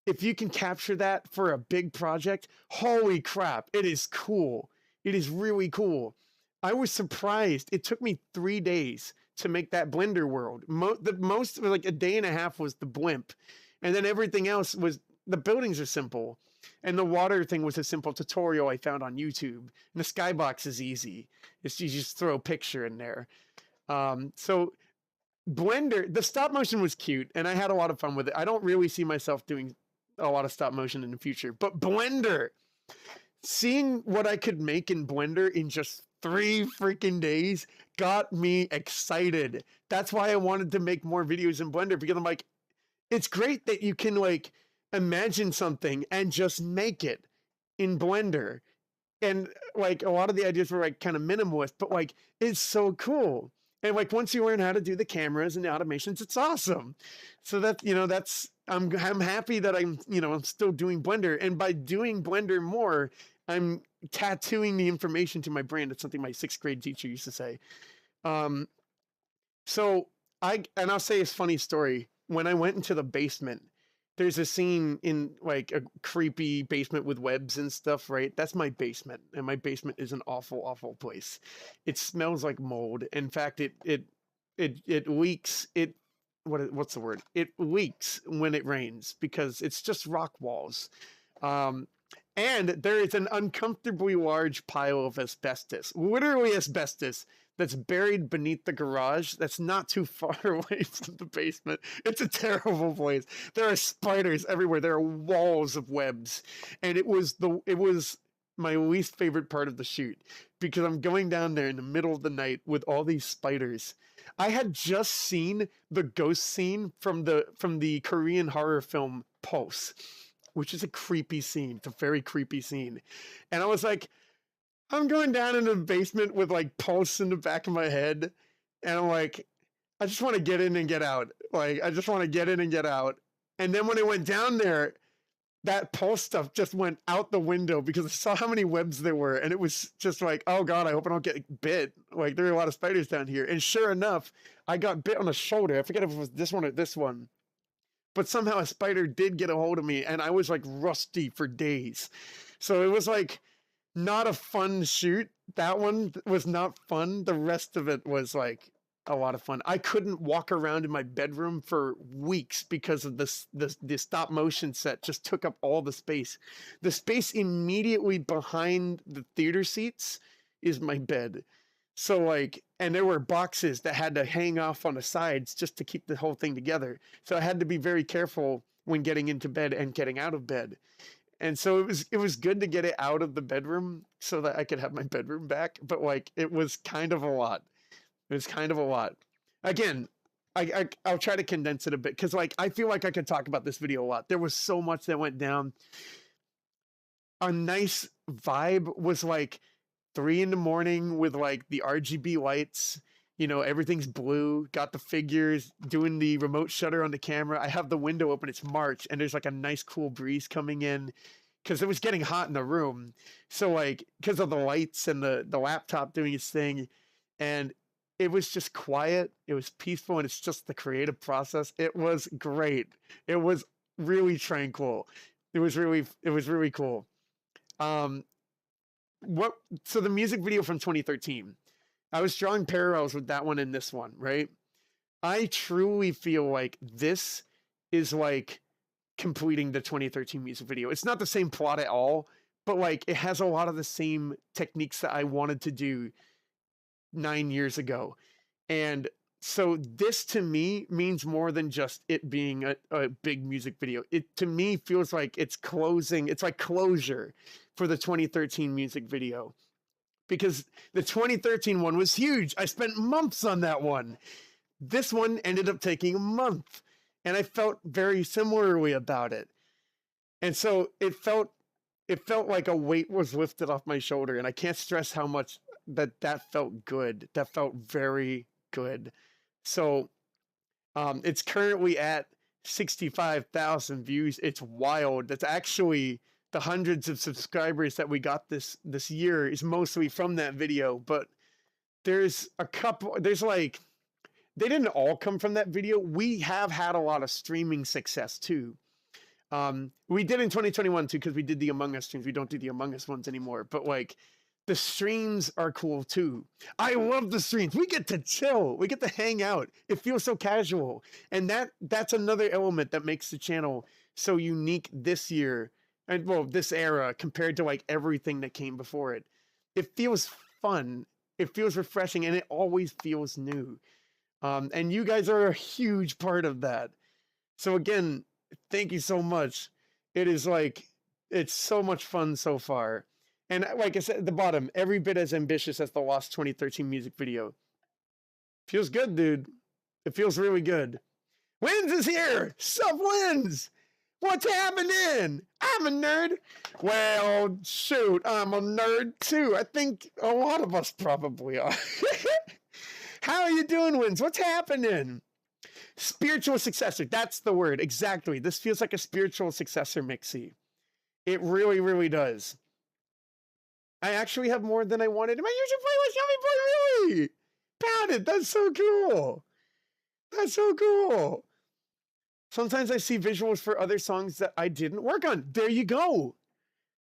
if you can capture that for a big project, holy crap, it is cool. It is really cool. I was surprised. It took me 3 days to make that Blender world. The most, like a day and a half was the blimp. And then everything else was, the buildings are simple. And the water thing was a simple tutorial I found on YouTube. And the skybox is easy. You just throw a picture in there. So Blender, the stop motion was cute, and I had a lot of fun with it. I don't really see myself doing a lot of stop motion in the future, but Blender, seeing what I could make in Blender in just 3 freaking days got me excited. That's why I wanted to make more videos in Blender, because I'm like, it's great that you can like imagine something and just make it in Blender. And like a lot of the ideas were like kind of minimalist, but like it's so cool. And like once you learn how to do the cameras and the automations, it's awesome. So that, you know, that's I'm happy that I'm still doing Blender. And by doing Blender more, I'm tattooing the information to my brain. That's something my 6th grade teacher used to say. So I'll say a funny story. When I went into the basement, there's a scene in like a creepy basement with webs and stuff, right? That's my basement, and my basement is an awful, awful place. It smells like mold. In fact, it leaks. What's the word? It leaks when it rains because it's just rock walls. And there is an uncomfortably large pile of asbestos, literally asbestos, that's buried beneath the garage. That's not too far away from the basement. It's a terrible place. There are spiders everywhere. There are walls of webs. And it was my least favorite part of the shoot, because I'm going down there in the middle of the night with all these spiders. I had just seen the ghost scene from the Korean horror film Pulse, which is a creepy scene. It's a very creepy scene. And I was like, I'm going down into the basement with like Pulse in the back of my head. And I'm like, I just want to get in and get out. Like, I just want to get in and get out. And then when I went down there, that Pulse stuff just went out the window because I saw how many webs there were. And it was just like, oh God, I hope I don't get bit. Like, there are a lot of spiders down here. And sure enough, I got bit on the shoulder. I forget if it was this one or this one. But somehow a spider did get a hold of me, and I was like rusty for days. So it was like not a fun shoot. That one was not fun. The rest of it was like a lot of fun. I couldn't walk around in my bedroom for weeks because of the stop motion set just took up all the space. The space immediately behind the theater seats is my bed. So like, and there were boxes that had to hang off on the sides just to keep the whole thing together. So I had to be very careful when getting into bed and getting out of bed. And so it was good to get it out of the bedroom so that I could have my bedroom back. But like, it was kind of a lot. It was kind of a lot. Again, I'll try to condense it a bit, because like, I feel like I could talk about this video a lot. There was so much that went down. A nice vibe was like 3 a.m. with like the RGB lights, you know, everything's blue, got the figures, doing the remote shutter on the camera. I have the window open, it's March, and there's like a nice cool breeze coming in because it was getting hot in the room. So like, because of the lights and the laptop doing its thing, and it was just quiet, it was peaceful, and it's just the creative process. It was great. It was really tranquil. It was really cool. So the music video from 2013, I was drawing parallels with that one and this one, right? I truly feel like this is like completing the 2013 music video. It's not the same plot at all, but like it has a lot of the same techniques that I wanted to do 9 years ago. And so this to me means more than just it being a big music video. It to me feels like it's closing. It's like closure for the 2013 music video, because the 2013 one was huge. I spent months on that one. This one ended up taking a month, and I felt very similarly about it. And so it felt like a weight was lifted off my shoulder, and I can't stress how much that felt good. That felt very good. So it's currently at 65,000 views. It's wild. That's actually the hundreds of subscribers that we got this year is mostly from that video, but there's a couple, there's like, they didn't all come from that video. We have had a lot of streaming success too. We did in 2021 too, because we did the Among Us streams. We don't do the Among Us ones anymore, but like the streams are cool too. I love the streams. We get to chill. We get to hang out. It feels so casual. And that's another element that makes the channel so unique this year. And well, this era compared to like everything that came before it. It feels fun. It feels refreshing, and it always feels new. And you guys are a huge part of that. So again, thank you so much. It is like, it's so much fun so far. And like I said at the bottom, every bit as ambitious as the Lost 2013 music video. Feels good, dude. It feels really good. Wins is here! Sup, Wins! What's happening? I'm a nerd. Well, shoot, I'm a nerd too. I think a lot of us probably are. How are you doing, Wins? What's happening? Spiritual successor. That's the word. Exactly. This feels like a spiritual successor, Mixie. It really, really does. I actually have more than I wanted in my YouTube playlist. Yummy boy, really? Pound it. That's so cool. That's so cool. Sometimes I see visuals for other songs that I didn't work on. There you go.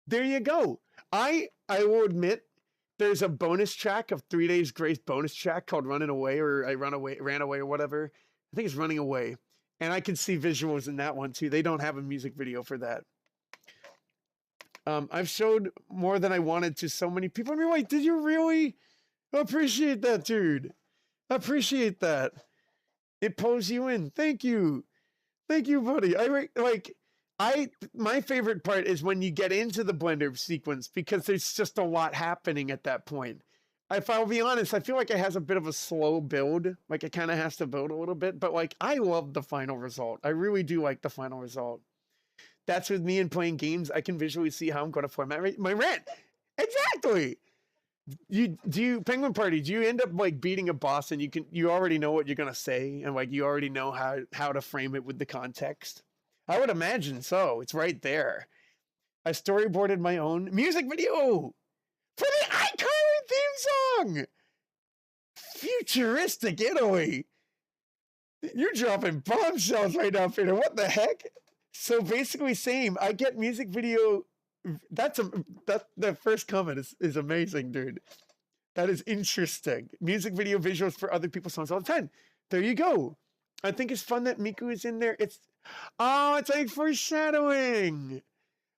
There you go. I will admit, there's a bonus track of 3 Days Grace bonus track called Running Away, or I ran away or whatever. I think it's Running Away. And I can see visuals in that one too. They don't have a music video for that. I've showed more than I wanted to so many people. I mean, wait, did you really appreciate that, dude? Appreciate that. It pulls you in. Thank you. Thank you, buddy. My favorite part is when you get into the Blender sequence, because there's just a lot happening at that point. If I'll be honest, I feel like it has a bit of a slow build. Like it kind of has to build a little bit, but like I love the final result. I really do like the final result. That's with me and playing games. I can visually see how I'm going to format my rant. Exactly. Penguin Party, do you end up like beating a boss and you already know what you're going to say and like you already know how to frame it with the context? I would imagine so. It's right there. I storyboarded my own music video for the iCarly theme song. Futuristic Italy. You're dropping bombshells right now, Peter. What the heck? So basically, same. I get music video. The first comment is amazing, dude. That is interesting. Music video visuals for other people's songs all the time. There you go. I think it's fun that Miku is in there. It's like foreshadowing.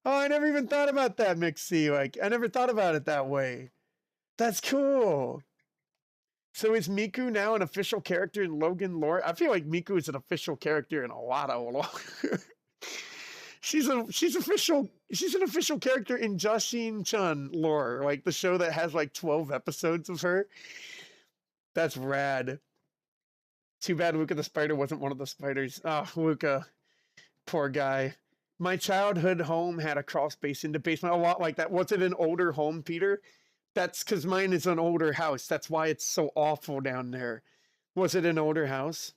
Oh, I never even thought about that, Mixie. Like, I never thought about it that way. That's cool. So is Miku now an official character in Logan lore? I feel like Miku is an official character in a lot of lore. She's an official character in Jashin-chan lore, like the show that has like 12 episodes of her. That's rad. Too bad Luca the Spider wasn't one of the spiders. Oh, Luca. Poor guy. My childhood home had a crawl space in the basement, a lot like that. Was it an older home, Peter? That's because mine is an older house. That's why it's so awful down there. Was it an older house?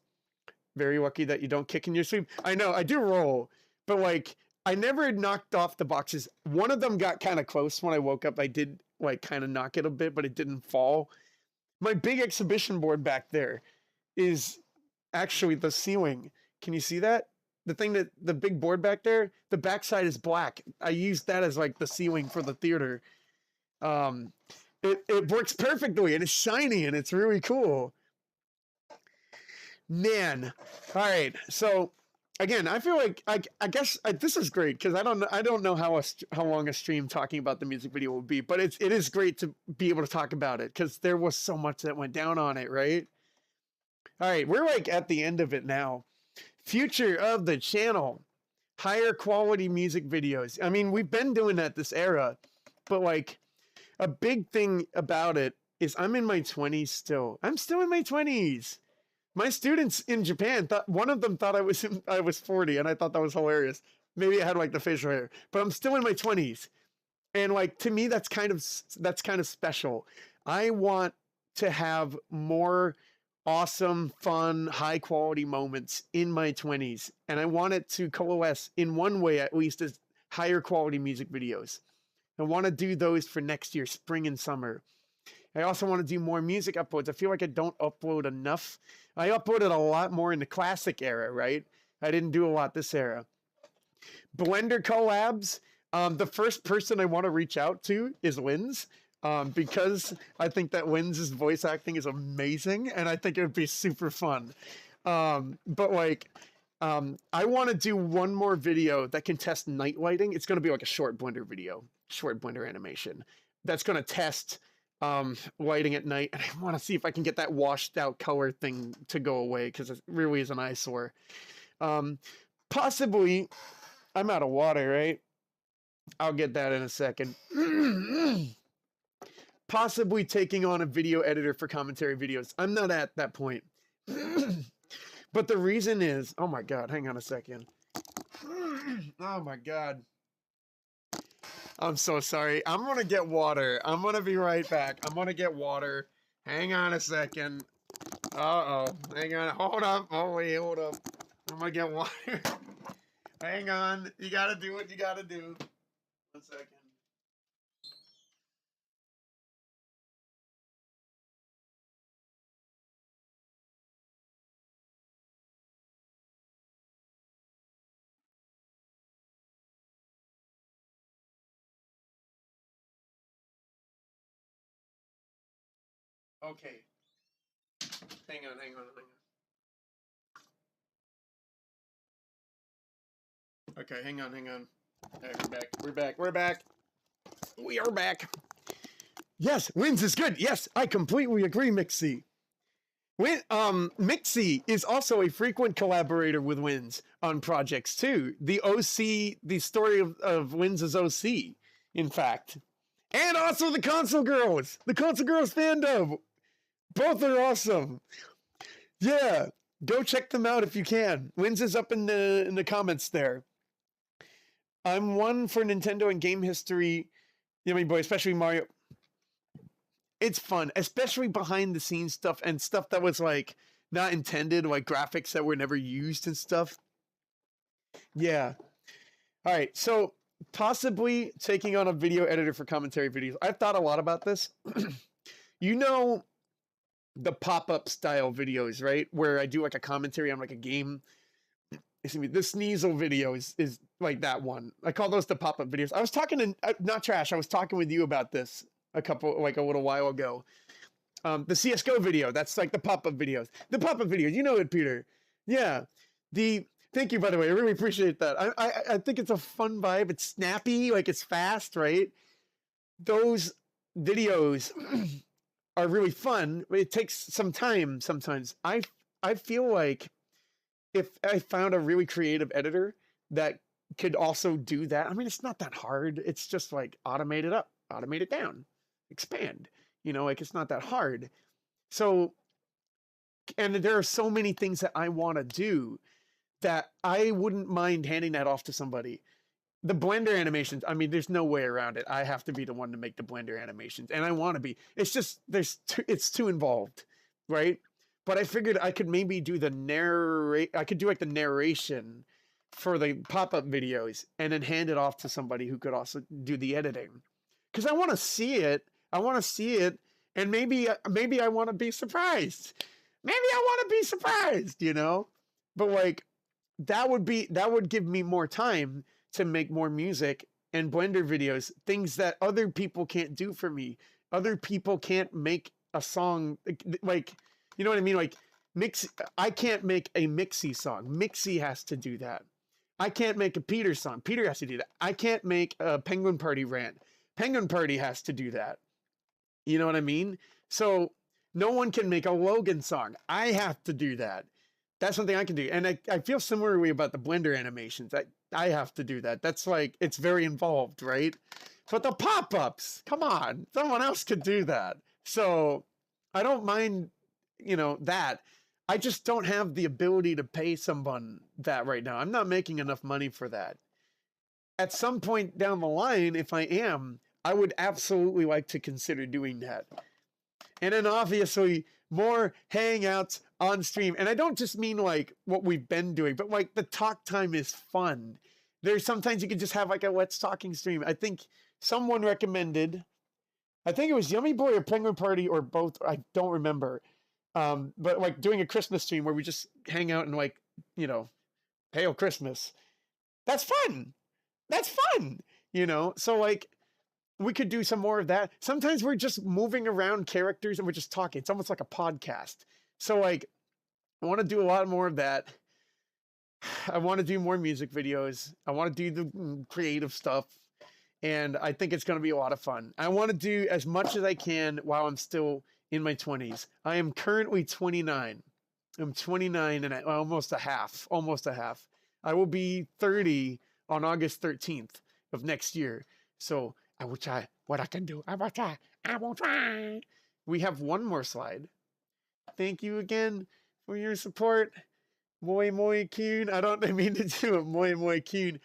Very lucky that you don't kick in your sleep. I know, I do roll. But like, I never knocked off the boxes. One of them got kind of close when I woke up. I did like kind of knock it a bit, but it didn't fall. My big exhibition board back there is actually the ceiling. Can you see that? The big board back there, the backside is black. I used that as like the ceiling for the theater. It works perfectly and it's shiny and it's really cool. Man. All right. So again, I feel like I guess this is great because I don't know how long a stream talking about the music video will be, but it is great to be able to talk about it because there was so much that went down on it, right? All right, we're like at the end of it now. Future of the channel, higher quality music videos. I mean, we've been doing that this era, but like a big thing about it is I'm in my 20s still. I'm still in my 20s. My students in Japan thought one of them thought I was 40, and I thought that was hilarious. Maybe I had like the facial hair, but I'm still in my 20s, and like to me that's kind of special. I want to have more awesome, fun, high quality moments in my 20s, and I want it to coalesce in one way at least as higher quality music videos. I want to do those for next year, spring and summer. I also want to do more music uploads. I feel like I don't upload enough. I uploaded a lot more in the classic era, right? I didn't do a lot this era. Blender collabs. The first person I want to reach out to is Linz, because I think that Linz's voice acting is amazing, and I think it would be super fun. But like, I want to do one more video that can test night lighting. It's going to be like a short Blender video, short Blender animation. That's going to test lighting at night, and I want to see if I can get that washed out color thing to go away because it really is an eyesore. Possibly, I'm out of water, right? I'll get that in a second. Possibly taking on a video editor for commentary videos. I'm not at that point. But the reason is, oh my God, hang on a second. Oh my God. I'm so sorry. I'm going to get water. I'm going to be right back. I'm going to get water. Hang on a second. Uh-oh. Hang on. Hold up. Oh, wait. Hold up. I'm going to get water. Hang on. You got to do what you got to do. 1 second. Okay. Hang on. Okay, hang on. Right, we're back. We are back. Yes, Wins is good. Yes, I completely agree, Mixie. Mixie is also a frequent collaborator with Wins on projects too. The OC, the story of Wins' OC, in fact. And also the Console Girls fandom. Both are awesome. Yeah, go check them out if you can. Wins is up in the comments there. I'm one for Nintendo and game history. You know, boy, especially Mario. It's fun, especially behind the scenes stuff and stuff that was like not intended, like graphics that were never used and stuff. Yeah. All right. So possibly taking on a video editor for commentary videos. I've thought a lot about this. You know, the pop-up style videos, right? Where I do like a commentary on like a game. Excuse me, the Sneasel video is like that one. I call those the pop-up videos. I was talking to, not Trash, I was talking with you about this a little while ago. The CSGO video, that's like the pop-up videos. The pop-up videos, you know it, Peter. Yeah. Thank you, by the way. I really appreciate that. I think it's a fun vibe. It's snappy, like it's fast, right? Those videos are really fun. It takes some time sometimes. I feel like if I found a really creative editor that could also do that, I mean, it's not that hard. It's just like automate it up, automate it down, expand. You know, like it's not that hard. So, and there are so many things that I want to do that I wouldn't mind handing that off to somebody. The Blender animations, I mean, there's no way around it. I have to be the one to make the Blender animations, and I want to be. It's just it's too involved, right? But I figured I could maybe do I could do like the narration for the pop-up videos and then hand it off to somebody who could also do the editing. Because I want to see it. And maybe I want to be surprised. Maybe I want to be surprised, you know? But like that would give me more time to make more music and Blender videos, things that other people can't do for me. Other people can't make a song like, you know what I mean? Like I can't make a Mixie song. Mixie has to do that. I can't make a Peter song. Peter has to do that. I can't make a Penguin Party rant. Penguin Party has to do that. You know what I mean? So no one can make a Logan song. I have to do that. That's something I can do. And I feel similarly about the Blender animations. I have to do that. That's like, it's very involved, right? But the pop-ups, come on, someone else could do that. So I don't mind, you know, that. I just don't have the ability to pay someone that right now. I'm not making enough money for that. At some point down the line, if I am, I would absolutely like to consider doing that. And then obviously more hangouts on stream. And I don't just mean like what we've been doing, but like the talk time is fun. There's sometimes you can just have like a Let's Talking stream. I think someone recommended, I think it was Yummy Boy or Penguin Party or both. I don't remember. But like doing a Christmas stream where we just hang out and like, you know, Hail Christmas. That's fun. That's fun. You know, so like we could do some more of that. Sometimes we're just moving around characters and we're just talking. It's almost like a podcast. So like, I want to do a lot more of that. I want to do more music videos. I want to do the creative stuff. and I think it's going to be a lot of fun. I want to do as much as I can while I'm still in my 20s. I am currently 29. I'm 29 and almost a half. I will be 30 on August 13th of next year. So I will try what I can do. I will try. We have one more slide. Thank you again for your support. Moi moi Kuhn. I mean to do it. Moi moi Kuhn.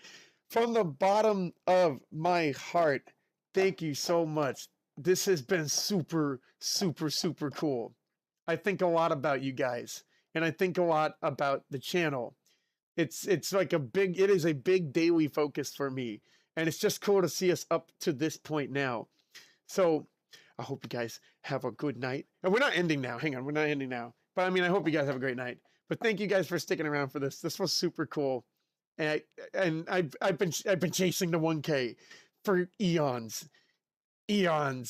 From the bottom of my heart, thank you so much. This has been super, super, super cool. I think a lot about you guys, and I think a lot about the channel. It's like it is a big daily focus for me, and it's just cool to see us up to this point now. So I hope you guys have a good night. And we're not ending now. Hang on, we're not ending now. But I mean, I hope you guys have a great night. But thank you guys for sticking around for this. This was super cool. And I've been chasing the 1K for eons.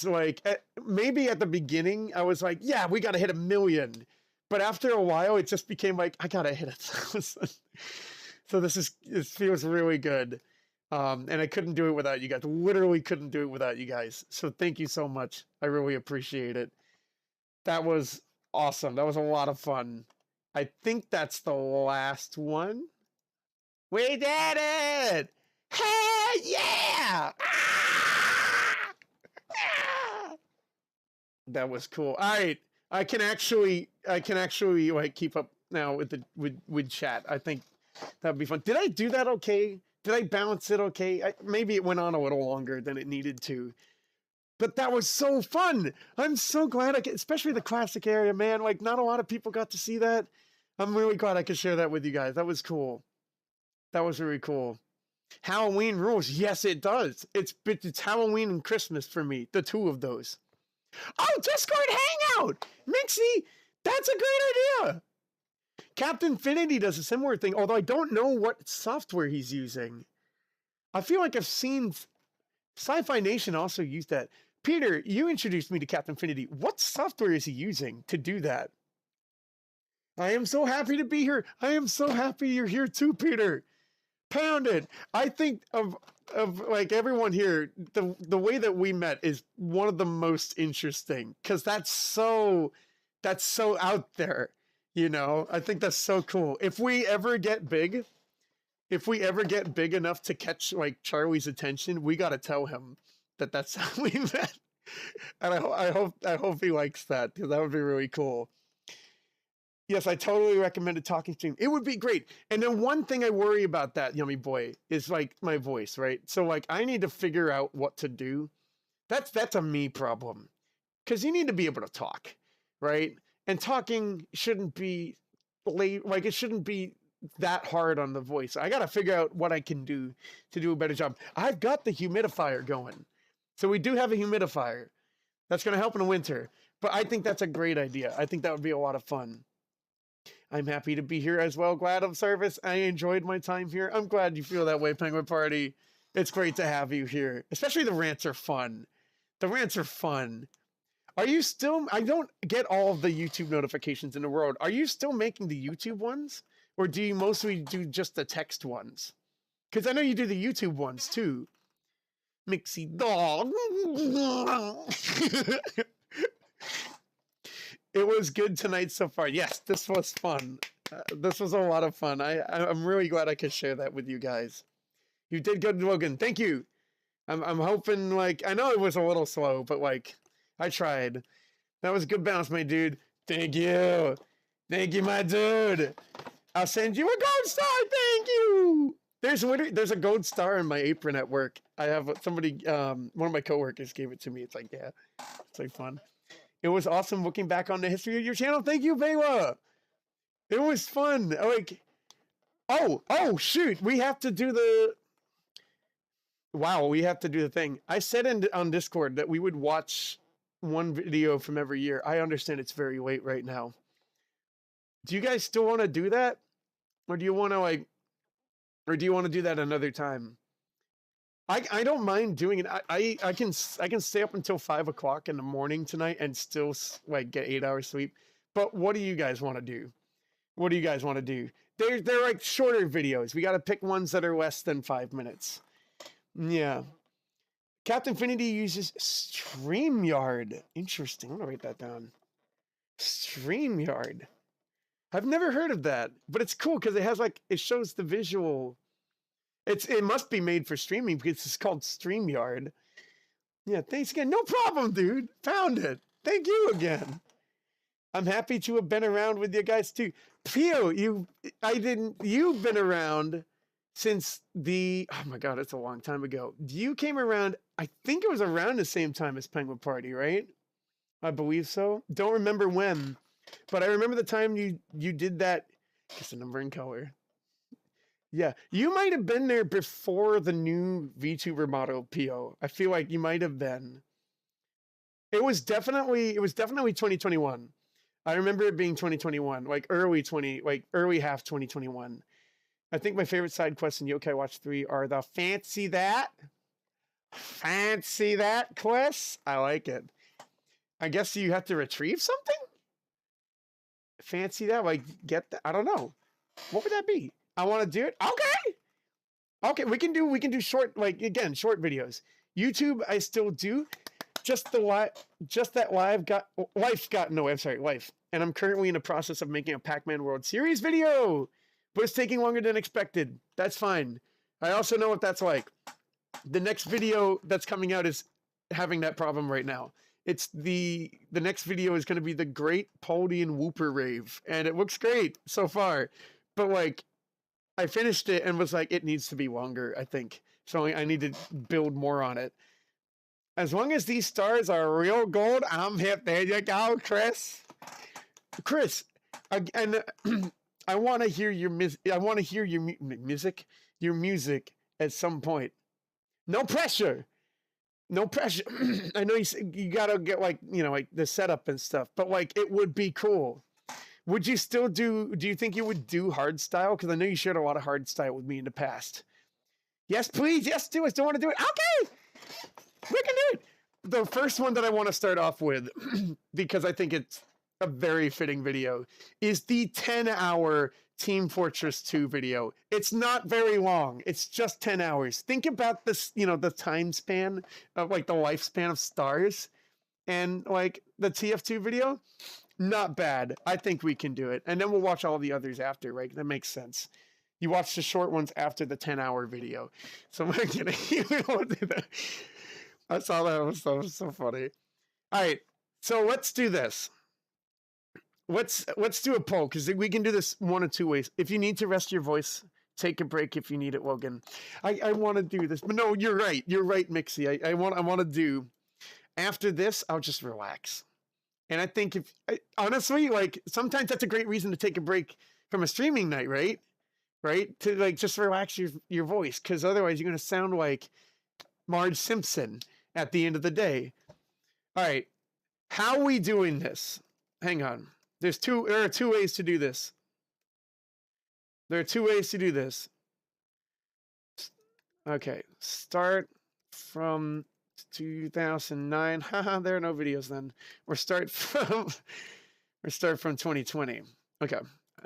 Like maybe at the beginning I was like, yeah, we got to hit 1 million. But after a while, it just became like, I got to hit 1,000. So it feels really good. And I couldn't do it without you guys. Literally couldn't do it without you guys. So thank you so much. I really appreciate it. That was awesome. That was a lot of fun. I think that's the last one. We did it! Hey, yeah! That was cool. All right, I can actually like keep up now with chat. I think that'd be fun. Did I do that okay? Did I balance it okay? Maybe it went on a little longer than it needed to. But that was so fun. I'm so glad especially the classic area, man. Like not a lot of people got to see that. I'm really glad I could share that with you guys. That was cool. That was really cool. Halloween rules. Yes, it does. It's Halloween and Christmas for me. The two of those. Oh, Discord Hangout! Mixie, that's a great idea. Captain Finity does a similar thing, although I don't know what software he's using. I feel like I've seen Sci-Fi Nation also use that. Peter, you introduced me to Captain Finity. What software is he using to do that? I am so happy to be here. I am so happy you're here too, Peter. Pound it. I think of like everyone here, the way that we met is one of the most interesting because that's so out there, you know. I think that's so cool. If we ever get big enough to catch like Charlie's attention, we got to tell him that that's how we met. And I hope he likes that because that would be really cool. Yes, I totally recommend a talking stream. It would be great. And then one thing I worry about that, Yummy Boy, is like my voice, right? So like I need to figure out what to do. That's a me problem. Because you need to be able to talk, right? And talking shouldn't be like it shouldn't be that hard on the voice. I got to figure out what I can do to do a better job. I've got the humidifier going. So we do have a humidifier. That's going to help in the winter. But I think that's a great idea. I think that would be a lot of fun. I'm happy to be here as well. Glad of service. I enjoyed my time here. I'm glad you feel that way, Penguin Party. It's great to have you here. Especially the rants are fun. The rants are fun. Are you still... I don't get all of the YouTube notifications in the world. Are you still making the YouTube ones? Or do you mostly do just the text ones? Because I know you do the YouTube ones too. Mixie dog. It was good tonight so far. Yes, this was fun. This was a lot of fun. I'm really glad I could share that with you guys. You did good, Logan. Thank you. I'm hoping, like, I know it was a little slow, but, like, I tried. That was a good bounce, my dude. Thank you. Thank you, my dude. I'll send you a gold star. Thank you. There's a gold star in my apron at work. I have somebody, one of my coworkers gave it to me. It's like, yeah, it's like fun. It was awesome looking back on the history of your channel. Thank you, Bela. It was fun. Like, oh, shoot. We have to do the... Wow, we have to do the thing. I said on Discord that we would watch one video from every year. I understand it's very late right now. Do you guys still want to do that? Or do you want to do that another time? I don't mind doing it. I can stay up until 5 o'clock in the morning tonight and still like get 8 hours sleep. But what do you guys want to do? What do you guys want to do? They're like shorter videos. We got to pick ones that are less than 5 minutes. Yeah. Captain Infinity uses StreamYard. Interesting. I'm gonna write that down. StreamYard. I've never heard of that, but it's cool because it has like it shows the visual. It must be made for streaming because it's called StreamYard. Yeah, thanks again. No problem, dude. Found it. Thank you again. I'm happy to have been around with you guys too. Pio, you've been around since oh my God, it's a long time ago. You came around, I think it was around the same time as Penguin Party, right? I believe so. Don't remember when, but I remember the time you did that. Just a number in color. Yeah, you might have been there before the new VTuber model, Pio. I feel like you might have been. It was definitely 2021. I remember it being 2021, like early half 2021. I think my favorite side quests in Yokai Watch 3 are the fancy that quests. I like it. I guess you have to retrieve something? Fancy that, like get that. I don't know. What would that be? I want to do it. Okay, we can do short, like again, short videos. YouTube, I still do. Life. And I'm currently in the process of making a Pac-Man World Series video, but it's taking longer than expected. That's fine. I also know what that's like. The next video that's coming out is having that problem right now. It's the next video is going to be the Great Poldian Whooper Rave, and it looks great so far. But like, I finished it and was like, it needs to be longer, I think. So I need to build more on it. As long as these stars are real gold, I'm hip. There you go, Chris. Chris, and I want to hear your music at some point. No pressure. I know you gotta get like the setup and stuff, but like it would be cool. Would you still do you think you would do hardstyle? Because I know you shared a lot of hardstyle with me in the past. Yes, please. Yes, do it. Don't want to do it. Okay. We can do it. The first one that I want to start off with, because I think it's a very fitting video, is the 10-hour Team Fortress 2 video. It's not very long. It's just 10 hours. Think about this, the time span of like the lifespan of stars, and like the TF2 video, not bad. I think we can do it. And then we'll watch all the others after, right? That makes sense. You watch the short ones after the 10-hour video. So we're gonna do that. I saw that. It was so funny. All right, so let's do this. Let's do a poll, because we can do this one of two ways. If you need to rest your voice, take a break if you need it, Logan. I want to do this, but no, you're right. You're right, Mixie. I want to do. After this, I'll just relax. And I think honestly, like sometimes that's a great reason to take a break from a streaming night, right? Right? To like just relax your voice, because otherwise you're gonna sound like Marge Simpson at the end of the day. All right, how are we doing this? Hang on. There are two ways to do this. Okay, start from 2009. Haha, there are no videos then. We're start from 2020. Okay,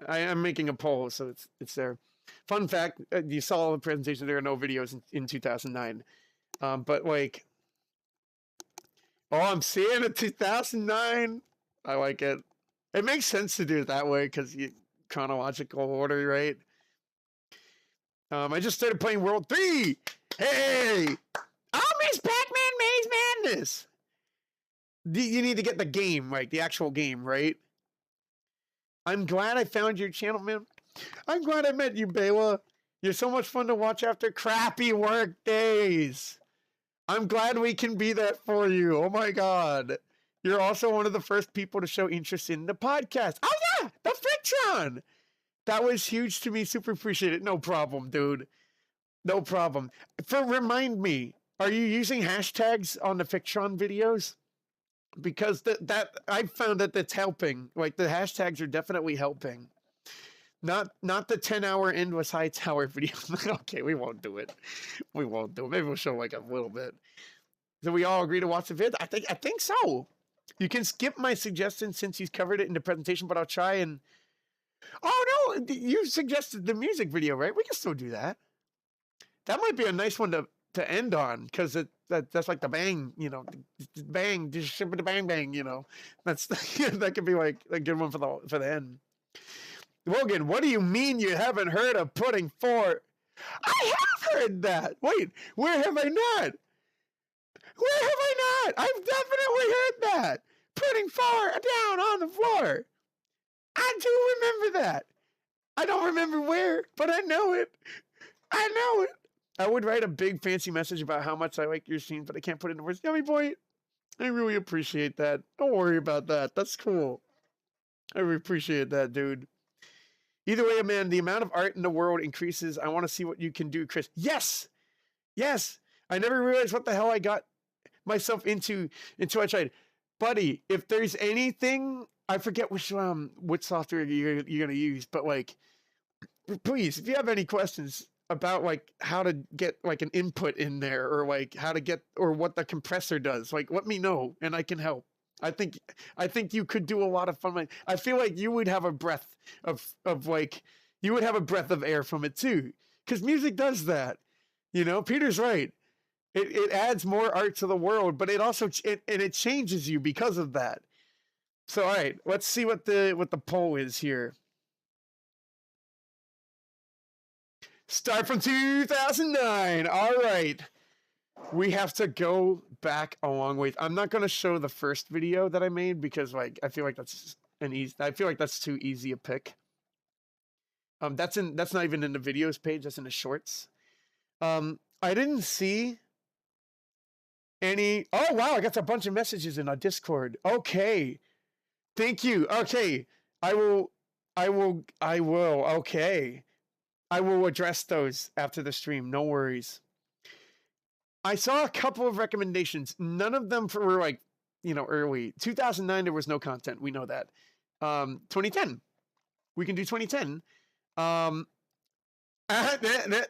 I am making a poll, so it's there. Fun fact: you saw the presentation. There are no videos in 2009. But like, I'm seeing it 2009. I like it. It makes sense to do it that way because you chronological order, right? I just started playing World 3. Hey, Miss Pac-Man Maze Madness. You need to get the game, right? The actual game, right? I'm glad I found your channel, man. I'm glad I met you, Bela. You're so much fun to watch after crappy work days. I'm glad we can be that for you. Oh my God. You're also one of the first people to show interest in the podcast. Oh yeah, the Fictron. That was huge to me. Super appreciate it. No problem, dude. No problem. Remind me, are you using hashtags on the Fictron videos? Because that I found that that's helping. Like the hashtags are definitely helping. Not the 10-hour endless high tower video. Okay, we won't do it. Maybe we'll show like a little bit. So we all agree to watch the vid? I think so. You can skip my suggestion since he's covered it in the presentation, but I'll try and... Oh, no! You suggested the music video, right? We can still do that. That might be a nice one to to end on, because that's like the bang, you know, bang, just ship it to bang bang, you know. That's that could be like a good one for the end. Logan, what do you mean you haven't heard of Pudding 4? I have heard that. Wait, where have I not? Where have I not? I've definitely heard that. Putting 4 down on the floor. I do remember that. I don't remember where, but I know it. I know it. I would write a big fancy message about how much I like your scene, but I can't put it into words. Yummy boy, I really appreciate that. Don't worry about that. That's cool. I really appreciate that, dude. Either way, man, the amount of art in the world increases. I want to see what you can do, Chris. Yes! Yes! I never realized what the hell I got myself into until I tried. Buddy, if there's anything, I forget which software you're gonna use, but like, please, if you have any questions about like how to get like an input in there, or like how to get, or what the compressor does, like let me know and I can help. I think you could do a lot of fun. I feel like you would have a breath of like, you would have a breath of air from it too, because music does that. You know, Peter's right. It adds more art to the world, but it also it changes you because of that. So all right, let's see what the poll is here. Start from 2009. All right. We have to go back a long way. I'm not going to show the first video that I made because like I feel like that's too easy a pick. That's not even in the videos page, that's in the shorts. I didn't see any. Oh wow, I got a bunch of messages in our Discord. Okay. Thank you. Okay. I will okay. I will address those after the stream. No worries. I saw a couple of recommendations. None of them were like, you know, early. 2009, there was no content. We know that. 2010. We can do 2010.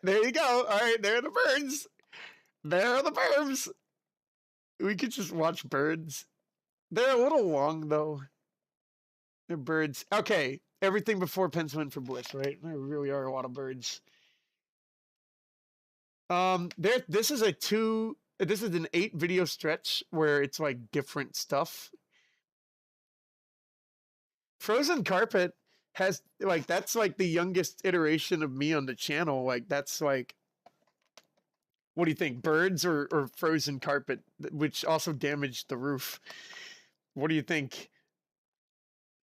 There you go. All right, there are the birds. There are the birds. We could just watch birds. They're a little long, though. They're birds. Okay, everything before Pencil in for Bliss, right? There really are a lot of birds. This is an 8 video stretch where it's like different stuff. Frozen Carpet has like, that's like the youngest iteration of me on the channel. Like that's like, what do you think? Birds or Frozen Carpet, which also damaged the roof. What do you think?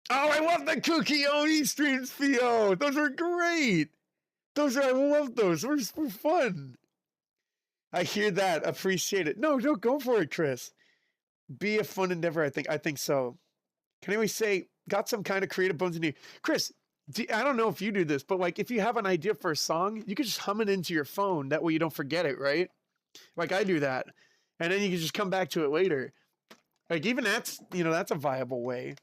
Oh, I love the Kukioni streams, Theo. Those are great. I love those. Those were fun. I hear that. Appreciate it. No, don't go for it, Chris. Be a fun endeavor. I think so. Can we say got some kind of creative bones in you, Chris? I don't know if you do this, but like if you have an idea for a song, you can just hum it into your phone. That way you don't forget it, right? Like I do that, and then you can just come back to it later. Like even that's, you know, that's a viable way.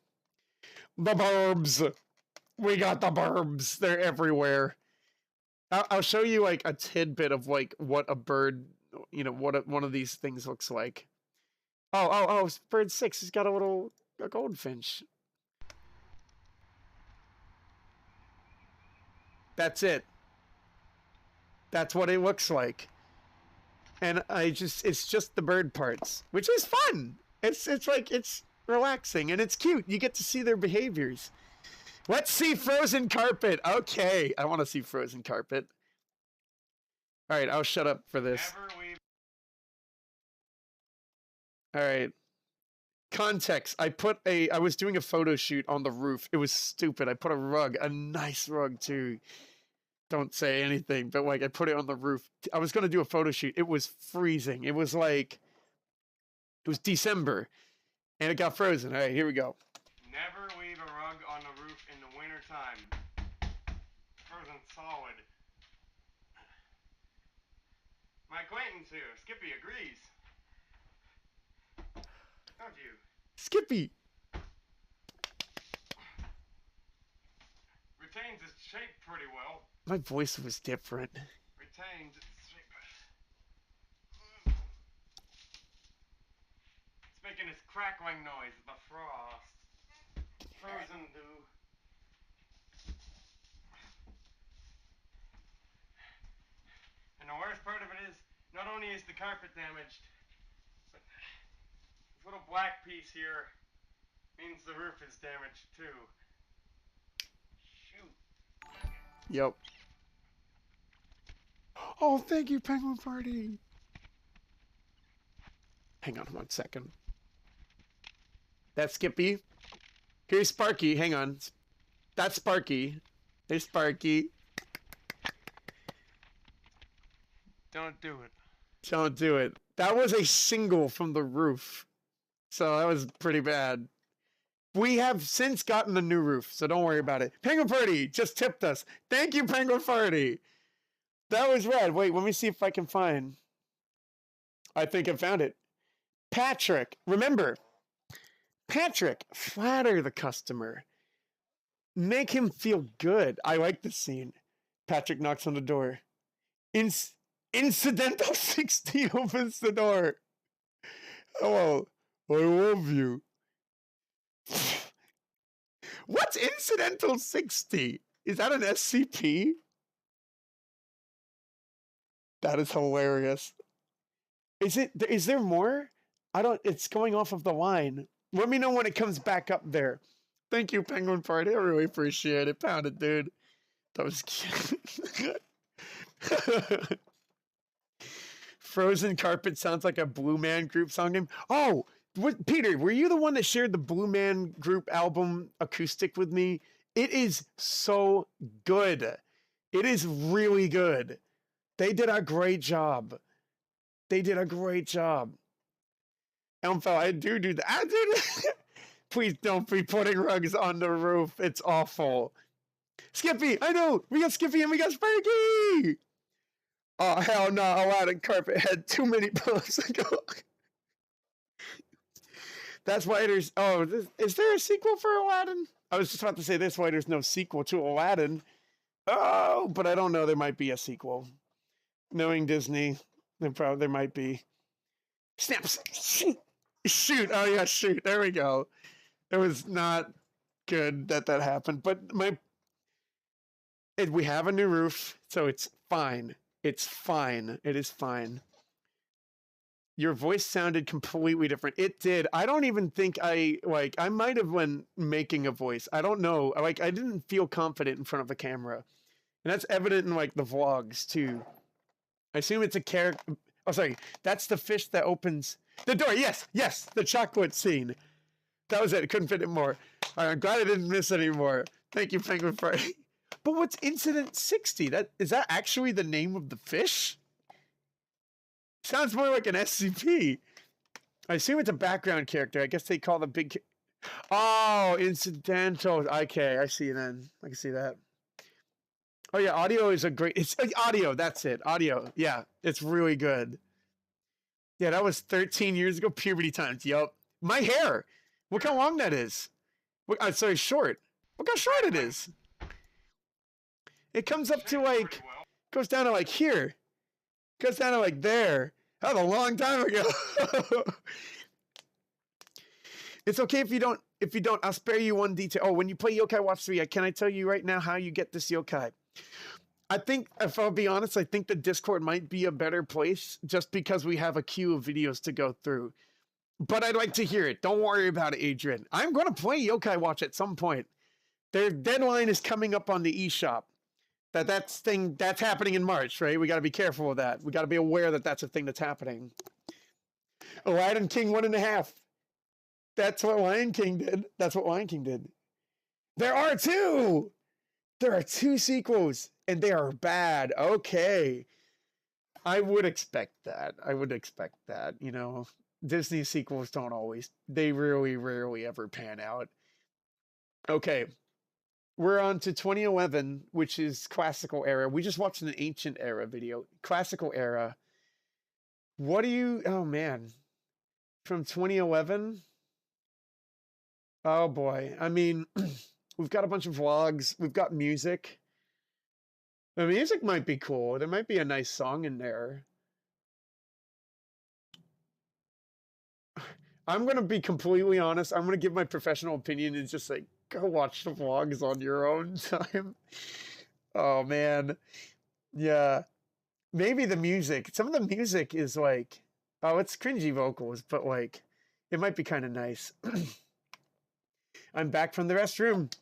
The burbs, we got the burbs. They're everywhere. I'll show you like a tidbit of like what a bird, you know, what one of these things looks like. Oh, bird 6 has got a goldfinch. That's it. That's what it looks like. And it's just the bird parts, which is fun. It's like, it's relaxing and it's cute. You get to see their behaviors. Let's see Frozen Carpet. Okay, I want to see Frozen Carpet. All right, I'll shut up for this. All right. Context. I was doing a photo shoot on the roof. It was stupid. I put a nice rug too. Don't say anything, but like I put it on the roof. I was going to do a photo shoot. It was freezing. It was December and it got frozen. All right, here we go. Never leave a rug on the roof in the winter time. Frozen solid. My acquaintance here, Skippy, agrees. Don't you? Skippy. Retains its shape pretty well. My voice was different. Retains its shape. It's making this crackling noise with the frost. Frozen dew. And the worst part of it is, not only is carpet damaged. But this little black piece here means the roof is damaged too. Shoot. Yep. Oh, thank you, Penguin Party. Hang on 1 second. That's Skippy. Here's Sparky. Hang on. That's Sparky. There's Sparky. Don't do it. Don't do it. That was a single from the roof. So that was pretty bad. We have since gotten a new roof, so don't worry about it. Penguin Party just tipped us. Thank you, Penguin Party. That was rad. Wait, let me see if I can find. I think I found it. Patrick. Remember, Patrick, flatter the customer. Make him feel good. I like this scene. Patrick knocks on the door. Incidental 60 opens the door. Hello, I love you. What's Incidental 60? Is that an SCP? That is hilarious. Is there more? It's going off of the line. Let me know when it comes back up there. Thank you, Penguin Party. I really appreciate it. Pound it, dude. That was cute. Frozen Carpet sounds like a Blue Man Group song name. Oh, Peter, were you the one that shared the Blue Man Group album acoustic with me? It is so good. It is really good. They did a great job. They did a great job. Elmfell, I do that. I do that. Please don't be putting rugs on the roof. It's awful. Skippy, I know. We got Skippy and we got Sparky. Oh, hell no. Aladdin Carpet had too many pillows ago. That's why there's... Oh, is there a sequel for Aladdin? I was just about to say this why there's no sequel to Aladdin. Oh, but I don't know. There might be a sequel. Knowing Disney, there might be. Snaps. Shoot. Oh, yeah, shoot. There we go. It was not good that happened. But we have a new roof, so it's fine. It's fine. It is fine. Your voice sounded completely different. It did. I don't even think I might have been making a voice. I don't know. I didn't feel confident in front of the camera. And that's evident in the vlogs too. I assume it's a character. Oh, sorry. That's the fish that opens the door. Yes. The chocolate scene. That was it. I couldn't fit it more. All right, I'm glad I didn't miss any more. Thank you, Penguin Party. But what's Incident 60? Is that actually the name of the fish? Sounds more like an SCP. I assume it's a background character. I guess they call the big... Oh, incidental. Okay, I see then. I can see that. Oh, yeah, audio is a great... It's audio, that's it. Audio. Yeah, it's really good. Yeah, that was 13 years ago. Puberty times. Yup. My hair. Look how long that is. Sorry, short. Look how short it is. It comes up to goes down to here. Goes down to there. That was a long time ago. It's okay if you don't. I'll spare you one detail. Oh, when you play Yokai Watch 3, can I tell you right now how you get this yokai? I think, if I'll be honest, I think the Discord might be a better place just because we have a queue of videos to go through. But I'd like to hear it. Don't worry about it, Adrian. I'm going to play Yokai Watch at some point. Their deadline is coming up on the eShop. That's happening in March, right? We got to be careful of that. We got to be aware that that's a thing that's happening. Aladdin King 1.5. That's what Lion King did. That's what Lion King did. There are two. There are two sequels, and they are bad. Okay. I would expect that. You know, Disney sequels don't always. They really, rarely ever pan out. Okay. We're on to 2011, which is classical era. We just watched an ancient era video. Classical era. What do you... Oh, man. From 2011? Oh, boy. I mean, we've got a bunch of vlogs. We've got music. The music might be cool. There might be a nice song in there. I'm going to be completely honest. I'm going to give my professional opinion and just go watch the vlogs on your own time. Oh, man. Yeah. maybe the music. Some of the music is like, oh, it's cringy vocals, but like, it might be kind of nice. I'm back from the restroom.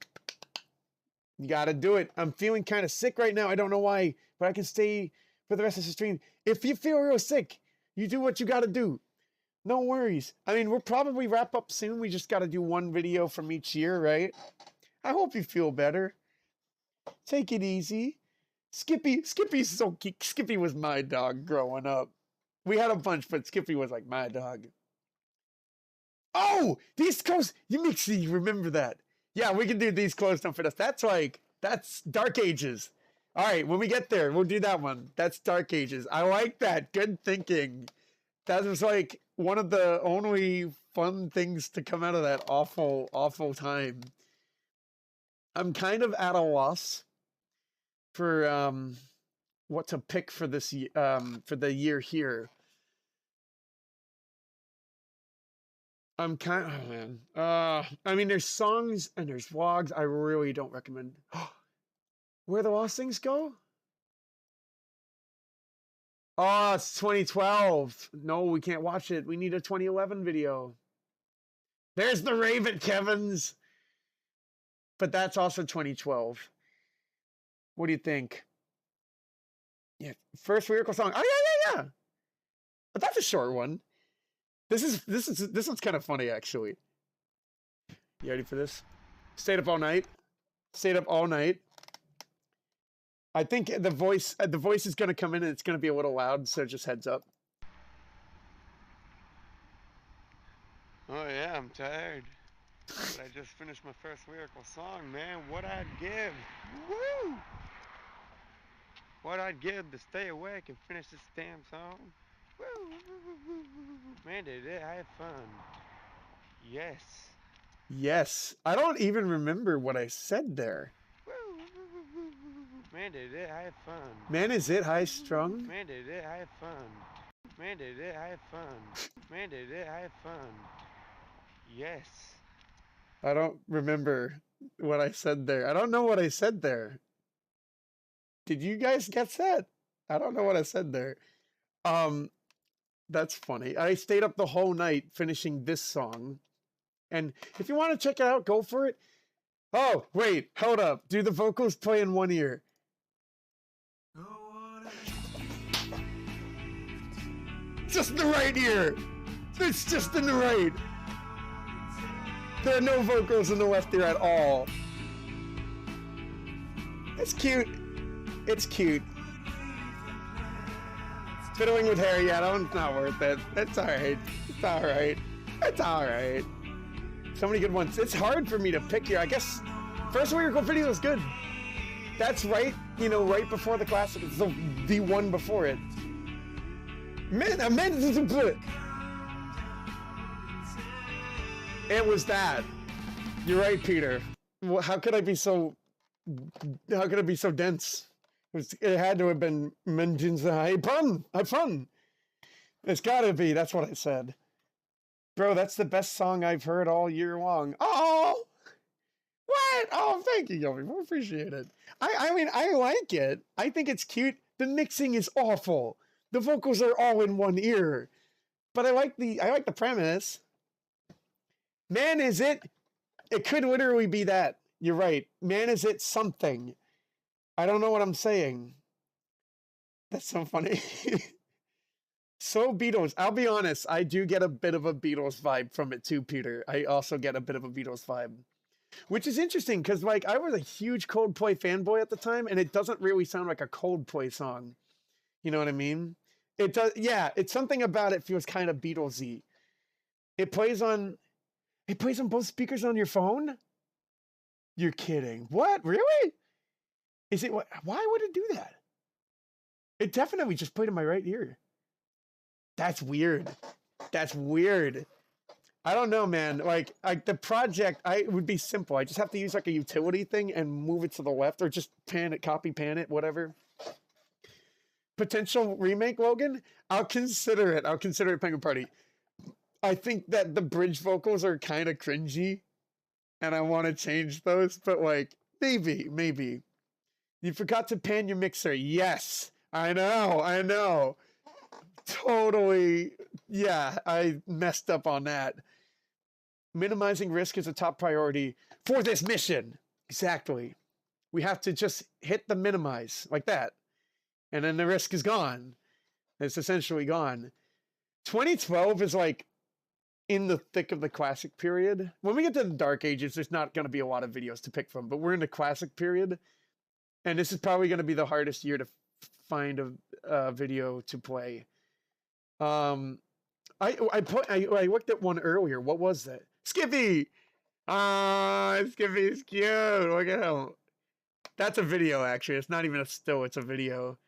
You gotta do it. I'm feeling kind of sick right now. I don't know why, but I can stay for the rest of the stream. If you feel real sick, you do what you gotta do. No worries. I mean, we'll probably wrap up soon. We just gotta do one video from each year, right? I hope you feel better. Take it easy. Skippy's so cute. Skippy was my dog growing up. We had a bunch, but Skippy was like my dog. Oh, these clothes. You make you remember that. Yeah, we can do these clothes don't fit us. That's Dark Ages. All right, when we get there, we'll do that one. That's Dark Ages. I like that. Good thinking. That was like one of the only fun things to come out of that awful, awful time. I'm kind of at a loss for what to pick for this for the year here. I'm kind of, oh man. I mean, there's songs and there's vlogs. I really don't recommend. Where the Lost Things go? Oh, it's 2012. No, we can't watch it. We need a 2011 video. There's the Raven, Kevin's. But that's also 2012. What do you think? Yeah, first lyrical song. Oh yeah. But that's a short one. This one's kind of funny actually. You ready for this? Stayed up all night. Stayed up all night. I think the voice is gonna come in and it's gonna be a little loud, so just heads up. Oh yeah, I'm tired. But I just finished my first lyrical song, man. What I'd give. Woo! What I'd give to stay awake and finish this damn song. Woo! Man, did I have fun. Yes. Yes. I don't even remember what I said there. Man, did I have fun. Man, is it high strung? Man, did I have fun. Man, did I have fun. Man, did I have fun. Yes. I don't remember what I said there. I don't know what I said there. Did you guys get that? I don't know what I said there. That's funny. I stayed up the whole night finishing this song. And if you want to check it out, go for it. Oh, wait, hold up. Do the vocals play in one ear? Just in the right ear. It's just in the right. There are no vocals in the left ear at all. It's cute. It's cute. Fiddling with hair, yeah, that one's not worth it. It's alright. It's alright. It's alright. So many good ones. It's hard for me to pick here. I guess first lyrical video is good. That's right, you know, right before the classic. It's the one before it. It was that. You're right, Peter. How could I be so dense? It had to have been mentions. Hey, fun. It's gotta be. That's what I said. Bro, that's the best song I've heard all year long. Oh! What? Oh, thank you, Yobi. I appreciate it. I mean, I like it. I think it's cute. The mixing is awful. The vocals are all in one ear. But I like the premise. Man, is it? It could literally be that. You're right. Man, is it something? I don't know what I'm saying. That's so funny. So Beatles. I'll be honest. I do get a bit of a Beatles vibe from it too, Peter. I also get a bit of a Beatles vibe. Which is interesting because, like, I was a huge Coldplay fanboy at the time, and it doesn't really sound like a Coldplay song. You know what I mean? It does. Yeah, it's something about it feels kind of Beatlesy. It plays on both speakers on your phone? You're kidding. What? Really? Is it what? Why would it do that? It definitely just played in my right ear. That's weird. That's weird. I don't know, man. Like the project, it would be simple. I just have to use like a utility thing and move it to the left, or just copy pan it, whatever. Potential remake, Logan? I'll consider it. I'll consider it, Penguin Party. I think that the bridge vocals are kind of cringy, and I want to change those, but like, maybe. You forgot to pan your mixer. Yes. I know. Totally. Yeah, I messed up on that. Minimizing risk is a top priority for this mission. Exactly. We have to just hit the minimize like that. And then the risk is gone. It's essentially gone. 2012 is like in the thick of the classic period. When we get to the dark ages, there's not going to be a lot of videos to pick from, but we're in the classic period. And this is probably going to be the hardest year to find a video to play. I looked at one earlier. What was that? Skippy! Ah, Skippy's cute. Look at him. That's a video, actually. It's not even a still, it's a video.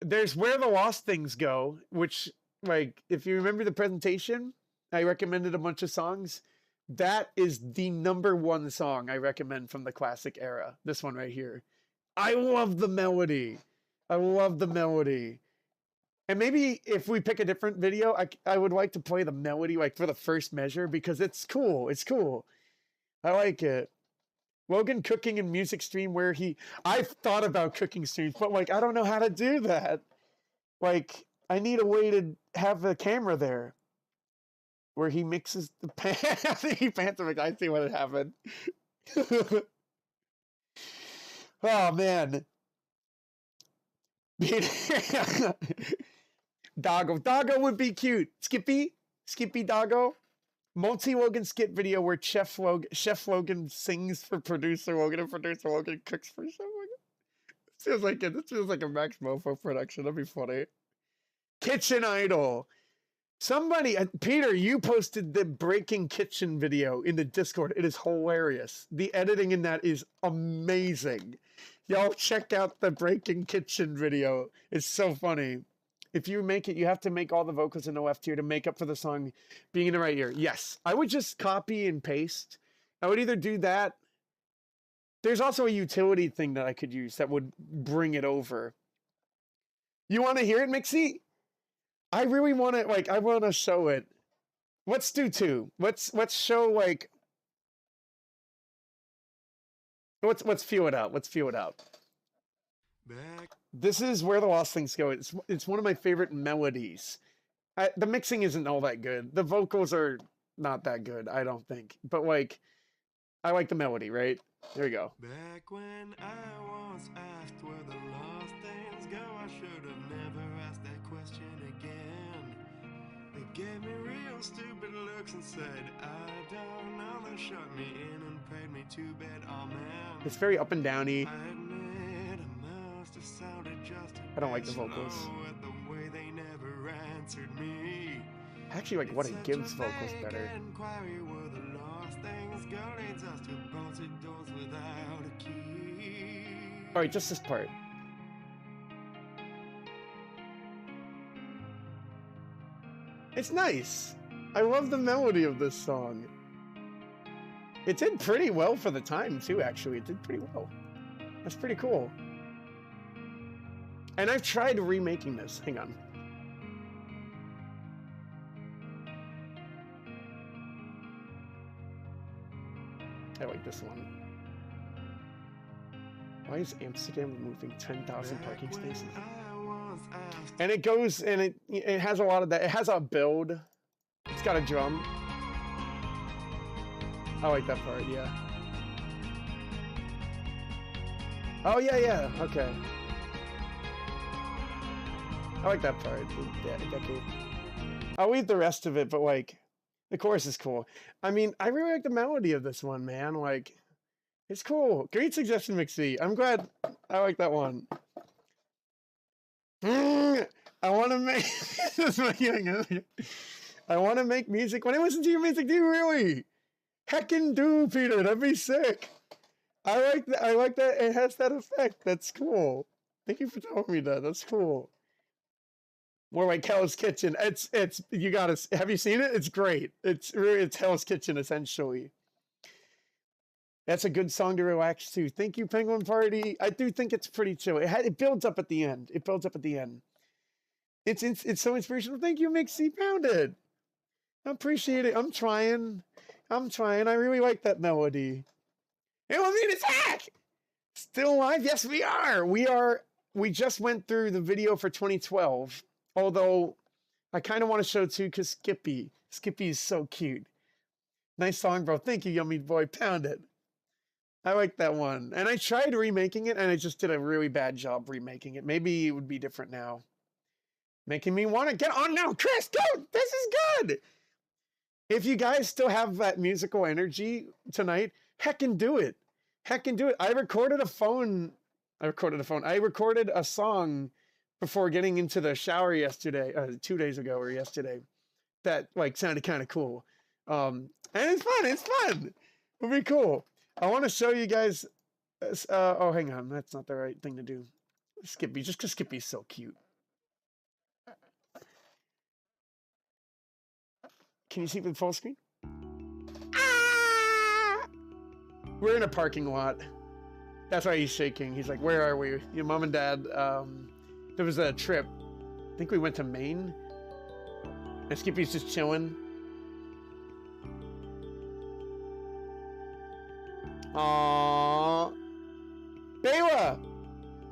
There's Where the Lost Things Go, which, like, if you remember the presentation, I recommended a bunch of songs. That is the #1 song I recommend from the classic era. This one right here. I love the melody. I love the melody. And maybe if we pick a different video, I would like to play the melody like for the first measure because it's cool. It's cool. I like it. Logan cooking and music stream where I've thought about cooking streams, but like I don't know how to do that. Like I need a way to have a camera there where he mixes the pan. He pants him. I see what happened. Oh man. Doggo would be cute. Skippy Doggo. Multi-Logan skit video where Chef Logan sings for producer Logan and producer Logan cooks for Chef Logan. This feels like a Max Mofo production. That'd be funny. Kitchen Idol. Somebody, Peter, you posted the Breaking Kitchen video in the Discord. It is hilarious. The editing in that is amazing. Y'all check out the Breaking Kitchen video. It's so funny. If you make it, you have to make all the vocals in OF tier to make up for the song being in the right ear. Yes, I would just copy and paste. I would either do that. There's also a utility thing that I could use that would bring it over. You want to hear it, Mixie? I really want to, like, I want to show it. Let's do two. Let's show, like, let's feel it out. Let's feel it out. Back. This is Where the Lost Things Go. It's one of my favorite melodies. The mixing isn't all that good. The vocals are not that good, I don't think. But like, I like the melody, right? There you go. Back when I was asked where the lost things go, I should have never asked that question again. They gave me real stupid looks and said, I don't know. They shut me in and paid me to bed. Oh man. It's very up and downy. I don't like the vocals. I actually like what it gives vocals better. Alright, just this part. It's nice. I love the melody of this song. It did pretty well for the time, too, actually. It did pretty well. That's pretty cool. And I've tried remaking this. Hang on. I like this one. Why is Amsterdam removing 10,000 parking spaces? And it goes, and it has a lot of that. It has a build. It's got a drum. I like that part, yeah. Oh, yeah, okay. I like that part. Decade. I'll leave the rest of it, but like, the chorus is cool. I mean, I really like the melody of this one, man. Like, it's cool. Great suggestion, Mixie. I'm glad. I like that one. I want to make. I want to make music. When I listen to your music, do you really? Heckin' do, Peter. That'd be sick. I like that. I like that. It has that effect. That's cool. Thank you for telling me that. That's cool. More like Hell's Kitchen. It's you gotta, have you seen it? It's great. It's Hell's Kitchen essentially. That's a good song to relax to. Thank you, Penguin Party. I do think it's pretty chill. It builds up at the end. It builds up at the end. It's so inspirational. Thank you, Mixie. Pounded. I appreciate it. I'm trying. I really like that melody. It will be an attack. Still alive? Yes, we are. We just went through the video for 2012. Although I kind of want to show too, because Skippy is so cute. Nice song, bro. Thank you, Yummy Boy. Pound it. I like that one. And I tried remaking it, and I just did a really bad job remaking it. Maybe it would be different now. Making me want to get on now. Chris, go! This is good! If you guys still have that musical energy tonight, heckin' do it. Heckin' do it. I recorded a song before getting into the shower yesterday, 2 days ago or yesterday, that like sounded kind of cool. And it's fun. It'll be cool. I want to show you guys. Oh, hang on. That's not the right thing to do. Skippy, just because Skippy's so cute. Can you see with full screen? Ah! We're in a parking lot. That's why he's shaking. He's like, where are we? Your mom and dad, there was a trip. I think we went to Maine. And Skippy's just chilling. Aww. Bayla!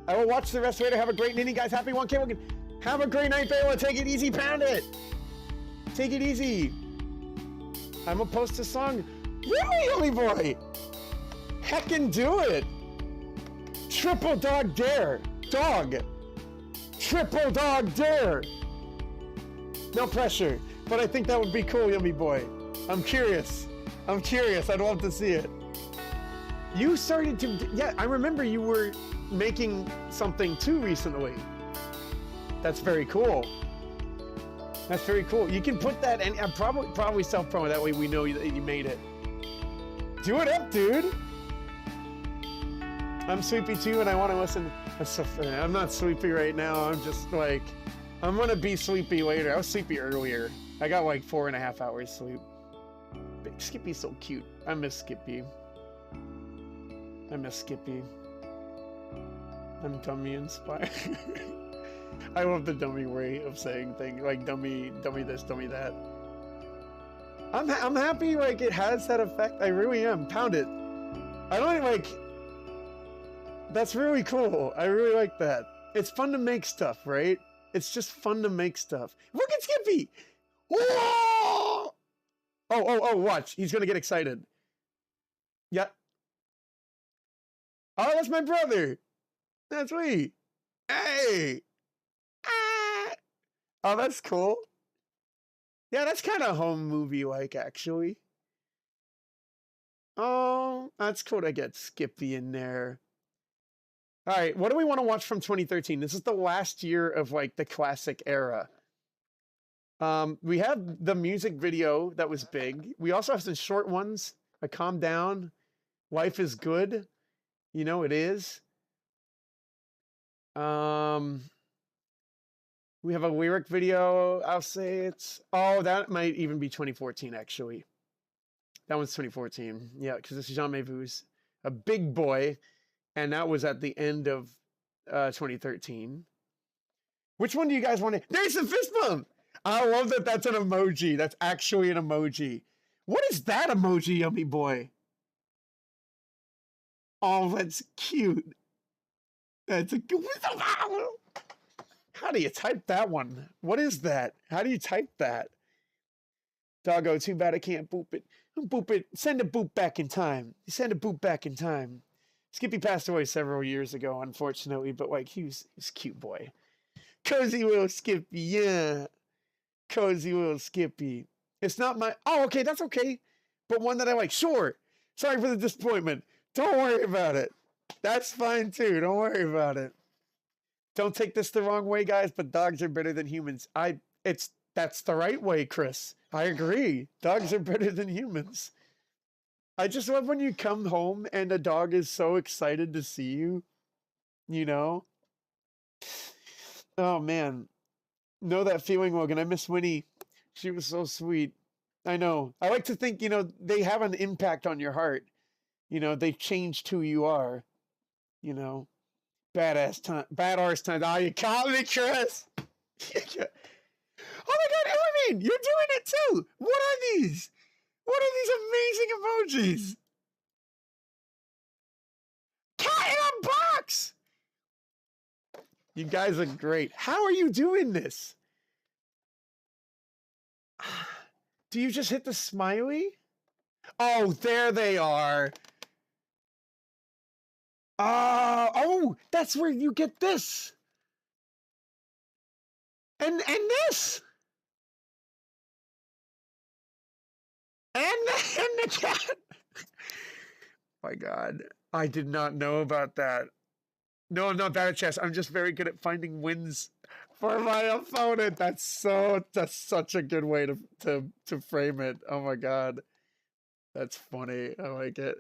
I will watch the rest later. Have a great night, guys. Happy 1K. Have a great night, Bayla. Take it easy. Pound it. Take it easy. I'm gonna post a song. Really, Yummy Boy? Heckin' do it. Triple dog dare. Dog. Triple dog dare. No pressure. But I think that would be cool, Yummy Boy. I'm curious. I'd love to see it. You started to... Yeah, I remember you were making something too recently. That's very cool. That's very cool. You can put that in... Probably self-promo. That way we know that you made it. Do it up, dude. I'm sleepy too, and I want to listen. That's so funny. I'm not sleepy right now. I'm just like... I'm going to be sleepy later. I was sleepy earlier. I got like 4.5 hours sleep. But Skippy's so cute. I miss Skippy. I'm dummy inspired. I love the dummy way of saying things, like dummy this, dummy that. I'm happy like it has that effect. I really am. Pound it. I don't like... That's really cool. I really like that. It's fun to make stuff, right? It's just fun to make stuff. Look at Skippy! Whoa! Oh, watch. He's gonna get excited. Yeah. Oh, that's my brother. That's me. Hey! Ah! Oh, that's cool. Yeah, that's kind of home movie-like, actually. Oh, that's cool to get Skippy in there. All right, what do we want to watch from 2013? This is the last year of, like, the classic era. We have the music video that was big. We also have some short ones, like Calm Down, Life is Good. You know it is. We have a lyric video. I'll say it's... Oh, that might even be 2014, actually. That one's 2014. Yeah, because this is Jean Mévu's a big boy. And that was at the end of 2013. Which one do you guys want to... There's the fist bump! I love that that's an emoji. That's actually an emoji. What is that emoji, Yummy Boy? Oh, that's cute. That's a good... How do you type that one? What is that? How do you type that? Doggo, too bad I can't boop it. Boop it. Send a boop back in time. Send a boop back in time. Skippy passed away several years ago, unfortunately, but like he's a cute boy. Cozy little Skippy, yeah. Cozy little Skippy. It's not my... Oh, okay, that's okay. But one that I like. Sure. Sorry for the disappointment. Don't worry about it. That's fine too. Don't worry about it. Don't take this the wrong way, guys, but dogs are better than humans. That's the right way, Chris. I agree. Dogs are better than humans. I just love when you come home and a dog is so excited to see you. You know? Oh, man. Know that feeling, Logan. I miss Winnie. She was so sweet. I know. I like to think, you know, they have an impact on your heart. You know, they've changed who you are. You know? Badass time. Badass time. Oh, you caught me, Chris. Oh, my God, Elamine, you're doing it too. What are these? What are these amazing emojis? cat in a box! You guys are great. How are you doing this? Do you just hit the smiley? Oh, there they are. Oh, that's where you get this. And this. And the cat. My God, I did not know about that. No, I'm not bad at chess. I'm just very good at finding wins for my opponent. That's such a good way to frame it. Oh my God, that's funny. I like it.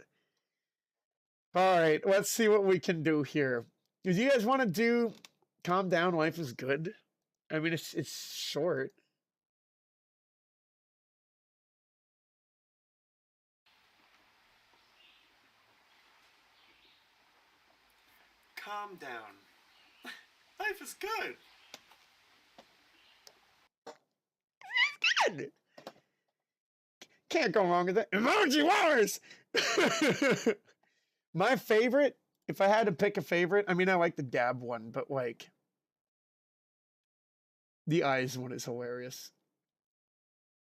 All right, let's see what we can do here. Do you guys want to do "Calm Down, Life is Good"? I mean, it's short. Calm down. Life is good. It's good. Can't go wrong with that. Emoji Wars! My favorite, if I had to pick a favorite, I mean, I like the dab one, but like, the eyes one is hilarious.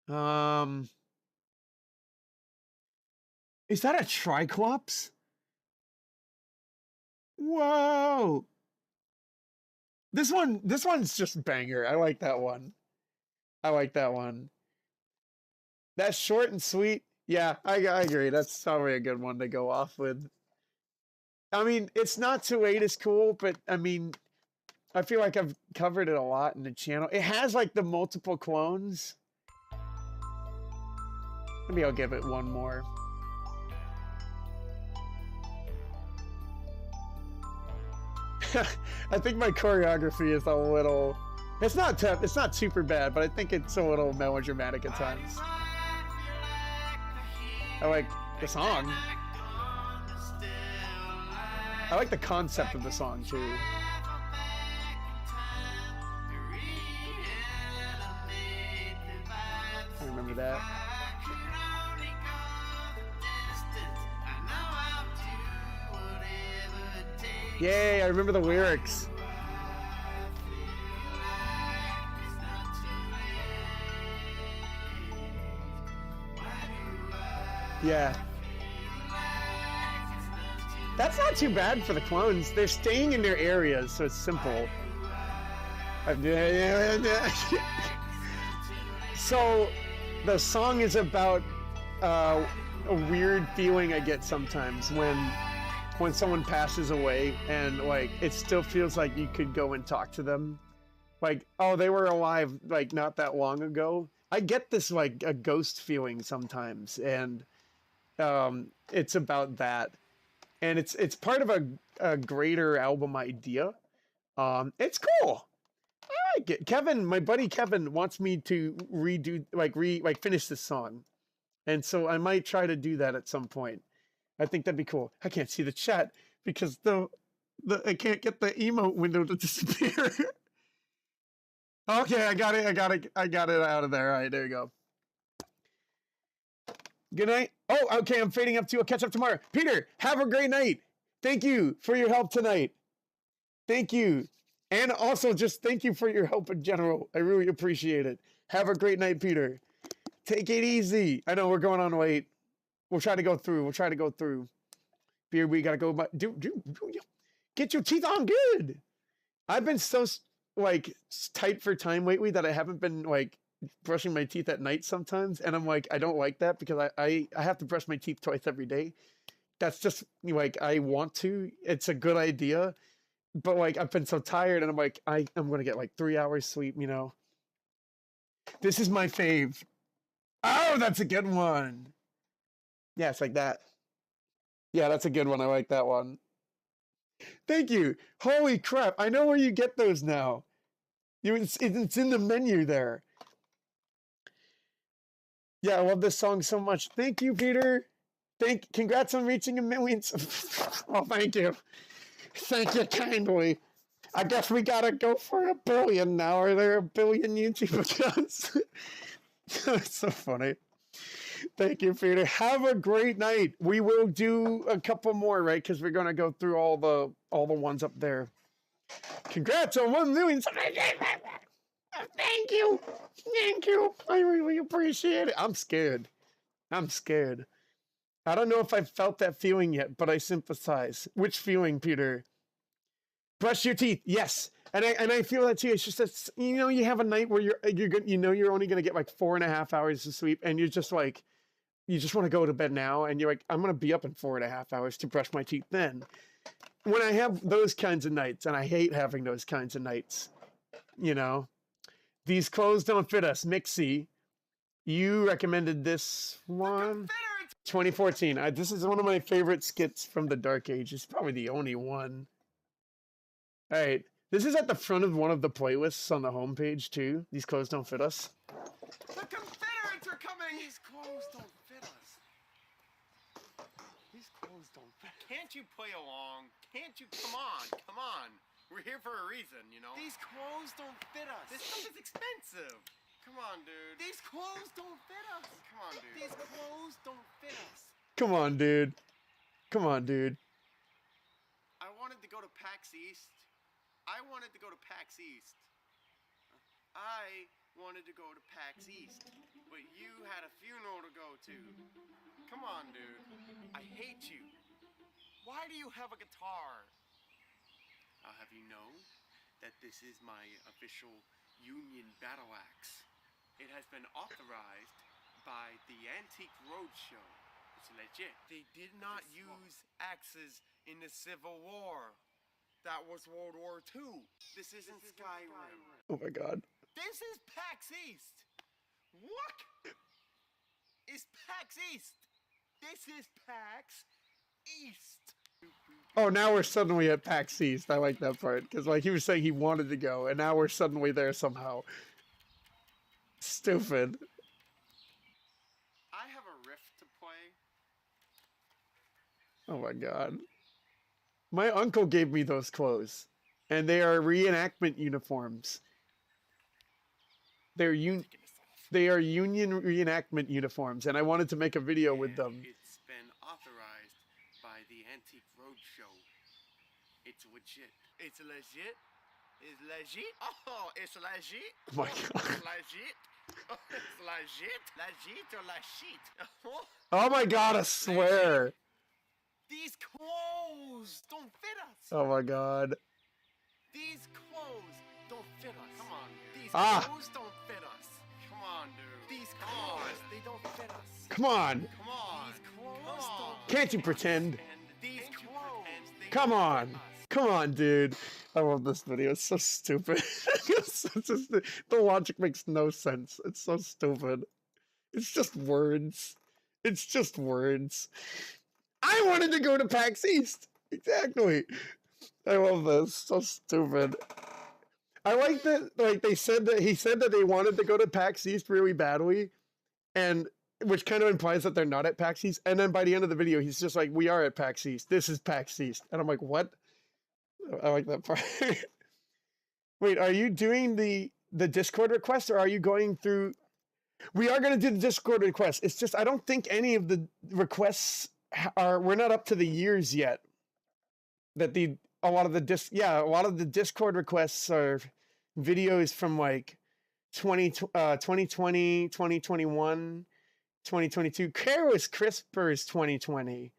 Is that a Triclops? Whoa! This one's just banger. I like that one. I like that one. That's short and sweet. Yeah, I agree. That's probably a good one to go off with. I mean, it's not too late is cool, but I mean, I feel like I've covered it a lot in the channel. It has like the multiple clones. Maybe I'll give it one more. I think my choreography is a little... It's not tough. It's not super bad, but I think it's a little melodramatic at times. I like the song. I like the concept of the song, too. I remember that. Yay, I remember the lyrics. Yeah. That's not too bad for the clones. They're staying in their areas, so it's simple. So, the song is about a weird feeling I get sometimes when someone passes away and like it still feels like you could go and talk to them. Like, oh, they were alive like not that long ago. I get this like a ghost feeling sometimes, and it's about that. And it's part of a greater album idea. It's cool. I like it. Kevin, my buddy Kevin, wants me to redo like finish this song, and so I might try to do that at some point. I think that'd be cool. I can't see the chat because I can't get the emote window to disappear. Okay, I got it out of there. All right, there you go. Good night. Oh, okay, I'm fading up too. I'll catch up tomorrow. Peter, have a great night. Thank you for your help tonight. Thank you. And also just thank you for your help in general. I really appreciate it. Have a great night, Peter. Take it easy. I know we're going on late. We'll try to go through. Beer, we gotta go. Get your teeth on good. I've been so like tight for time lately that I haven't been like brushing my teeth at night sometimes, and I'm like, I don't like that because I have to brush my teeth twice every day. That's just like I want to. It's a good idea, but like I've been so tired, and I'm like I'm gonna get like 3 hours sleep. You know. This is my fave. Oh, that's a good one. Yeah, it's like that. Yeah, that's a good one. I like that one. Thank you. Holy crap. I know where you get those now. It's in the menu there. Yeah, I love this song so much. Thank you, Peter. Congrats on reaching 1 million. Oh, thank you. Thank you kindly. I guess we gotta go for 1 billion now. Are there 1 billion YouTube accounts? That's so funny. Thank you, Peter. Have a great night. We will do a couple more, right? Because we're gonna go through all the ones up there. Congrats on 1 million. Thank you. Thank you. I really appreciate it. I'm scared. I'm scared. I don't know if I've felt that feeling yet, but I sympathize. Which feeling, Peter? Brush your teeth. Yes. And I feel that too. It's just that, you know, you have a night where you're only gonna get like 4.5 hours of sleep, and you're just like, you just want to go to bed now, and you're like, I'm gonna be up in 4.5 hours to brush my teeth then. When I have those kinds of nights, and I hate having those kinds of nights, you know, these clothes don't fit us. Mixie, you recommended this one. 2014. This is one of my favorite skits from the Dark Ages. Probably the only one. All right. This is at the front of one of the playlists on the homepage, too. These clothes don't fit us. The Confederates are coming! These clothes don't fit us. These clothes don't fit. Can't you play along? Can't you? Come on. We're here for a reason, you know? These clothes don't fit us. This stuff is expensive. Come on, dude. These clothes don't fit us. Come on, dude. These clothes don't fit us. Come on, dude. Come on, dude. I wanted to go to PAX East. I wanted to go to PAX East. But you had a funeral to go to. Come on, dude. I hate you. Why do you have a guitar? I'll have you know that this is my official Union battle axe. It has been authorized by the Antique Roadshow. It's legit. They did not use axes in the Civil War. That was World War II. This isn't Skyrim. Oh my God. This is PAX East. What? Is PAX East? This is PAX East. Oh, now we're suddenly at PAX East. I like that part. Because like he was saying he wanted to go, and now we're suddenly there somehow. Stupid. I have a riff to play. Oh my God. My uncle gave me those clothes, and they are reenactment uniforms. They are Union reenactment uniforms, and I wanted to make a video with them. It's been authorized by the Antique Roadshow. It's legit. It's legit? It's legit? Oh, it's legit? Oh my God. It's legit? Oh, it's legit? Legit or legit? Oh my God, I swear. These clothes don't fit us. Oh my God. These clothes don't fit us. Come on, dude. These clothes don't fit us. Come on, dude. These clothes, they don't fit us. Come on. Come on. These clothes don't Can't you pretend? These clothes, they Come don't on. fit us. Come on, dude. I love this video. It's so stupid. The logic makes no sense. It's so stupid. It's just words. It's just words. I wanted to go to PAX East. Exactly. I love this. So stupid. I like that, like, he said that they wanted to go to PAX East really badly, and which kind of implies that they're not at PAX East. And then by the end of the video, he's just like, we are at PAX East. This is PAX East. And I'm like, what? I like that part. Wait, are you doing the Discord request, or are you going through? We are going to do the Discord request. It's just, I don't think any of the requests we're not up to the years yet. That a lot of the Discord requests are videos from like 2020, 2021, 2022. Careless Crisper is 2020.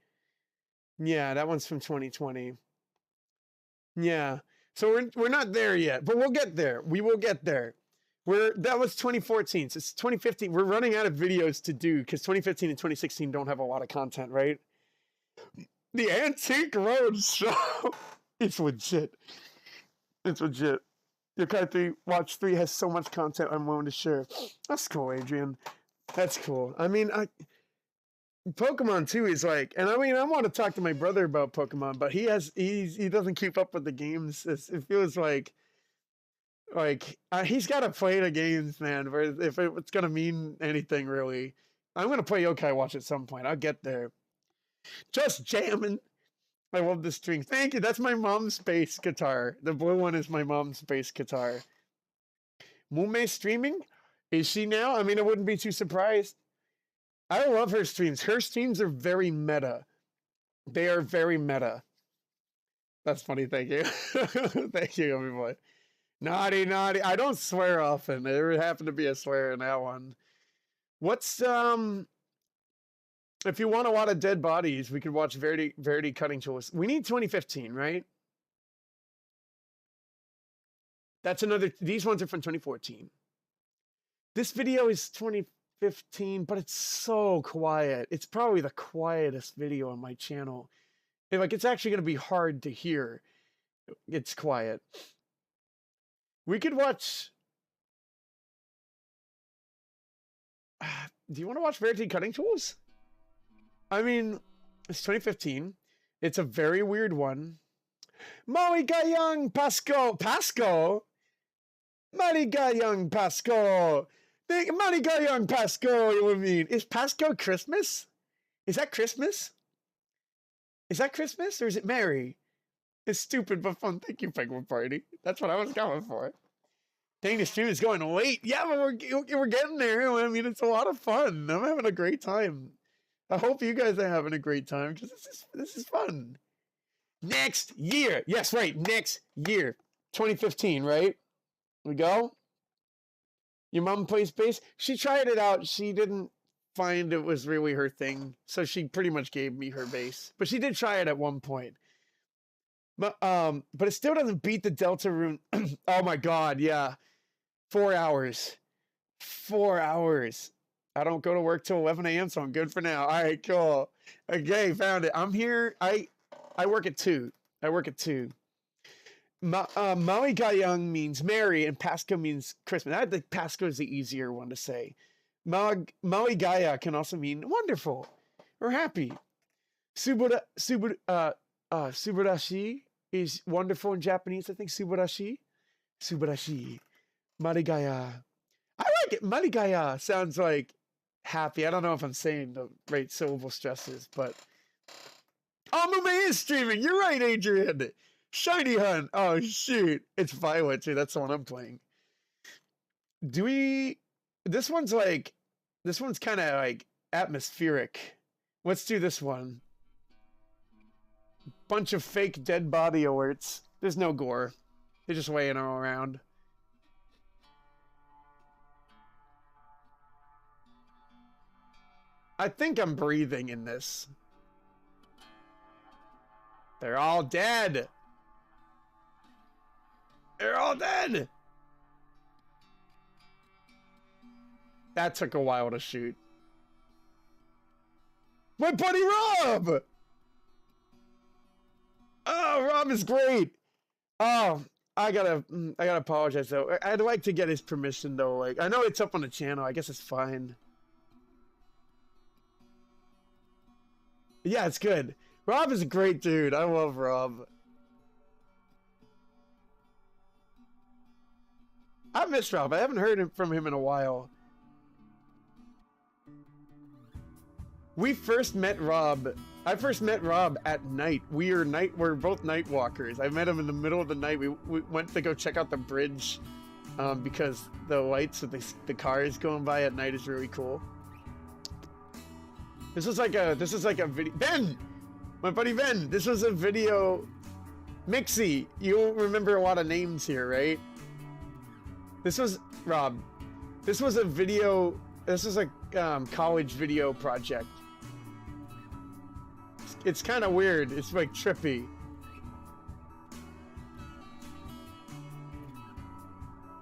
Yeah, that one's from 2020. Yeah. So we're not there yet, but we'll get there. We will get there. That was 2014. So it's 2015. We're running out of videos to do because 2015 and 2016 don't have a lot of content, right? The Antique Roadshow. It's legit. It's legit. Yokai 3 Watch 3 has so much content I'm willing to share. That's cool, Adrian. That's cool. I mean, Pokemon 2 is like, and I mean, I want to talk to my brother about Pokemon, but he doesn't keep up with the games. It feels like he's got to play the games, man. If it's gonna mean anything, really. I'm gonna play Yokai Watch at some point. I'll get there. Just jamming. I love the string. Thank you. That's my mom's bass guitar. The blue one is my mom's bass guitar. Mume streaming? Is she now? I mean, I wouldn't be too surprised. I love her streams. Her streams are very meta. They are very meta. That's funny. Thank you. Thank you, everyone. Naughty, naughty. I don't swear often. There happened to be a swear in that one. What's if you want a lot of dead bodies, we could watch Verity cutting tools. We need 2015, right? That's another. These ones are from 2014. This video is 2015, but it's so quiet. It's probably the quietest video on my channel. Like, it's actually going to be hard to hear. It's quiet. We could watch. Do you want to watch Verity cutting tools? I mean, it's 2015. It's a very weird one. Maligayang Pasko. Pasko? Maligayang Pasko. Maligayang Pasko, you would mean. Is Pasco Christmas? Is that Christmas? Is that Christmas or is it Merry? It's stupid but fun. Thank you, Penguin Party. That's what I was going for. Dang, the stream is going late. Yeah, but we're getting there. I mean, it's a lot of fun. I'm having a great time. I hope you guys are having a great time because this is fun. Next year. Yes, right. Next year. 2015, right? We go. Your mom plays bass. She tried it out. She didn't find it was really her thing. So she pretty much gave me her bass. But she did try it at one point. But it still doesn't beat the Delta Rune. Oh my god, yeah. 4 hours. 4 hours. I don't go to work till 11 a.m., so I'm good for now. All right, cool. Okay, found it. I'm here. I work at 2. I work at 2. Maligayang means merry, and Pasco means Christmas. I think Pasco is the easier one to say. Maligaya can also mean wonderful or happy. Subarashi is wonderful in Japanese. I think Subarashi. Subarashi. Maligaya. I like it. Maligaya sounds like happy. I don't know if I'm saying the right syllable stresses, but Amume is streaming. You're right, Adrian. Shiny Hunt. Oh shoot. It's Violet too. That's the one I'm playing. This one's kind of like atmospheric. Let's do this one. Bunch of fake dead body alerts. There's no gore. They're just weighing all around. I think I'm breathing in this. They're all dead. They're all dead. That took a while to shoot. My buddy Rob! Oh, Rob is great. Oh, I gotta apologize though. I'd like to get his permission though. Like, I know it's up on the channel. I guess it's fine. Yeah, it's good. Rob is a great dude. I love Rob. I miss Rob. I haven't heard from him in a while. We first met Rob. I first met Rob at night. We're both night walkers. I met him in the middle of the night. We went to go check out the bridge because the lights of the cars going by at night is really cool. This is like a video. Ben, my buddy Ben. This was a video. Mixie, you'll remember a lot of names here, right? This was Rob. This was a video. This was a college video project. It's kind of weird. It's like trippy.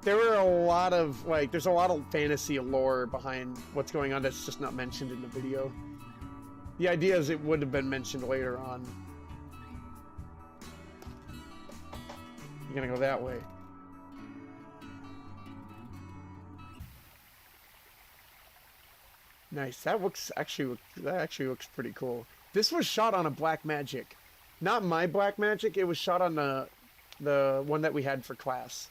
There were a lot of there's a lot of fantasy lore behind what's going on that's just not mentioned in the video. The idea is it would have been mentioned later on. You're gonna go that way. Nice. That actually looks pretty cool. This was shot on a Blackmagic. Not my Blackmagic, it was shot on the one that we had for class.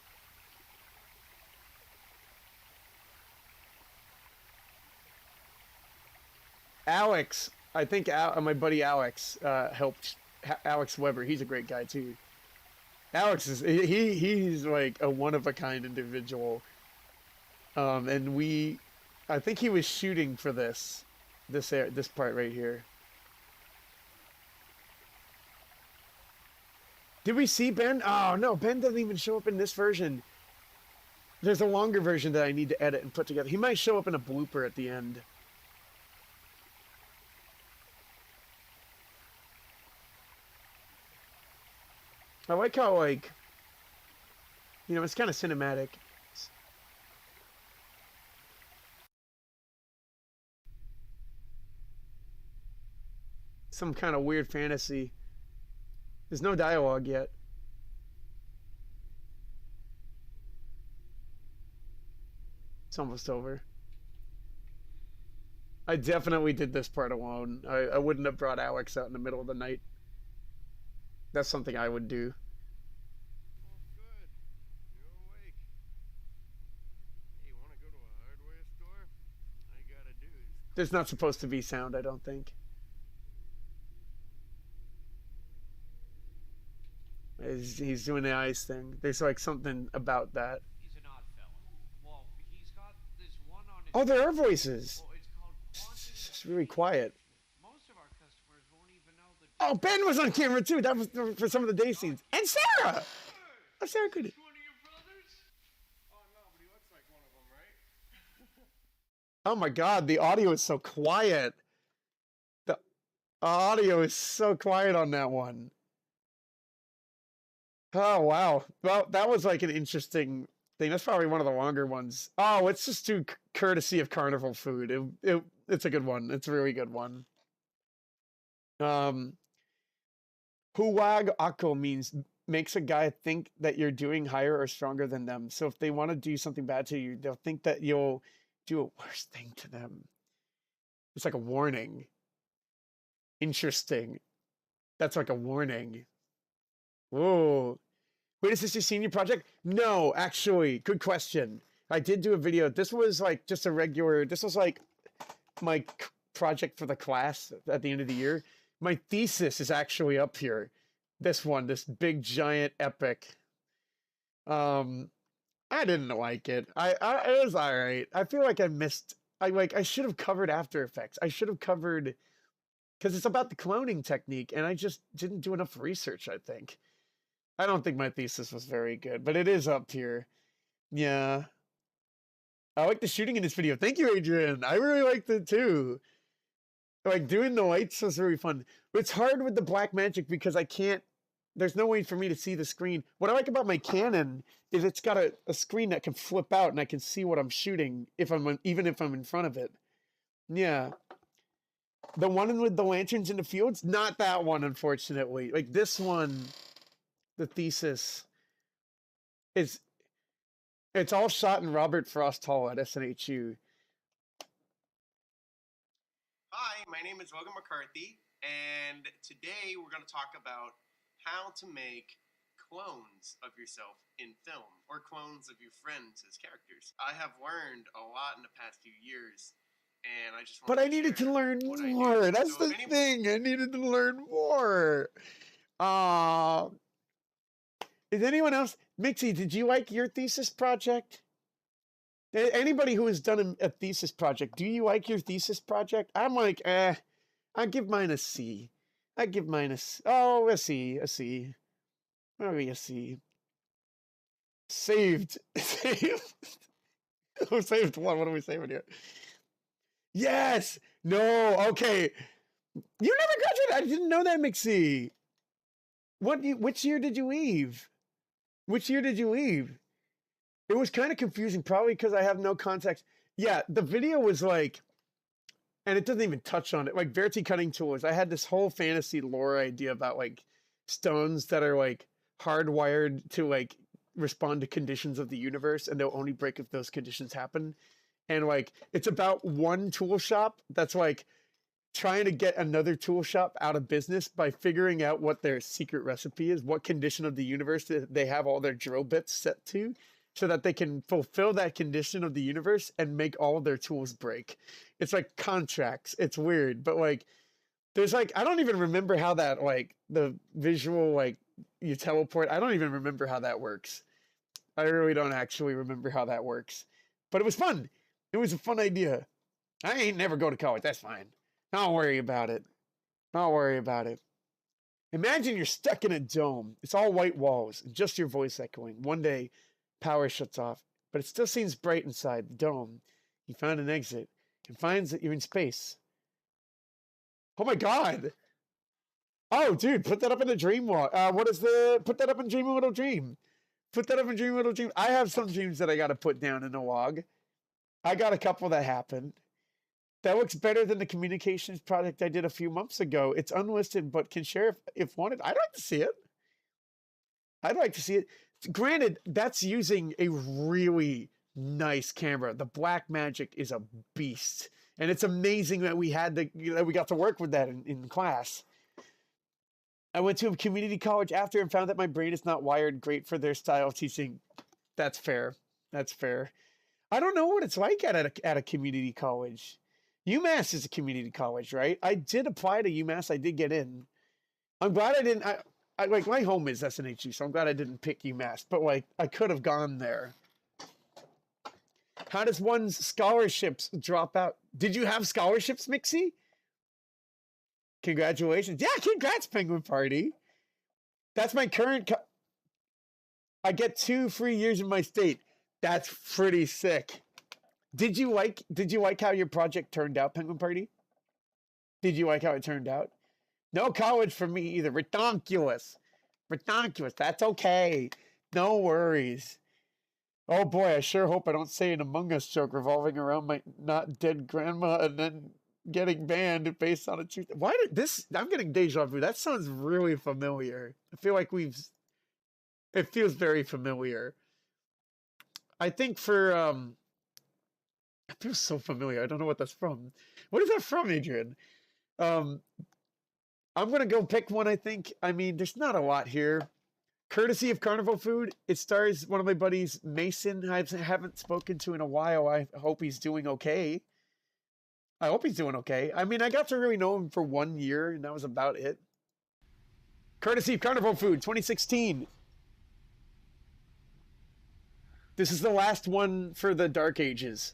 Alex, I think my buddy Alex helped. Alex Weber, he's a great guy too. Alex is he's like a one-of-a-kind individual. And I think he was shooting for this this part right here. Did we see Ben? Oh no, Ben doesn't even show up in this version. There's a longer version that I need to edit and put together. He might show up in a blooper at the end. I like how, like, you know, it's kind of cinematic. Some kind of weird fantasy. There's no dialogue yet. It's almost over. I definitely did this part alone. I wouldn't have brought Alex out in the middle of the night. That's something I would do. Oh, good. You're awake. Hey, you want to go to a hardware store? All you gotta do is... There's not supposed to be sound, I don't think. He's doing the eyes thing. There's like something about that. He's an odd fella. Well, he's got this one on his... Oh, there are voices. Well, it's called It's just really quiet. Most of our customers won't even know the... Oh, Ben was on camera too. That was for some of the day scenes. And Sarah! Oh, Sarah could. One of your brothers? Oh, no, but he looks like one of them, right? Oh my God, the audio is so quiet. The audio is so quiet on that one. Oh, wow. Well, that was like an interesting thing. That's probably one of the longer ones. Oh, it's just too courtesy of carnival food. It's a good one. It's a really good one. Huwag Ako means makes a guy think that you're doing higher or stronger than them. So if they want to do something bad to you, they'll think that you'll do a worse thing to them. It's like a warning. Interesting. That's like a warning. Whoa. Wait, is this your senior project? No, actually, good question. I did do a video. This was like just a regular, this was like my project for the class at the end of the year. My thesis is actually up here. This one, this big giant epic. I didn't like it. It was all right. I feel like I missed, I should have covered After Effects. I should have covered, because it's about the cloning technique, and I just didn't do enough research, I think. I don't think my thesis was very good, but it is up here. Yeah. I like the shooting in this video. Thank you, Adrian. I really liked it too. Like, doing the lights was really fun. But it's hard with the black magic because I can't, there's no way for me to see the screen. What I like about my Canon is it's got a screen that can flip out and I can see what I'm shooting even if I'm in front of it. Yeah. The one with the lanterns in the fields? Not that one, unfortunately. Like, this one... The thesis is, it's all shot in Robert Frost Hall at SNHU. Hi, my name is Logan McCarthy, and today we're going to talk about how to make clones of yourself in film, or clones of your friends as characters. I have learned a lot in the past few years, and I just want But I needed to learn more. That's the thing. I needed to learn more. Is anyone else? Mixie, did you like your thesis project? Anybody who has done a thesis project, do you like your thesis project? I'm like, I give mine a C. I give mine a C. Oh, a C. Maybe a C. Saved. Saved. Who saved one? What are we saving here? Yes. No. Okay. You never graduated. I didn't know that, Mixie. Which year did you leave? Which year did you leave? It was kind of confusing, probably because I have no context. Yeah, the video was like, and it doesn't even touch on it, like Verity cutting tools. I had this whole fantasy lore idea about like stones that are like hardwired to like respond to conditions of the universe, and they'll only break if those conditions happen. And like, it's about one tool shop that's like trying to get another tool shop out of business by figuring out what their secret recipe is, what condition of the universe they have all their drill bits set to, so that they can fulfill that condition of the universe and make all of their tools break. It's like contracts. It's weird, but like, there's like, I don't even remember how that, like, the visual, like, you teleport, I don't even remember how that works. I really don't actually remember how that works. But it was fun. It was a fun idea. I ain't never go to college. That's fine. Don't worry about it. Don't worry about it. Imagine you're stuck in a dome. It's all white walls and just your voice echoing. One day, power shuts off, but it still seems bright inside the dome. You found an exit and finds that you're in space. Oh my god! Oh, dude, put that up in the dream walk. Put that up in Dream a Little Dream. Put that up in Dream a Little Dream. I have some dreams that I got to put down in the log. I got a couple that happened. That looks better than the communications project I did a few months ago. It's unlisted, but can share if wanted. I'd like to see it. I'd like to see it. Granted, that's using a really nice camera. The Blackmagic is a beast. And it's amazing that we got to work with that in class. I went to a community college after and found that my brain is not wired great for their style of teaching. That's fair. That's fair. I don't know what it's like at a community college. UMass is a community college, right? I did apply to UMass. I did get in. I'm glad I didn't. I like my home is SNHU, so I'm glad I didn't pick UMass. But like, I could have gone there. How does one's scholarships drop out? Did you have scholarships, Mixie? Congratulations. Yeah, congrats, Penguin Party. That's my current... I get 2 free years in my state. That's pretty sick. Did you like how your project turned out, Penguin Party? Did you like how it turned out? No college for me either. Redonkulous. Redonkulous. That's okay. No worries. Oh boy, I sure hope I don't say an Among Us joke revolving around my not dead grandma and then getting banned based on a truth. Why did this? I'm getting deja vu. That sounds really familiar. I feel like it feels very familiar. I think it feels so familiar. I don't know what that's from. What is that from, Adrian? I'm gonna go pick one, I think. I mean, there's not a lot here. Courtesy of Carnival Food, it stars one of my buddies, Mason, I haven't spoken to in a while. I hope he's doing okay. I hope he's doing okay. I mean, I got to really know him for 1 year, and that was about it. Courtesy of Carnival Food, 2016. This is the last one for the Dark Ages.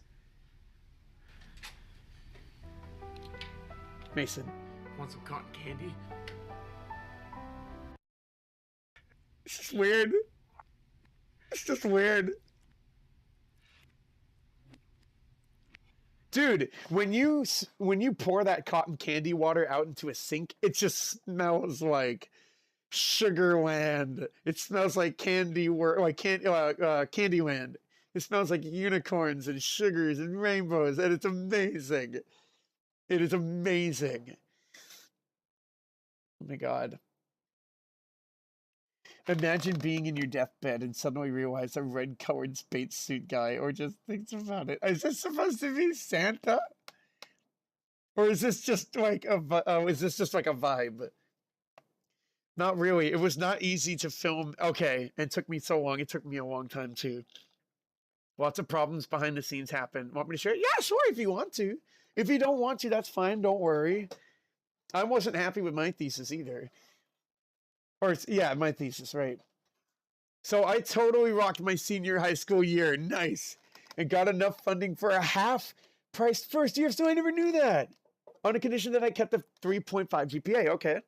Mason. Want some cotton candy? It's just weird. It's just weird. Dude, when you pour that cotton candy water out into a sink, it just smells like Sugarland. It smells like Candyland. It smells like unicorns and sugars and rainbows, and it's amazing. It is amazing. Oh my god. Imagine being in your deathbed and suddenly realize a red-colored spacesuit guy, or just thinks about it. Is this supposed to be Santa? Or is this just like a vibe? Not really. It was not easy to film. Okay, it took me so long. It took me a long time too. Lots of problems behind the scenes happen. Want me to share it? Yeah, sure, if you want to. If you don't want to, that's fine. Don't worry. I wasn't happy with my thesis either. Or, yeah, my thesis, right. So I totally rocked my senior high school year. Nice. And got enough funding for a half-priced first year, so I never knew that. On a condition that I kept a 3.5 GPA. Okay.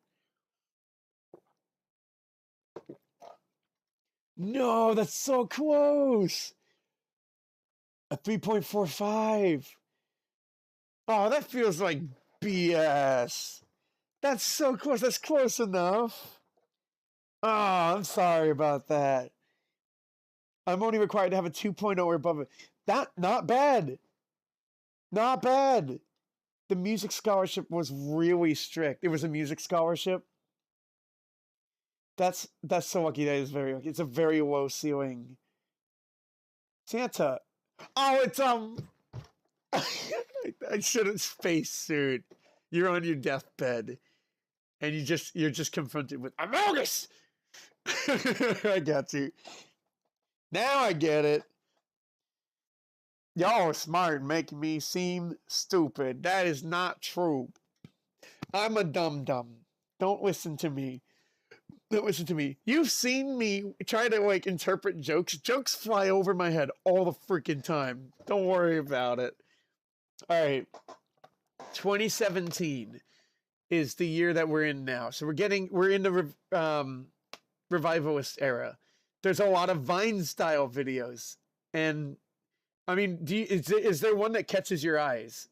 No, that's so close. A 3.45. Oh, that feels like BS. That's so close. That's close enough. Oh, I'm sorry about that. I'm only required to have a 2.0 or above it. Not bad. Not bad. The music scholarship was really strict. It was a music scholarship. That's so lucky. That is very lucky. It's a very low ceiling. Santa. Oh, it's I shouldn't spacesuit. You're on your deathbed, and you're just confronted with Amogus. I got you. Now I get it. Y'all are smart, making me seem stupid. That is not true. I'm a dum-dum. Don't listen to me. Don't listen to me. You've seen me try to like interpret jokes. Jokes fly over my head all the freaking time. Don't worry about it. All right. 2017 is the year that we're in now. So we're in the revivalist era. There's a lot of Vine style videos, and I mean, is there one that catches your eyes?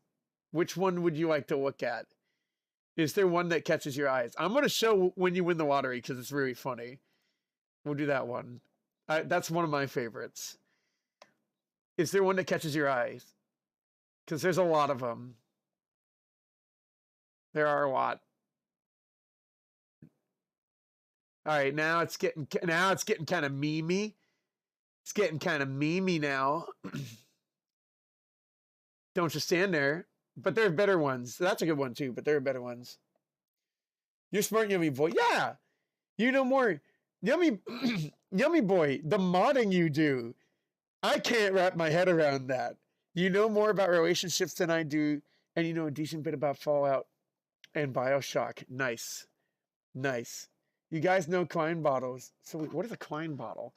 Which one would you like to look at? Is there one that catches your eyes? I'm going to show When You Win the Lottery because it's really funny. We'll do that one. That's one of my favorites. Is there one that catches your eyes? Because there's a lot of them. There are a lot. All right, now it's getting kind of memey. It's getting kind of memey now. Don't just stand there. But there are better ones. That's a good one too, but there are better ones. You're smart, yummy boy. Yeah. You know more. Yummy yummy boy, the modding you do. I can't wrap my head around that. You know more about relationships than I do, and you know a decent bit about Fallout and BioShock. Nice. Nice. You guys know Klein bottles. So what is a Klein bottle?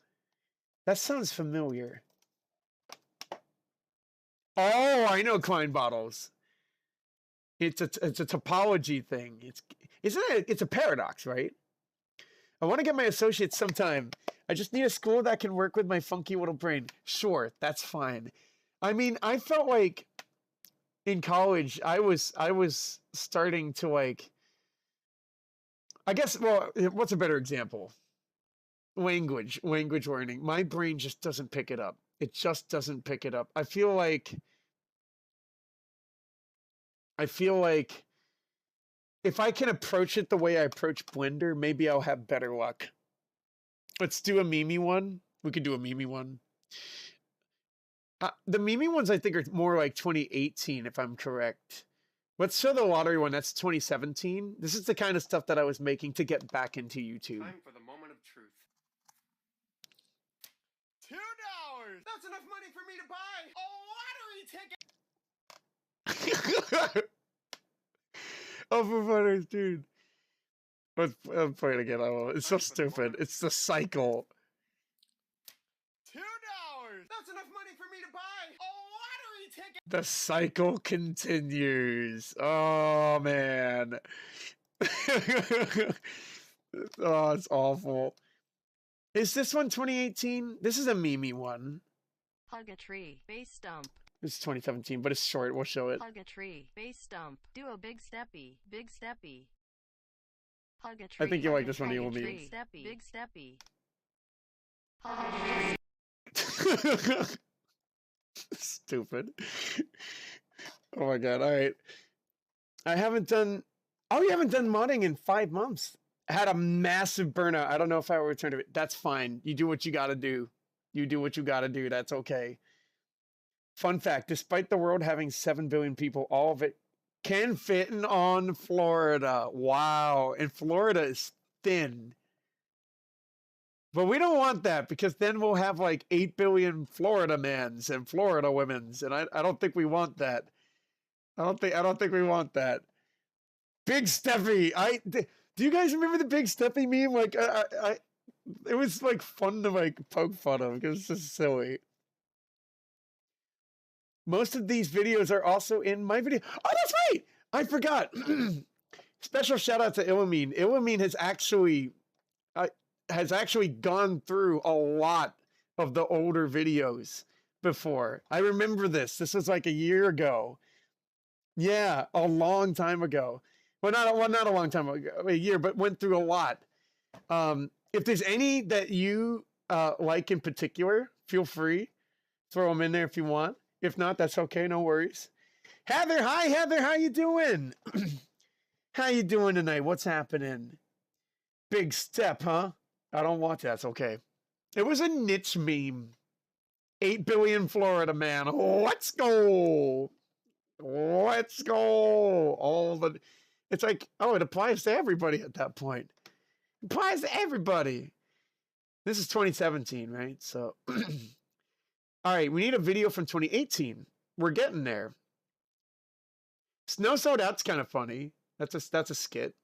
That sounds familiar. Oh, I know Klein bottles. It's a topology thing. It's a paradox, right? I want to get my associates sometime. I just need a school that can work with my funky little brain. Sure, that's fine. I mean, I felt like in college I was starting to like, I guess, well, what's a better example? Language learning. My brain just doesn't pick it up. It just doesn't pick it up. I feel like if I can approach it the way I approach Blender, maybe I'll have better luck. Let's do a Mimi one. We could do a Mimi one. The Mimi ones I think are more like 2018, if I'm correct. Let's show the lottery one. That's 2017. This is the kind of stuff that I was making to get back into YouTube. Time for the moment of truth. $2! That's enough money for me to buy a lottery ticket! Oh, for fuckers, dude. Let's play it again. It's so stupid. It's the cycle. $2! That's enough money for me to buy a lottery ticket! The cycle continues. Oh, man. Oh, it's awful. Is this one 2018? This is a Mimi one. Hug a tree, base stump. It's 2017, but it's short. We'll show it. Hug a tree, base stump. Do a big steppy, big steppy. Hug a tree. I think you like this one, you will Big be. steppy, big steppy. Hug a tree. Stupid. Oh my god. All right. I haven't done. Oh, you haven't done modding in 5 months. I had a massive burnout. I don't know if I will return to it. That's fine. You do what you got to do. You do what you got to do. That's okay. Fun fact, despite the world having 7 billion people, all of it can fit on Florida. Wow. And Florida is thin. But we don't want that because then we'll have like 8 billion Florida mans and Florida women's. And I don't think we want that. I don't think we want that. Big Steffi. Do you guys remember the Big Steffi meme? Like, it was like fun to like poke fun of because it's just silly. Most of these videos are also in my video. Oh, that's right. I forgot. Special shout out to Illamine. Illamine has actually gone through a lot of the older videos before. I remember this. This was like a year ago. Yeah, a long time ago. Well, not a long time ago, a year, but went through a lot. If there's any that you like in particular, feel free. Throw them in there if you want. If not, that's okay. No worries. Heather, hi, Heather. How you doing? How you doing tonight? What's happening? Big step, huh? I don't want that. That's okay. It was a niche meme. 8 billion Florida man. Let's go. Let's go. It's like, oh, it applies to everybody at that point. It applies to everybody. This is 2017, right? So, all right, we need a video from 2018. We're getting there. Snow Sold Out's kind of funny. That's a skit.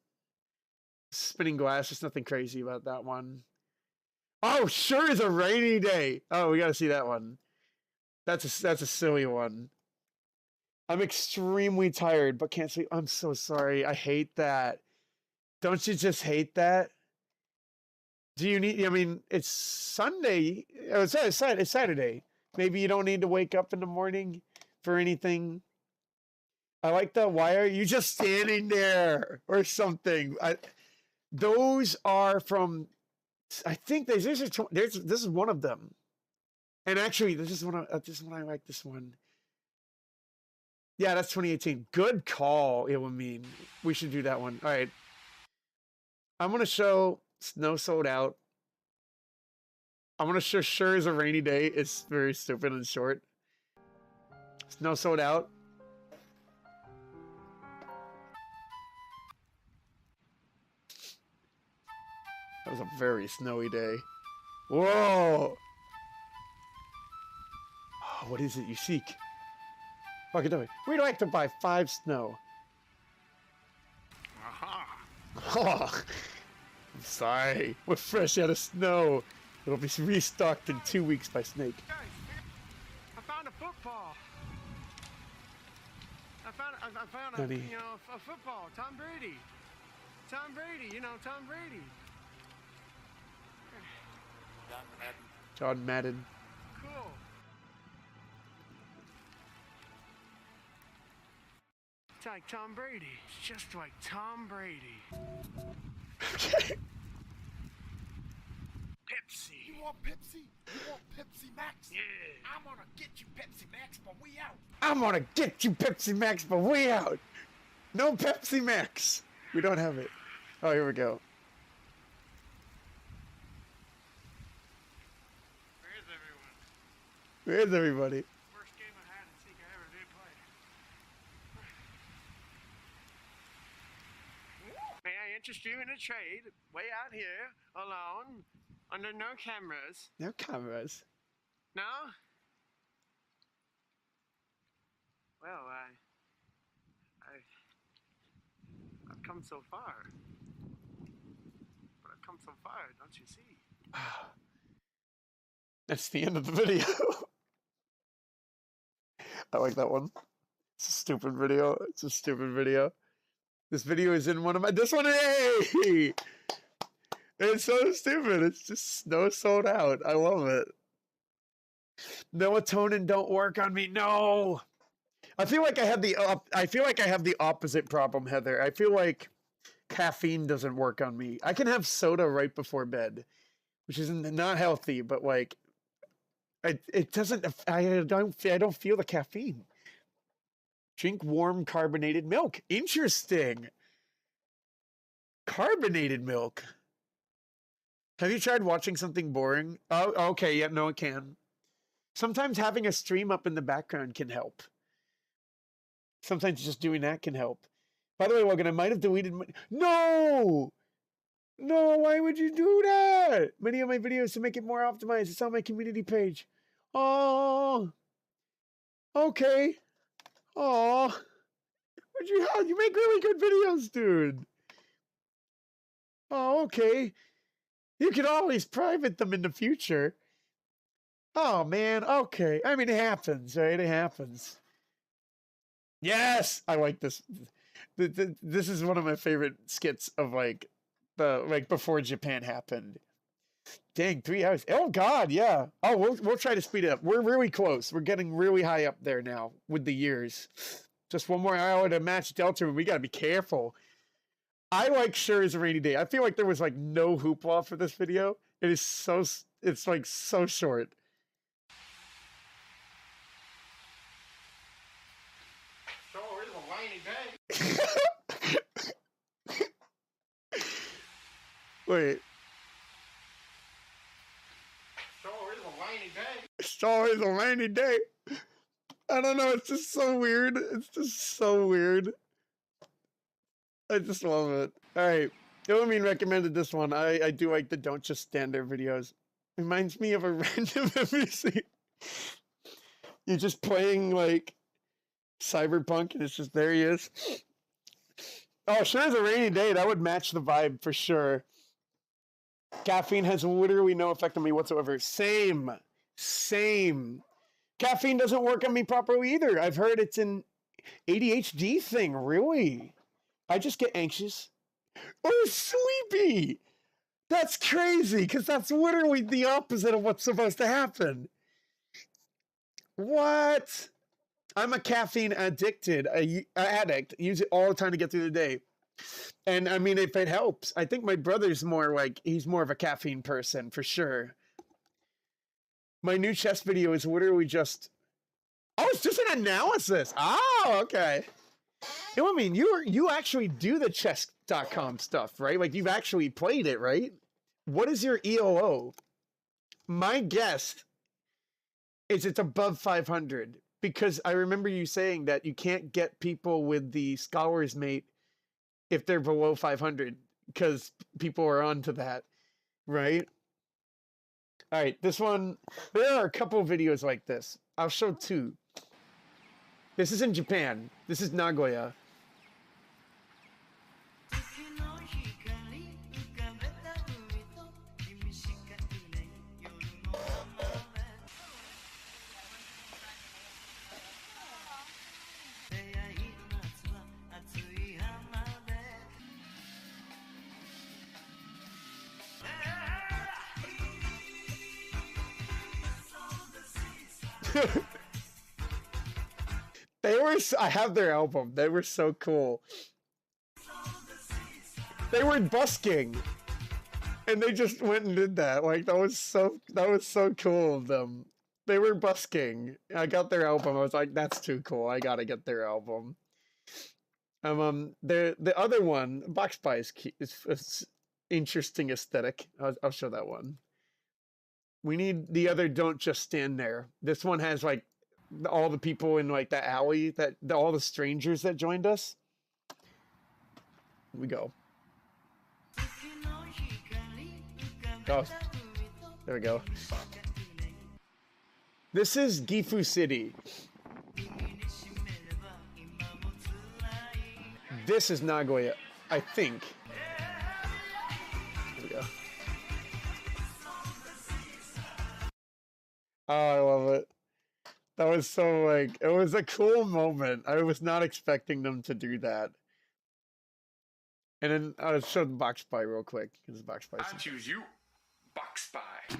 Spinning glass. There's nothing crazy about that one. Oh, sure is a rainy day. Oh, we got to see that one. That's a silly one. I'm extremely tired, but can't sleep. I'm so sorry. I hate that. Don't you just hate that? Do you need, I mean, it's Sunday. Oh, it's Saturday. Maybe you don't need to wake up in the morning for anything. I like the, why are you just standing there or something? Those are from, I think this is one of them. And actually, this is one I like this one. Yeah, that's 2018. Good call, Illumin. We should do that one. All right. I'm going to show Snow Sold Out. I'm going to show Sure is a Rainy Day. It's very stupid and short. Snow Sold Out. That was a very snowy day. Whoa! Oh, what is it you seek? Okay, tell me. We'd like to buy 5 snow. Aha! Oh, I'm sorry. We're fresh out of snow. It'll be restocked in 2 weeks by Snake. Guys, I found a football. I found a, Honey. you know, a football. Tom Brady. Tom Brady, you know, Tom Brady. John Madden. Cool. It's like Tom Brady. It's just like Tom Brady. Okay. Pepsi. You want Pepsi? You want Pepsi Max? Yeah. I'm gonna get you Pepsi Max, but we out. I'm gonna get you Pepsi Max, but way out. No Pepsi Max. We don't have it. Oh, here we go. Where's everyone? Where's everybody? Worst game of hide and seek I ever did play. May I interest you in a trade way out here, alone, under no cameras? No cameras. No? Well, I've come so far. But I've come so far, don't you see? That's the end of the video. I like that one. It's a stupid video. It's a stupid video. This video is in one of my. This one, hey! It's so stupid. It's just Snow Sold Out. I love it. Melatonin don't work on me. No. I feel like I have the opposite problem, Heather. I feel like caffeine doesn't work on me. I can have soda right before bed, which is not healthy, but like it doesn't. I don't feel the caffeine. Drink warm carbonated milk. Interesting. Carbonated milk. Have you tried watching something boring? Oh, okay. Yeah, no, it can. Sometimes having a stream up in the background can help. Sometimes just doing that can help. By the way, Logan, I might have deleted my... No! No, why would you do that? Many of my videos to make it more optimized. It's on my community page. Oh. Okay. Oh. You make really good videos, dude. Oh, okay. You can always private them in the future. Oh, man. Okay. I mean, it happens, right? It happens. Yes! I like this. This is one of my favorite skits of before Japan happened. Dang, 3 hours. Oh God, yeah. Oh, we'll try to speed it up. We're really close. We're getting really high up there now with the years. Just one more hour to match Delta, and we gotta be careful. I like Sure is a Rainy Day. I feel like there was like no hoopla for this video. It's like so short. Sure is a rainy day. Wait. Sure is a rainy day. It's always a rainy day. I don't know. It's just so weird. It's just so weird. I just love it. All right. Illumin recommended this one. I do like the Don't Just Stand There videos. Reminds me of a random NPC. You're just playing like Cyberpunk and it's just there he is. Oh, Sure is a Rainy Day. That would match the vibe for sure. Caffeine has literally no effect on me whatsoever. Same. Caffeine doesn't work on me properly either. I've heard it's in... ADHD thing, really? I just get anxious or sleepy. That's crazy, because that's literally the opposite of what's supposed to happen. What? I'm a caffeine addict. Use it all the time to get through the day. And I mean, if it helps, I think my brother's more like, he's more of a caffeine person for sure. My new chess video is literally just, oh, it's just an analysis. Oh, okay. You know what I mean? You actually do the chess.com stuff, right? Like, you've actually played it, right? What is your ELO? My guess is it's above 500, because I remember you saying that you can't get people with the Scholar's Mate if they're below 500, because people are onto that, right? All right, this one, there are a couple of videos like this. I'll show two. This is in Japan. This is Nagoya. I have their album. They were so cool. They were busking, and they just went and did that. Like, that was so cool of them. They were busking. I got their album. I was like, that's too cool. I gotta get their album. The other one, Box Spy, is interesting aesthetic. I'll show that one. We need the other Don't Just Stand There. This one has like all the people in like the alley, all the strangers that joined us. Here we go. Oh, there we go. This is Gifu City. This is Nagoya, I think. Here we go. Oh, I love it. That was so, like, it was a cool moment. I was not expecting them to do that. And then I'll show the Box Spy real quick. Because Box Spy. I choose you, Box Spy.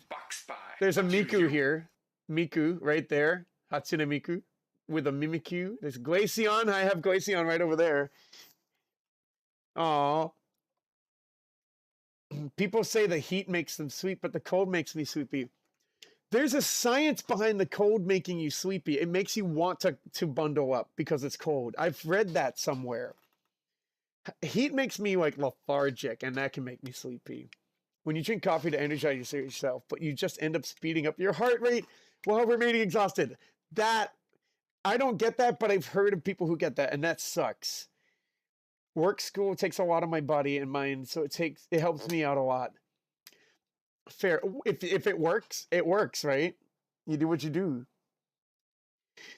Box Spy. There's a Miku here. Miku right there. Hatsune Miku with a Mimikyu. There's Glaceon. I have Glaceon right over there. Aww. People say the heat makes them sweet, but the cold makes me sleepy. There's a science behind the cold making you sleepy. It makes you want to bundle up because it's cold. I've read that somewhere. Heat makes me like lethargic, and that can make me sleepy. When you drink coffee to energize yourself, but you just end up speeding up your heart rate while remaining exhausted. That, I don't get that, but I've heard of people who get that, and that sucks. Work, school takes a lot of my body and mind, so it helps me out a lot. Fair. If it works, right? You do what you do.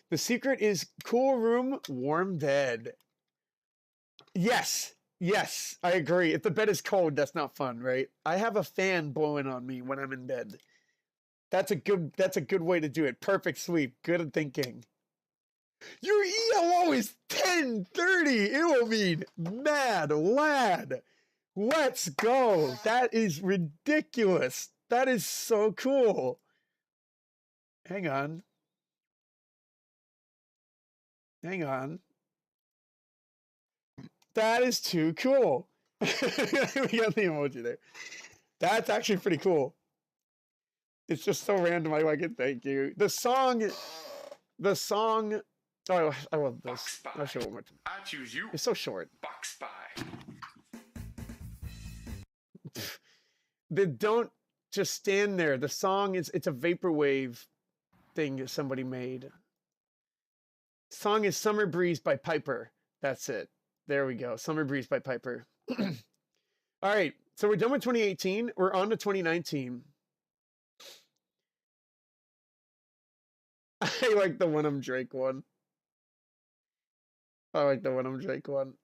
The secret is cool room, warm bed. Yes, I agree. If the bed is cold, that's not fun, right? I have a fan blowing on me when I'm in bed. That's a good way to do it. Perfect sleep. Good thinking. Your ELO is 1030. It will mean mad lad. Let's go. That is ridiculous. That is so cool. Hang on. That is too cool. We got the emoji there. That's actually pretty cool. It's just so random. I like it. Thank you. The song. Oh, I love this. I'll show it one more time. I choose you. It's so short. Box Spy. They don't just stand there. The song it's a vaporwave thing that somebody made. Song is Summer Breeze by Piper. That's it. There we go. Summer Breeze by Piper. All right. So we're done with 2018. We're on to 2019. I like the When I'm Drake one. I like the When I'm Drake one.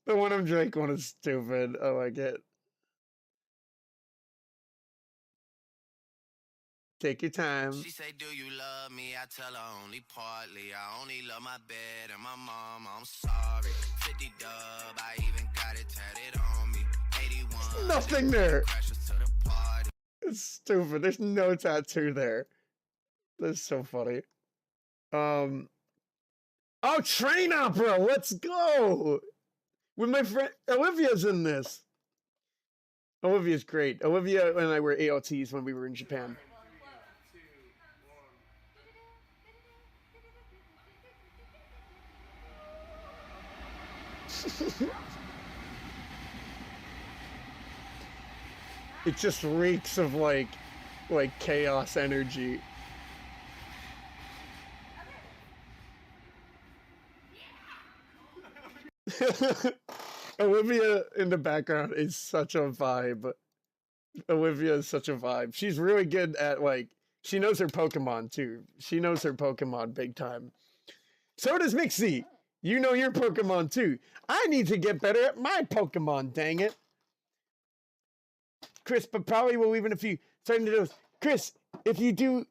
The When I'm Drake one is stupid. I like it. Take your time. She say, do you love me? I tell her only partly. I only love my bed and my mom. I'm sorry. 50 dub, I even got it tatted on me. 81. Nothing there. Crashes to the party. It's stupid. There's no tattoo there. That's so funny. Oh, train opera. Let's go. With my friend Olivia's in this. Olivia's great. Olivia and I were ALTs when we were in Japan. It just reeks of like chaos energy. Olivia in the background is such a vibe. Olivia is such a vibe. She's really good at like, she knows her Pokemon too. She knows her Pokemon big time. So does Mixie. You know your Pokemon too. I need to get better at my Pokemon, dang it. Chris, but probably will even if you turn to those. Chris, if you do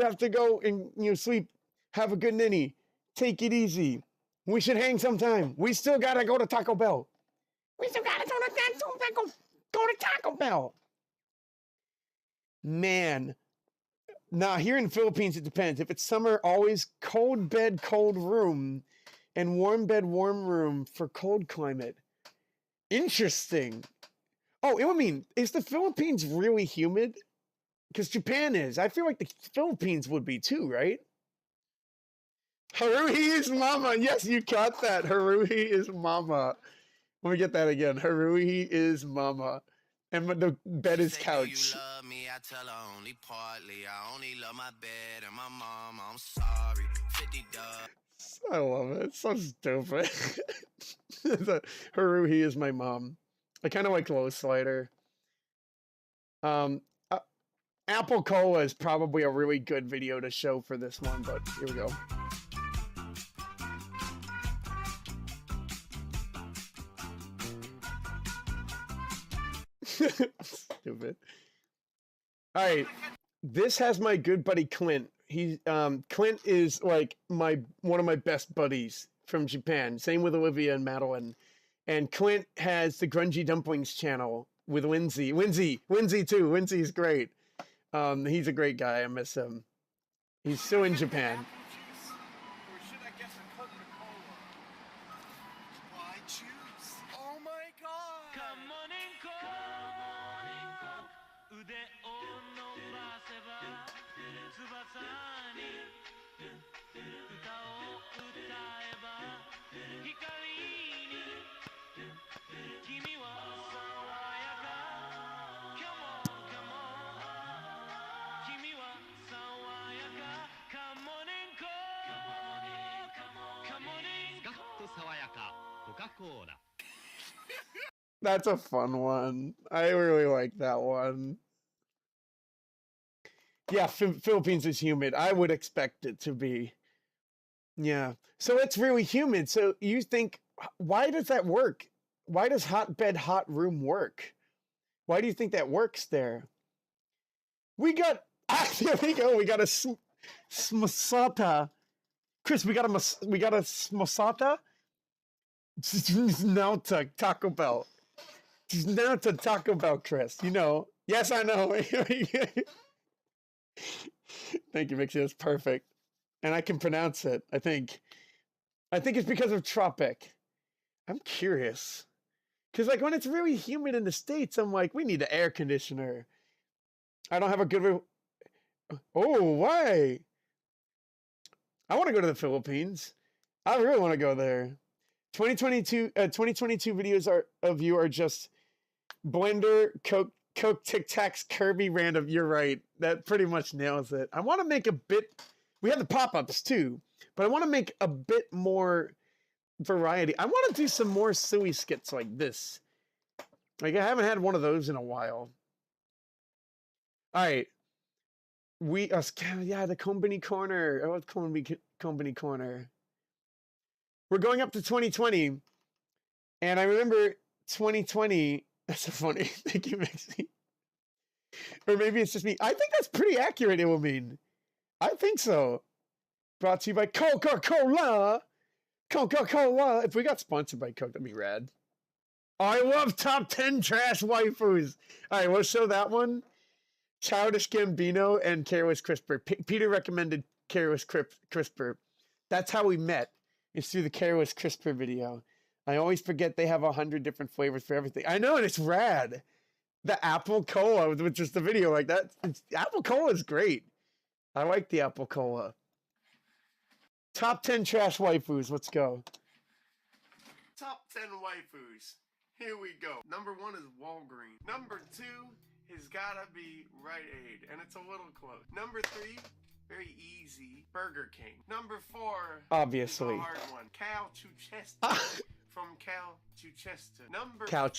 have to go and sleep, have a good ninny. Take it easy. We should hang sometime. We still gotta go to Taco Bell. We still gotta go to Taco Bell. Man. Nah, here in the Philippines, it depends. If it's summer, always cold bed, cold room, and warm bed, warm room for cold climate. Interesting. Oh, I mean, is the Philippines really humid? Because Japan is. I feel like the Philippines would be too, right? Haruhi is mama. Yes, you caught that. Haruhi is mama. Let me get that again. Haruhi is mama. And the bed is couch. You love me, I tell her only partly. I only love my bed and my mom. I'm sorry. 50 dubs. I love it. It's so stupid. Haruhi is my mom. I kind of like Low Slider. Apple Cola is probably a really good video to show for this one, but here we go. Stupid. All right, this has my good buddy Clint. Clint is like one of my best buddies from Japan. Same with Olivia and Madeline. And Clint has the Grungy Dumplings channel with Lindsay. Lindsay too. Lindsay's great. He's a great guy. I miss him. He's still in Japan. Or should I guess a Coca-Cola? Why choose? Oh my god! Come on and go. That's a fun one. I really like that one. Yeah, Philippines is humid. I would expect it to be. Yeah. So it's really humid. So you think, why does that work? Why does hot bed, hot room work? Why do you think that works there? We got, there we go. We got a smasata. Chris, we got a smasata? Now to Taco Bell. Now to Taco Bell, Chris. You know. Yes, I know. Thank you, Mixie. That's perfect. And I can pronounce it, I think. I think it's because of tropic. I'm curious. Because like when it's really humid in the States, I'm like, we need an air conditioner. I don't have a good... Oh, why? I want to go to the Philippines. I really want to go there. 2022 videos of you are just Blender, Coke, Tic Tacs, Kirby, random. You're right. That pretty much nails it. I want to make a bit. We have the pop-ups too, but I want to make a bit more variety. I want to do some more silly skits like this. Like I haven't had one of those in a while. All right. Yeah, the Combini Corner. I love Combini Corner. We're going up to 2020, and I remember 2020. That's so funny. Thank you, Mixie. Or maybe it's just me. I think that's pretty accurate, Illumin. I think so. Brought to you by Coca-Cola. Coca-Cola. If we got sponsored by Coke, that'd be rad. I love top 10 trash waifus. All right, we'll show that one. Childish Gambino and Careless Crisper. Peter recommended Careless Crisper. That's how we met. It's through the Careless Crisper video. I always forget they have 100 different flavors for everything. I know, and it's rad. The apple cola, with just the video like that. Apple cola is great. I like the apple cola. Top 10 trash waifus. Let's go. Top 10 waifus. Here we go. Number 1 is Walgreens. Number 2 has gotta be Rite Aid, and it's a little close. Number 3, very easy, Burger King. Number 4, obviously, is a hard one. Cal Chuchesta from Cal Chuchesta. Number 5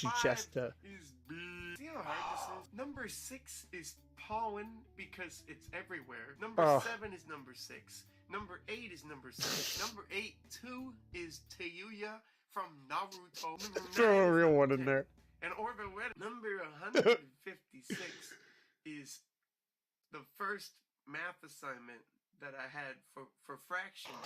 is B. See how hard this is? Number 6 is pollen because it's everywhere. Number 7 is number 6. Number 8 is number 6. Number 2 is Teyuya from Naruto. Throw a real one in there. And Orville Red. Number 156 is the first math assignment that I had for fractions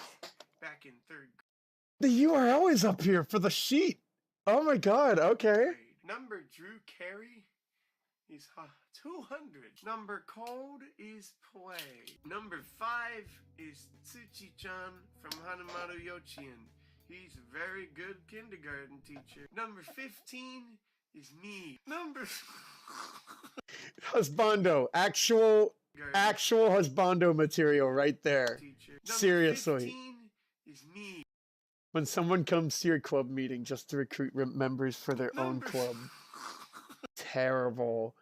back in 3rd grade. The URL is up here for the sheet. Oh my god, okay. Number Drew Carey is 200. Number code is play. Number 5 is Tsuchi-chan from Hanamaru Yochien. He's a very good kindergarten teacher. Number 15 is me. Number husbando, actual husbando material right there. Seriously. 15 is me. When someone comes to your club meeting just to recruit members for their own club. Terrible.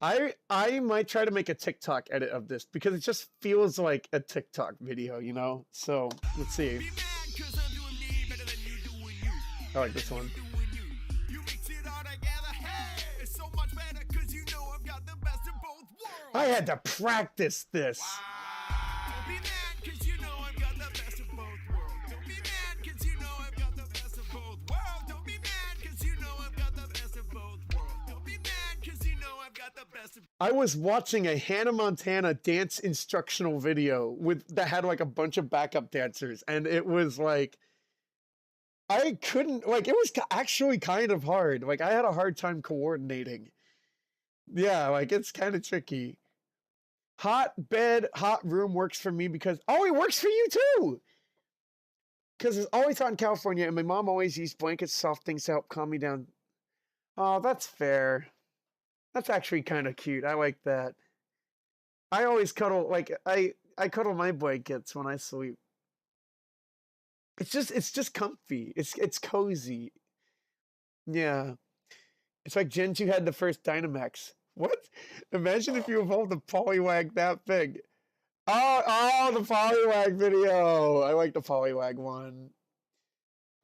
I might try to make a TikTok edit of this because it just feels like a TikTok video, you know? So, let's see. I like this one. I had to practice this. I was watching a Hannah Montana dance instructional video that had like a bunch of backup dancers, and it was like I couldn't, like, it was actually kind of hard. Like, I had a hard time coordinating. Yeah, like, it's kind of tricky. Hot bed, hot room works for me because, oh, it works for you too! Because it's always hot in California, and my mom always used blankets, soft things to help calm me down. Oh, that's fair. That's actually kind of cute. I like that. I always cuddle, like, I cuddle my blankets when I sleep. It's just comfy. It's cozy. Yeah. It's like Gen 2 had the first Dynamax. What? Imagine if you evolved a Poliwag that big. Oh, the Poliwag video. I like the Poliwag one.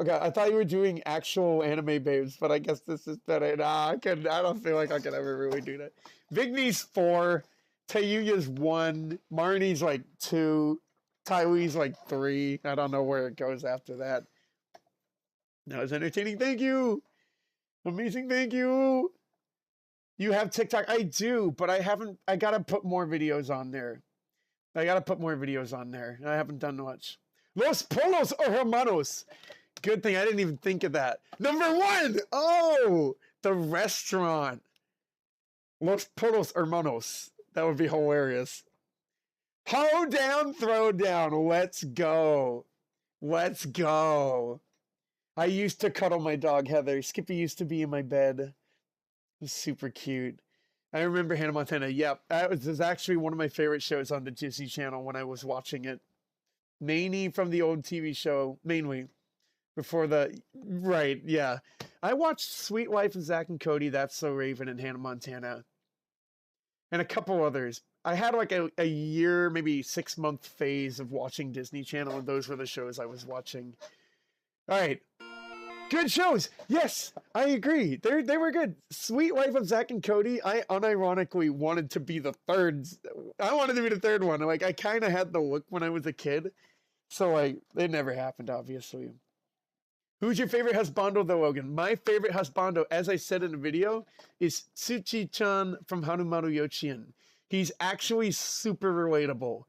Okay, I thought you were doing actual anime babes, but I guess this is better. Nah, I don't feel like I could ever really do that. Vigny's 4, Tayuya's 1, Marnie's like 2, Tywee's like 3. I don't know where it goes after that. That was entertaining. Thank you. Amazing. Thank you. You have TikTok? I do, but I gotta put more videos on there. I haven't done much. Los Polos Hermanos. Good thing I didn't even think of that. Number 1. Oh, the restaurant. Los Polos Hermanos. That would be hilarious. Hoe down, throw down. Let's go. Let's go. I used to cuddle my dog, Heather. Skippy used to be in my bed. It was super cute. I remember Hannah Montana. Yep. That was actually one of my favorite shows on the Disney Channel when I was watching it. Mainly from the old TV show. Mainly. Before the... Right, yeah. I watched Sweet Life of Zack and Cody, That's So Raven, and Hannah Montana. And a couple others. I had like a year, maybe 6-month phase of watching Disney Channel, and those were the shows I was watching. All right. Good shows. Yes, I agree. They were good. Sweet Life of Zack and Cody, I unironically wanted to be the third. I wanted to be the third one. Like, I kind of had the look when I was a kid. So, like, it never happened, obviously. Who's your favorite husbando though, Logan? My favorite husbando, as I said in the video, is Tsuchi-chan from Harumaru Yochien. He's actually super relatable.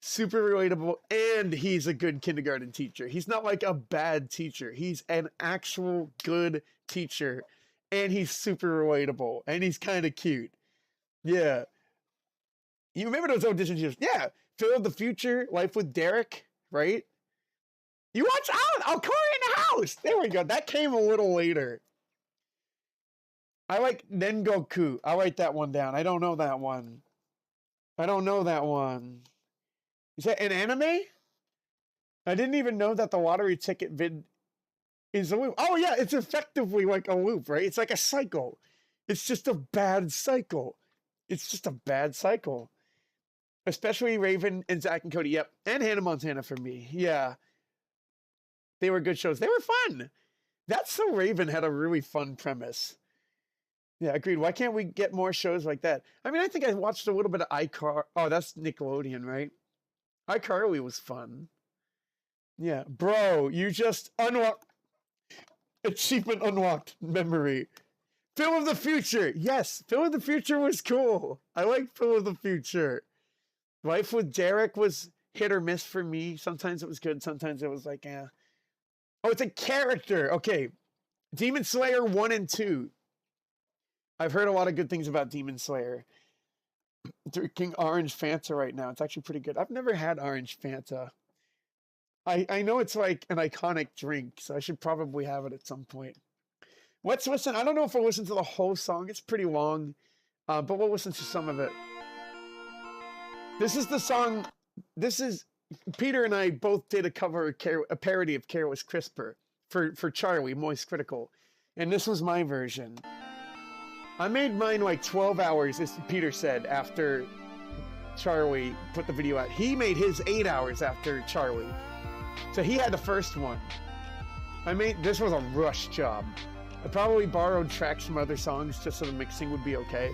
Super relatable, and he's a good kindergarten teacher. He's not like a bad teacher. He's an actual good teacher, and he's super relatable, and he's kind of cute. Yeah. You remember those audition videos? Yeah. Phil of the Future, Life with Derek, right? You watch out! I'll call you in the house! There we go. That came a little later. I like Nengoku. I'll write that one down. I don't know that one. I don't know that one. Is that an anime? I didn't even know that the lottery ticket vid is a loop. Oh yeah, it's effectively like a loop, right? It's like a cycle. It's just a bad cycle. It's just a bad cycle. Especially Raven and Zach and Cody. Yep. And Hannah Montana for me. Yeah. They were good shows. They were fun. That's So Raven had a really fun premise. Yeah, agreed. Why can't we get more shows like that? I mean, I think I watched a little bit of iCar. Oh, that's Nickelodeon, right? iCarly was fun. Yeah. Bro, you just unlocked. Achievement unlocked memory. Phil of the Future. Yes, Phil of the Future was cool. I like Phil of the Future. Life with Derek was hit or miss for me. Sometimes it was good. Sometimes it was like, eh. Oh, it's a character. Okay. Demon Slayer 1 and 2. I've heard a lot of good things about Demon Slayer. Drinking orange Fanta right now. It's actually pretty good. I've never had orange Fanta. I know it's like an iconic drink, so I should probably have it at some point. Let's listen. I don't know if we'll listen to the whole song. It's pretty long, but we'll listen to some of it. This is the song. This is Peter and I both did a cover, a parody of Careless Crisper for Charlie, Moist Critical, and this was my version. I made mine like 12 hours, as Peter said, after Charlie put the video out. He made his 8 hours after Charlie. So he had the first one. This was a rush job. I probably borrowed tracks from other songs just so the mixing would be okay.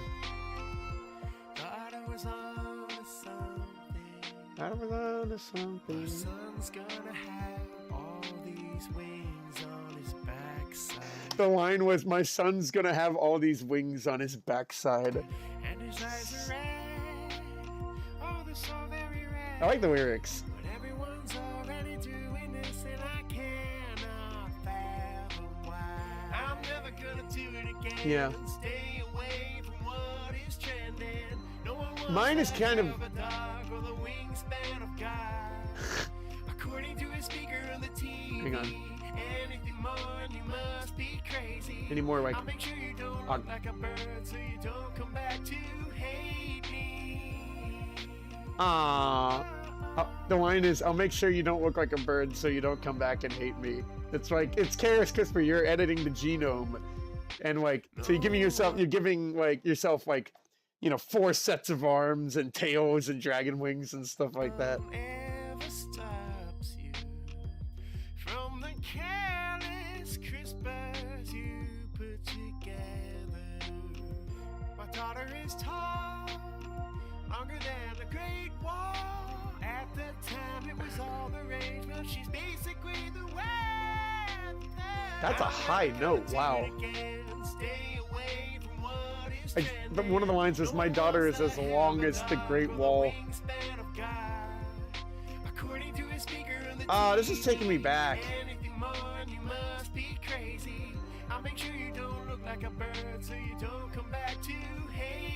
I was on to something. My son's gonna have all these wings on his backside. The line was, my son's gonna have all these wings on his backside. And his eyes are red. Oh, they're so very red. I like the lyrics. But everyone's already doing this, and I cannot fathom why. I'm never gonna do it again. Yeah. Stay away from what is trending. No one Mine is kind of. According to a speaker on the TV. Hang on. Anything more, you must be crazy. Any more like? I'll make sure you don't look like a bird, so you don't come back to hate me. The line is, I'll make sure you don't look like a bird, so you don't come back and hate me. It's like, it's Careless Crisper. You're editing the genome, and like, so you're giving yourself like, you know, 4 sets of arms and tails and dragon wings and stuff like that. Stops you from the careless crispers you put together. My daughter is tall, longer than the Great Wall. At the time it was all the rage, but she's basically the weather. That's a high note, wow. But one of the lines was, my daughter is as long as the Great Wall. This is taking me back. I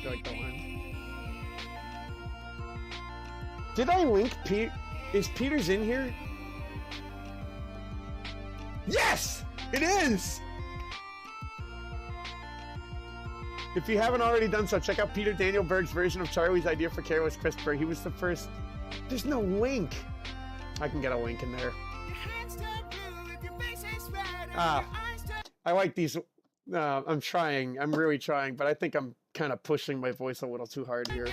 like that one. Did I link Pete? Is Peter's in here? Yes! It is! If you haven't already done so, check out Peter Daniel Berg's version of Charlie's idea for Careless Crisper. He was the first. There's no link. I can get a link in there. I like these. I'm trying. I'm really trying, but I think I'm kind of pushing my voice a little too hard here.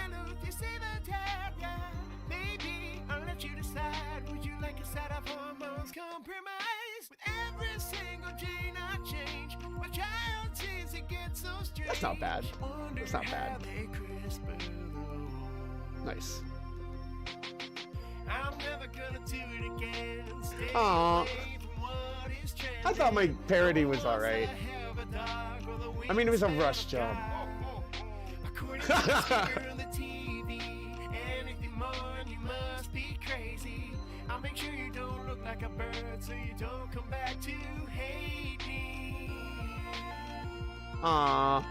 That's not bad. That's not bad. Nice. I'm never gonna do it again. Aww. I thought my parody was alright. I mean, it was a rush job. I'll make sure you don't look like a bird, so you don't come back to hate me. Aww.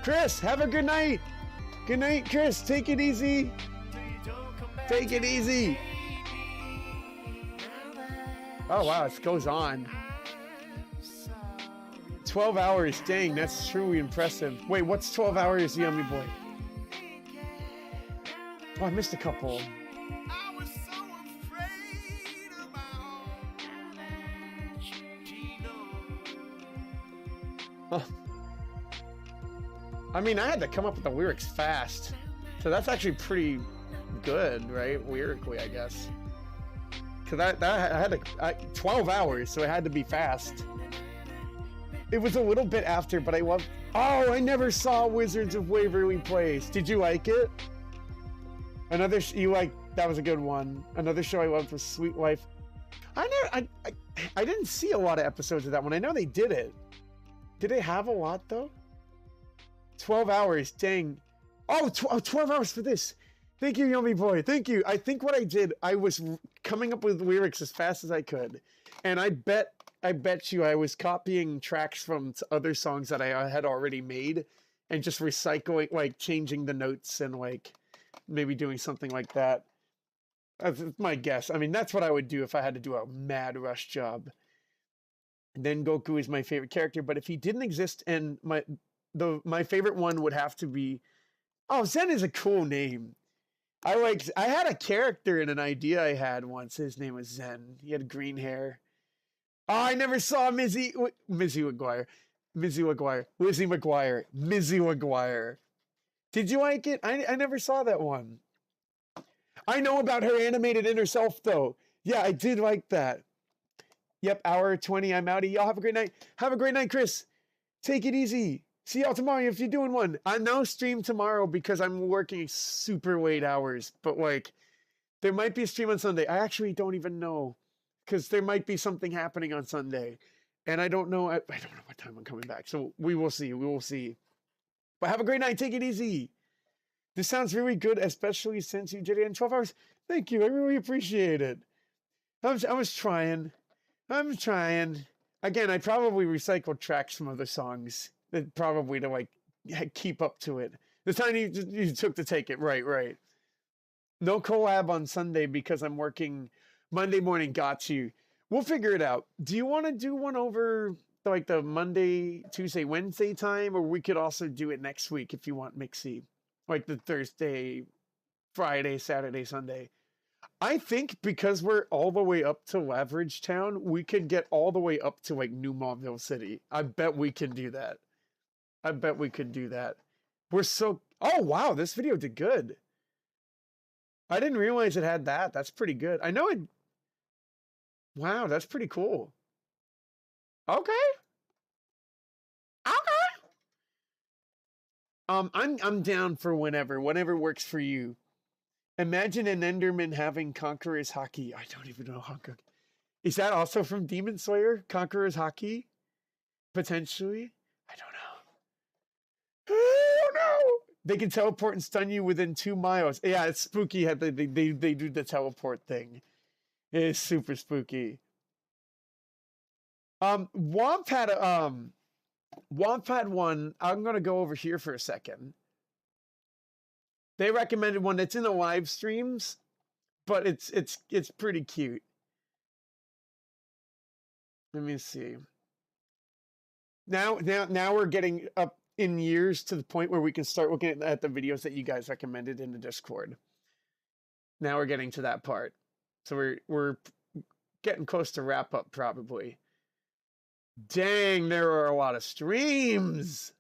Chris, have a good night. Good night, Chris. Take it easy. Take it easy. Oh, wow, it goes on. 12 hours. Dang, that's truly impressive. Wait, what's 12 hours, Yummy Boy? Oh, I missed a couple. Huh. I mean, I had to come up with the lyrics fast. So that's actually pretty good, right? Lyrically, I guess. Because I had to... 12 hours, so it had to be fast. It was a little bit after, but I loved... Oh, I never saw Wizards of Waverly Place. Did you like it? Another... You like... That was a good one. Another show I loved was Sweet Life. I didn't see a lot of episodes of that one. I know they did it. Did they have a lot, though? 12 hours, dang. Oh, 12 hours for this. Thank you, Yummy Boy. Thank you. I think what I did, I was coming up with lyrics as fast as I could. And I bet you I was copying tracks from other songs that I had already made and just recycling, like changing the notes and like maybe doing something like that. That's my guess. I mean, that's what I would do if I had to do a mad rush job. Then Goku is my favorite character, but if he didn't exist, and my favorite one would have to be... Oh, Zen is a cool name. I had a character in an idea I had once. His name was Zen. He had green hair. Oh, I never saw Lizzie McGuire. Did you like it? I never saw that one. I know about her animated inner self, though. Yeah, I did like that. Yep, hour 20, I'm outie. Y'all have a great night. Have a great night, Chris. Take it easy. See y'all tomorrow if you're doing one. I no stream tomorrow because I'm working super late hours. But like, there might be a stream on Sunday. I actually don't even know. Because there might be something happening on Sunday. And I don't know. I don't know what time I'm coming back. So we will see. We will see. But have a great night. Take it easy. This sounds really good, especially since you did it in 12 hours. Thank you. I really appreciate it. I was trying. I'm trying. Again, I probably recycled tracks from other songs. That probably to like keep up to it. The time you took to take it. Right. No collab on Sunday because I'm working Monday morning. Got you. We'll figure it out. Do you want to do one over like the Monday, Tuesday, Wednesday time? Or we could also do it next week if you want mixy. Like the Thursday, Friday, Saturday, Sunday. I think because we're all the way up to Laveridge Town, we could get all the way up to like New Montville City. I bet we can do that. We're so... Oh, wow, this video did good. I didn't realize it had that. That's pretty good. I know it... Wow, that's pretty cool. Okay. I'm down for whenever works for you. Imagine an Enderman having Conqueror's Hockey. I don't even know how. Is that also from Demon Slayer? Conqueror's Hockey? Potentially? I don't know. Oh no! They can teleport and stun you within 2 miles. Yeah, it's spooky how they do the teleport thing. It is super spooky. Womp had one. I'm gonna go over here for a second. They recommended one that's in the live streams, but it's pretty cute. Let me see. Now we're getting up in years to the point where we can start looking at the videos that you guys recommended in the Discord. Now we're getting to that part. So we're getting close to wrap up probably. Dang, there are a lot of streams.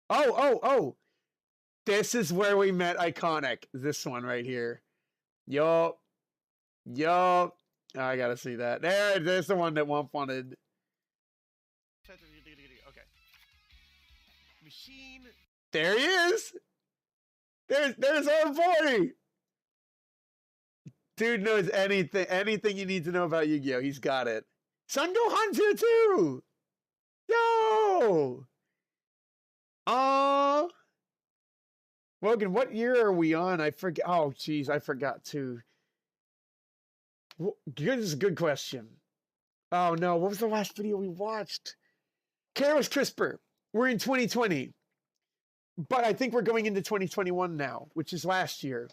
Oh. This is where we met Iconic. This one right here. Yup. I gotta see that. There's the one that Wump wanted. Okay. Machine. There he is. There's our boy. Dude knows anything you need to know about Yu-Gi-Oh. He's got it. Son Gohan's here too. Yo. Logan, what year are we on? I forget. Oh, geez, I forgot to. This is a good question. Oh no, what was the last video we watched? Careless CRISPR. We're in 2020, but I think we're going into 2021 now, which is last year.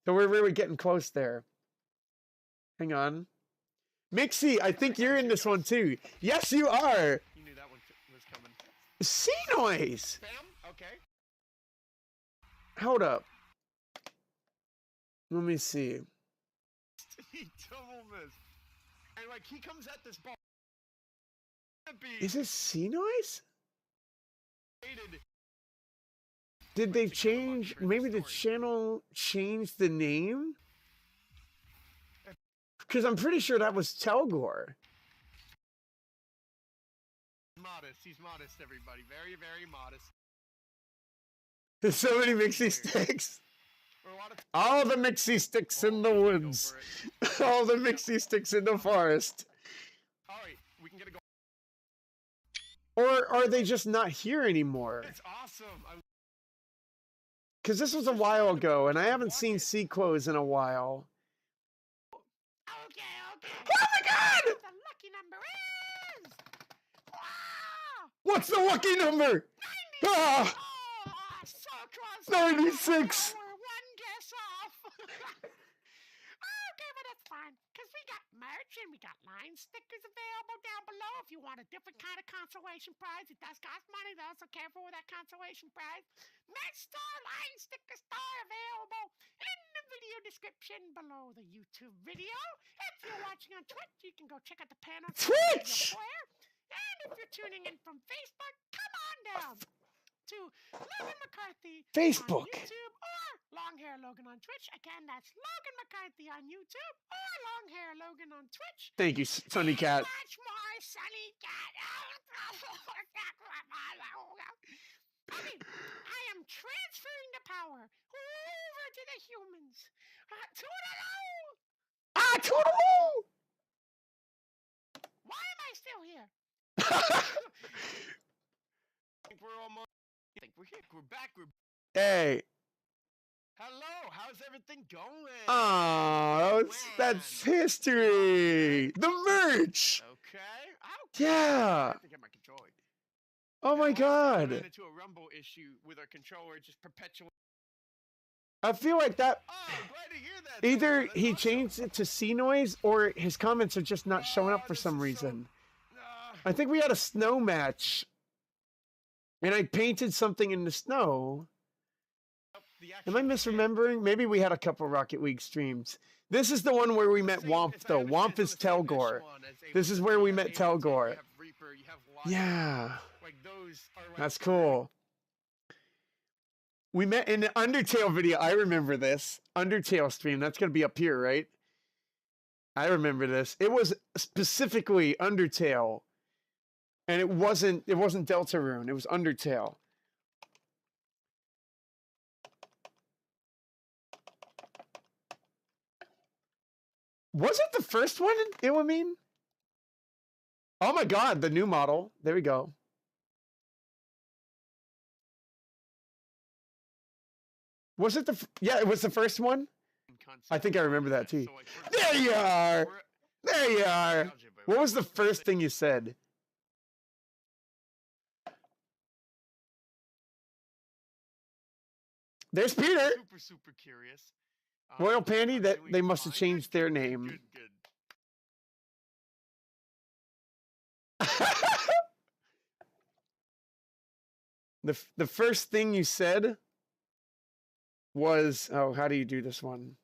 So we're really getting close there. Hang on. Mixie, I think you're in this one too. Yes, you are. You knew that one was coming. Sea noise. Bam. Okay. Hold up. Let me see. He double missed. And like he comes at this ball. Is it sea noise? Hated. Did they change? Maybe the channel changed the name? Because I'm pretty sure that was Telgor. Modest. He's modest, everybody. Very, very modest. There's so many mixie sticks. All the mixie sticks in the woods. All the mixie sticks in the forest. All right, we can get a go. Or are they just not here anymore? It's awesome. Because this was a while ago, and I haven't seen sea clothes in a while. Okay. Oh my god! The lucky number is. Wow! What's the lucky number? Ah! Oh, so close. 96. We're one guess off. Okay, but that's fine. Because we got merch and we got line stickers available down below if you want a different kind of consolation prize. It does cost money, though, so careful with that consolation prize. Merch store, line sticker store available in the video description below the YouTube video. If you're watching on Twitch, you can go check out the panel. Twitch! And if you're tuning in from Facebook, come on down to Logan McCarthy Facebook. on YouTube or Longhair Logan on Twitch. Again, that's Logan McCarthy on YouTube or Longhair Logan on Twitch. Thank you, Sunny Cat. Much more Sunny Cat. I mean, I am transferring the power over to the humans. Toodaloo! Ah, toodaloo! Why am I still here? I think we're almost. I think we're here. We're back. Hey. Hello. How's everything going? Oh, that's history. The merch. Okay. Yeah. I have to get my controller. Oh my We god. ran into a rumble issue with our controller just perpetually. I feel like that. Oh, I'm glad to hear that. Either That's he awesome. changed it to sea noise or his comments are just not showing up for some reason. I think we had a snow match. And I painted something in the snow. Am I misremembering? Maybe we had a couple Rocket League streams. This is the one where we met Womp, though. Womp is Telgor. This is where we met Telgor. Yeah. That's cool. We met in the Undertale video. I remember this. Undertale stream. That's going to be up here, right? I remember this. It was specifically Undertale. And it wasn't Deltarune. It was Undertale. Was it the first one, Iwamine? Oh my god, the new model. There we go. Was it yeah, it was the first one? I think I remember that too. There you are! There you are! What was the first thing you said? There's Peter! Super curious. Royal Pandy, I'm that doing they must have fine. changed their Good, name. Good. The first thing you said was, oh, how do you do this one?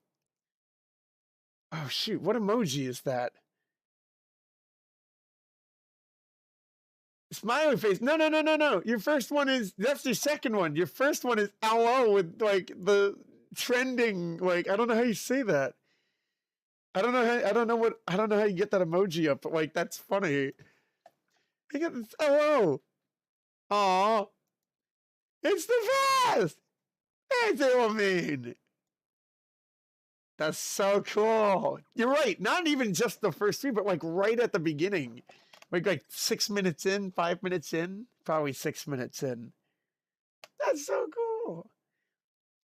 Oh shoot, what emoji is that? Smiley face. No. Your first one is, that's your second one. Your first one is LO with like the trending, like, I don't know how you say that. I don't know how you get that emoji up, but like, that's funny. I got this LO. Aw. It's the best. That's what I mean. That's so cool. You're right. Not even just the first three, but like right at the beginning. Like 6 minutes in, 5 minutes in, probably 6 minutes in. That's so cool.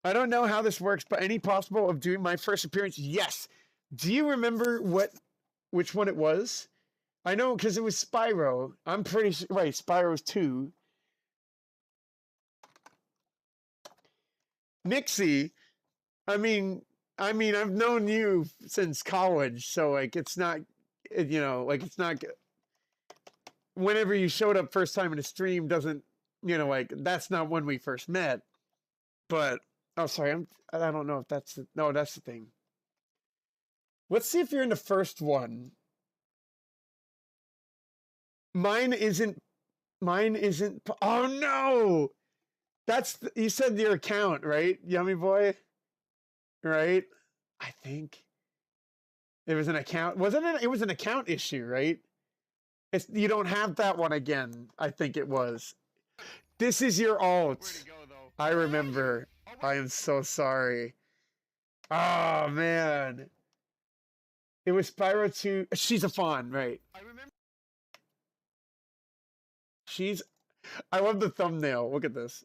I don't know how this works, but any possible of doing my first appearance? Yes. Do you remember which one it was? I know because it was Spyro. I'm pretty sure. Right, Spyro's 2. Nixie. I mean, I've known you since college, so like it's not, it's not. Whenever you showed up first time in a stream, doesn't, that's not when we first met. But oh, sorry, I don't know if that's that's the thing. Let's see if you're in the first one. Mine isn't. Oh no, you said your account, right, Yummy Boy? Right? I think it was an account. Wasn't it? It was an account issue, right? You don't have that one again. I think it was. This is your alt. I remember. I am so sorry. Oh man. It was Spyro 2. She's a fawn, right? I remember. I love the thumbnail. Look at this.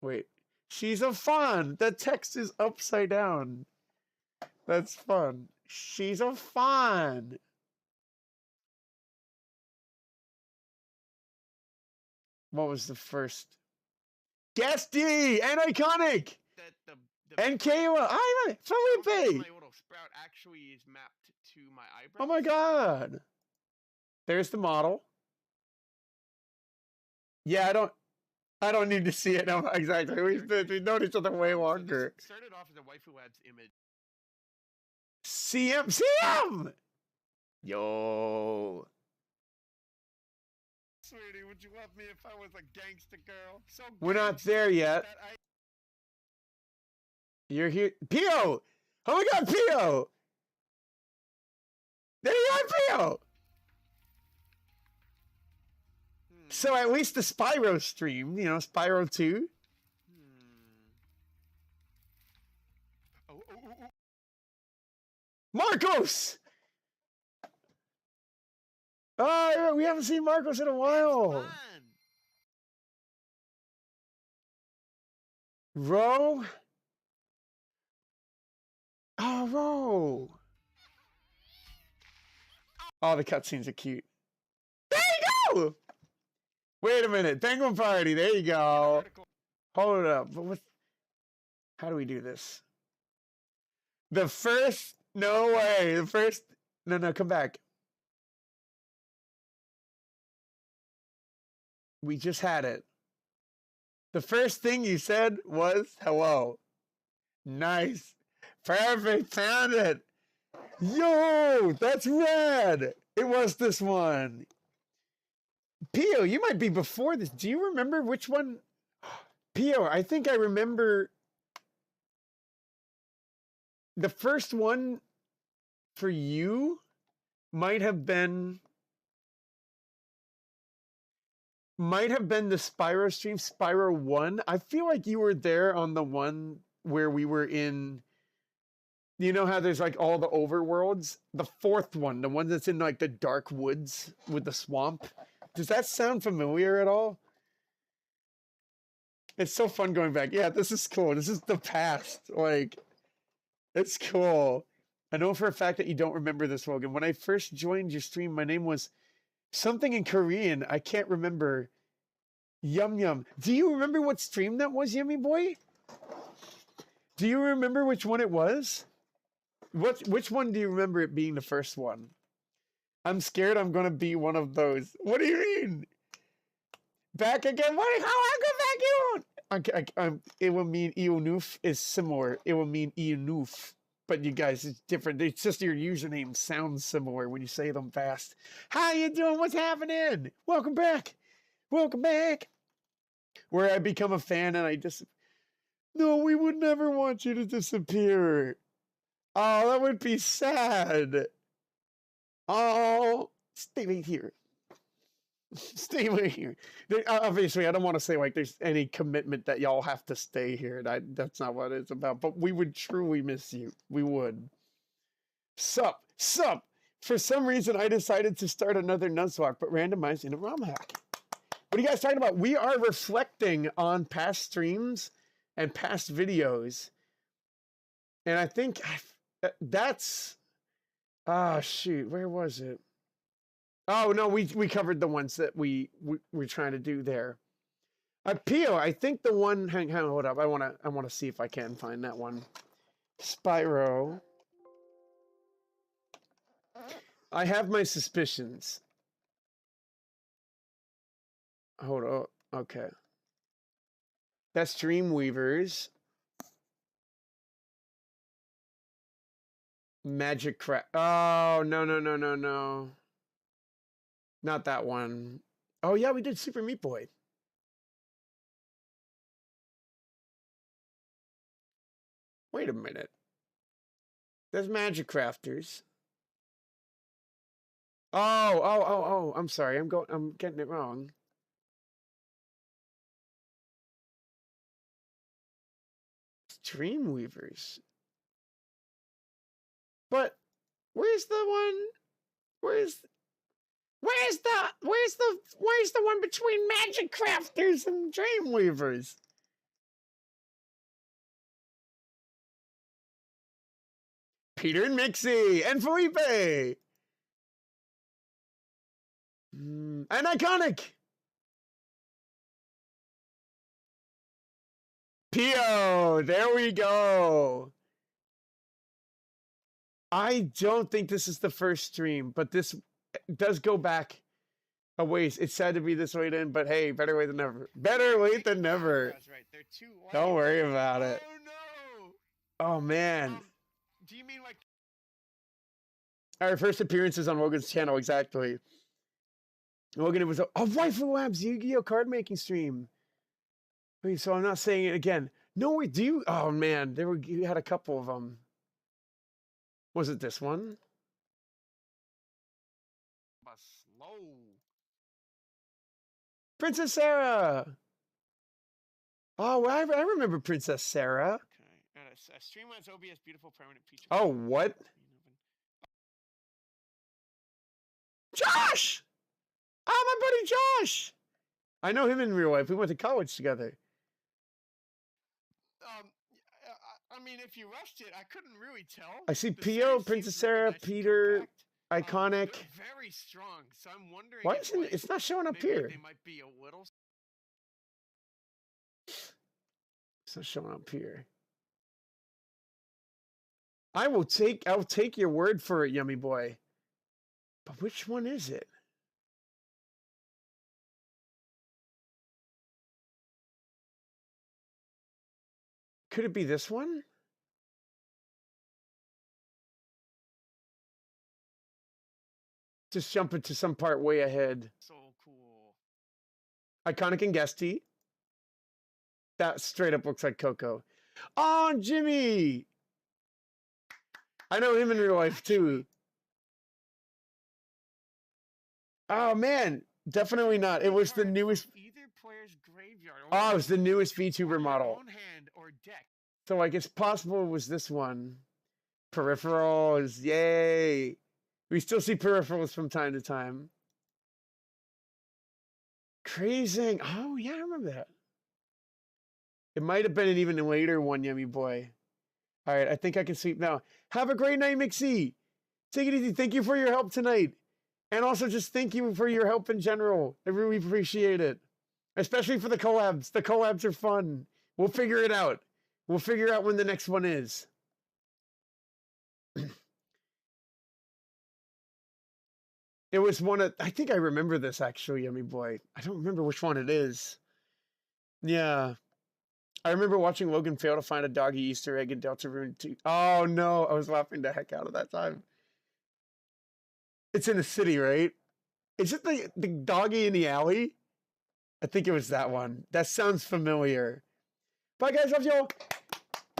Wait. She's a fawn. The text is upside down. That's fun. She's a fawn. What was the first? Guesty and iconic. And Kayla. I'm Felipe. My little sprout actually is mapped to my eyebrows. Oh my god. There's the model. Yeah, I don't need to see it. No, exactly. We've known each other way longer. So started off as a waifu lad's image. CM! Yo. Sweetie, would you love me if I was a gangster girl? So we're not there yet. You're here. Pio! Oh my god, Pio! There you are, Pio! So at least the Spyro stream, Spyro 2. Marcos! Oh, yeah, we haven't seen Marcos in a while. Ro? Oh, Ro. Oh, the cutscenes are cute. There you go! Wait a minute. Penguin Party. There you go. Hold it up. How do we do this? The first... No way. The first... No, come back. We just had it. The first thing you said was hello. Nice. Perfect. Found it. Yo, that's rad. It was this one. Pio, you might be before this. Do you remember which one? Pio, I think I remember the first one for you might have been the Spyro stream, Spyro 1. I feel like you were there on the one where we were in, you know how there's like all the overworlds? The fourth one, the one that's in like the dark woods with the swamp. Does that sound familiar at all? It's so fun going back. Yeah, this is cool. This is the past. Like, it's cool. I know for a fact that you don't remember this, Logan. When I first joined your stream, my name was something in Korean. I can't remember. Yum Yum. Do you remember what stream that was, Yummy Boy? Do you remember which one it was? Which one do you remember it being the first one? I'm scared I'm going to be one of those. What do you mean? Back again? What? How I go back in? It will mean Ionoof is similar. It will mean Ionoof. But you guys, it's different. It's just your username sounds similar when you say them fast. How you doing? What's happening? Welcome back. Welcome back. Where I become a fan and I just... No, we would never want you to disappear. Oh, that would be sad. Oh, stay right here. Stay here. Obviously, I don't want to say like there's any commitment that y'all have to stay here. That's not what it's about. But we would truly miss you. We would. Sup. For some reason, I decided to start another Nuzlocke, but randomized in a ROM hack. What are you guys talking about? We are reflecting on past streams and past videos. And I think that's... Ah, shoot. Where was it? Oh, no, we covered the ones that we were trying to do there. Pio, I think the one... Hang on, hold up. I want to see if I can find that one. Spyro. I have my suspicions. Hold on. Okay. That's Dreamweavers. Magic Crap. Oh, no. Not that one. Oh, yeah, we did Super Meat Boy. Wait a minute. There's Magic Crafters. Oh, I'm sorry. I'm getting it wrong. It's Dreamweavers. But where's the one? Where's the one between Magic Crafters and Dreamweavers? Peter and Mixie and Felipe. And Iconic. Pio, there we go. I don't think this is the first stream, but this does go back a ways. It's sad to be this late in, but hey, better late than never. Better late than never. That's right. They're too white. Don't worry about it. Oh no. Oh man. Do you mean like Our first appearances on Logan's channel, exactly. Logan, it was a Rifle Labs Yu-Gi-Oh card making stream. Wait, so I'm not saying it again. No, we do. Oh man, you had a couple of them. Was it this one? slow? Princess Sarah. Oh, I remember Princess Sarah. Okay. Streamline's OBS beautiful permanent feature. Oh, what? Josh! Oh, my buddy Josh! I know him in real life. We went to college together. I mean, if you rushed it, I couldn't really tell. I see The Pio, series Princess seems Sarah, really nice and Peter, compact. Iconic. They're very strong, so I'm wondering. Why if, isn't like, it's not showing up maybe here? They might be a little. It's not showing up here. I'll take your word for it, Yummy Boy. But which one is it? Could it be this one? Just jump into some part way ahead. So cool. Iconic and Guesty. That straight up looks like Coco. Oh, Jimmy! I know him in real life too. Oh man, definitely not. It was the newest. Either player's graveyard. Oh, it was the newest VTuber on model. your own hand or deck. So like it's possible it was this one. Peripherals, yay! We still see peripherals from time to time. Crazy. Oh yeah, I remember that. It might have been an even later one, Yummy Boy. All right, I think I can sleep now. Have a great night, Mixie. Take it easy. Thank you for your help tonight. And also just thank you for your help in general. I really appreciate it. Especially for the collabs. The collabs are fun. We'll figure it out. We'll figure out when the next one is. It was one of... I think I remember this, actually, Yummy Boy. I don't remember which one it is. Yeah. I remember watching Logan fail to find a doggy Easter egg in Deltarune 2. Oh, no. I was laughing the heck out of that time. It's in the city, right? Is it the doggy in the alley? I think it was that one. That sounds familiar. Bye, guys. Love y'all.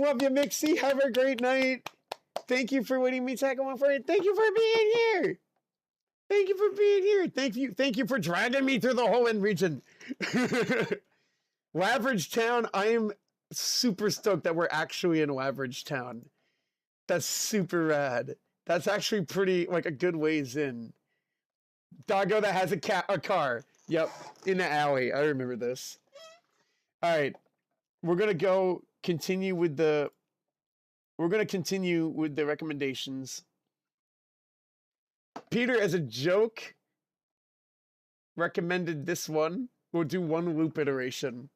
Love you, Mixie. Have a great night. Thank you for letting me tag along for it. Thank you for being here. Thank you for being here. Thank you for dragging me through the whole end region. Laveridge Town, I am super stoked that we're actually in Laveridge Town. That's super rad. That's actually pretty, like, a good ways in. Doggo that has a car. Yep, in the alley. I remember this. All right, we're gonna continue with the recommendations. Peter, as a joke, recommended this one. We'll do one loop iteration.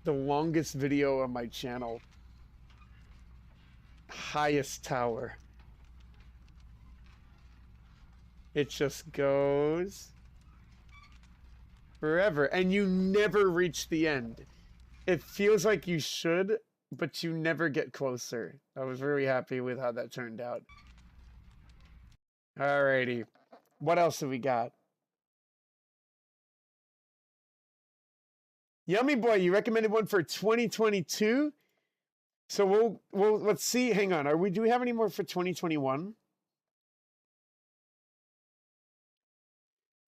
The longest video on my channel. Highest tower. It just goes forever, and you never reach the end. It feels like you should, but you never get closer. I was really happy with how that turned out. Alrighty. What else have we got? Yummy Boy, you recommended one for 2022? So we'll let's see. Hang on. Do we have any more for 2021?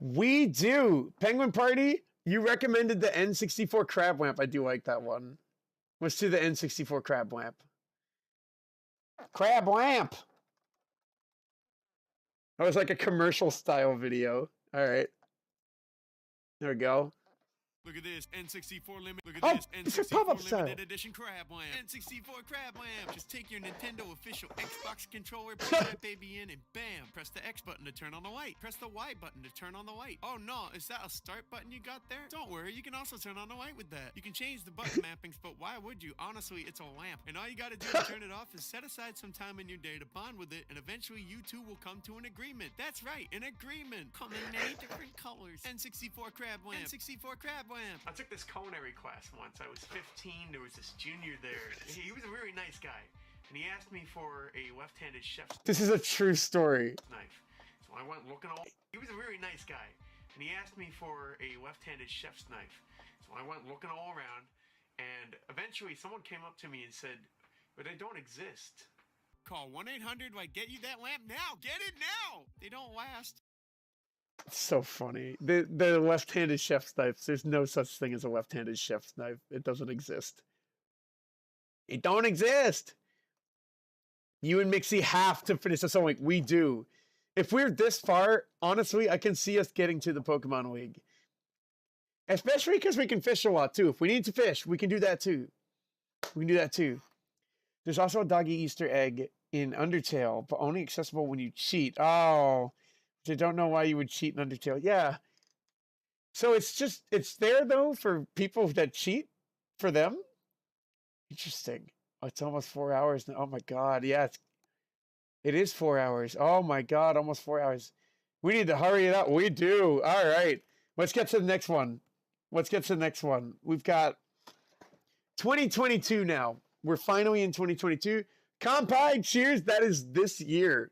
We do. Penguin Party, you recommended the N64 crab lamp. I do like that one. Let's do the N64 crab lamp. Crab lamp. That was like a commercial style video. All right. There we go. Look at this N64 limit. Look Oh, at it's this a pop-up N64 style. limited edition crab lamp. N64 crab lamp. Just take your Nintendo official Xbox controller, plug that baby in, and bam! Press the X button to turn on the light. Press the Y button to turn on the light. Oh no, is that a start button you got there? Don't worry, you can also turn on the light with that. You can change the button mappings, but why would you? Honestly, it's a lamp, and all you gotta do to turn it off is set aside some time in your day to bond with it, and eventually you two will come to an agreement. That's right, an agreement. Come in many different colors. N64 crab lamp. N64 crab lamp. I took this culinary class once. I was 15. There was this junior there. He was a very nice guy, and he asked me for a left-handed chef's This is a true story. knife. So I went looking all. He was a very nice guy, and he asked me for a left-handed chef's knife. So I went looking all around, and eventually someone came up to me and said, "But they don't exist." Call 1-800. Like, get you that lamp now. Get it now. They don't last. It's so funny. The left-handed chef's knife. There's no such thing as a left-handed chef's knife. It doesn't exist. It don't exist. You and Mixie have to finish this song like we do. If we're this far, honestly, I can see us getting to the Pokemon League. Especially because we can fish a lot too. If we need to fish, we can do that too. We can do that too. There's also a doggy Easter egg in Undertale, but only accessible when you cheat. Oh, I don't know why you would cheat in Undertale. Yeah. So it's there though for people that cheat for them. Interesting. Oh, it's almost 4 hours now. Oh my God. Yeah, it is 4 hours. Oh my God, almost 4 hours. We need to hurry it up. We do. All right. Let's get to the next one. We've got 2022 now. We're finally in 2022. Kampai, cheers. That is this year.